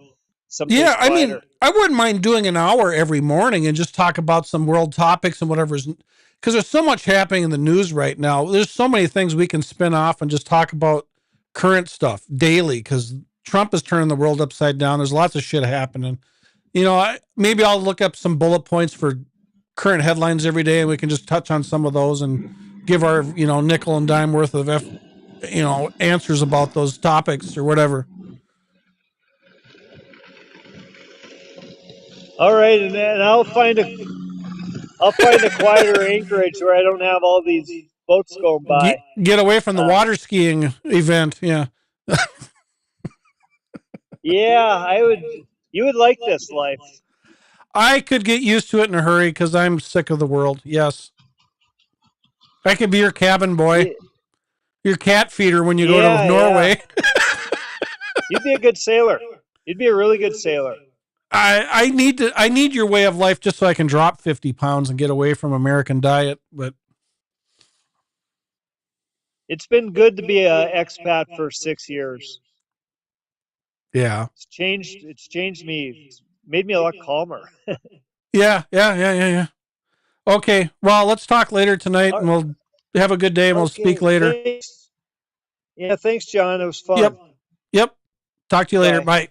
someplace quieter. I mean, I wouldn't mind doing an hour every morning and just talk about some world topics and whatever, because there's so much happening in the news right now. There's so many things we can spin off and just talk about current stuff daily, because Trump is turning the world upside down. There's lots of shit happening. Maybe I'll look up some bullet points for current headlines every day, and we can just touch on some of those and give our, nickel and dime worth of, answers about those topics or whatever. All right, and then I'll find a quieter anchorage where I don't have all these boats going by. Get away from the water skiing event. Yeah. Yeah, you would like this life. I could get used to it in a hurry because I'm sick of the world. Yes. I could be your cabin boy, your cat feeder when you go to Norway. Yeah. You'd be a good sailor. You'd be a really good sailor. I need your way of life just so I can drop 50 pounds and get away from American diet. But it's been good to be an expat for 6 years. Yeah. It's changed me. It's made me a lot calmer. Yeah. Okay. Well, let's talk later tonight and we'll have a good day and we'll speak later. Thanks. Yeah. Thanks, John. It was fun. Yep. Talk to you later. Bye.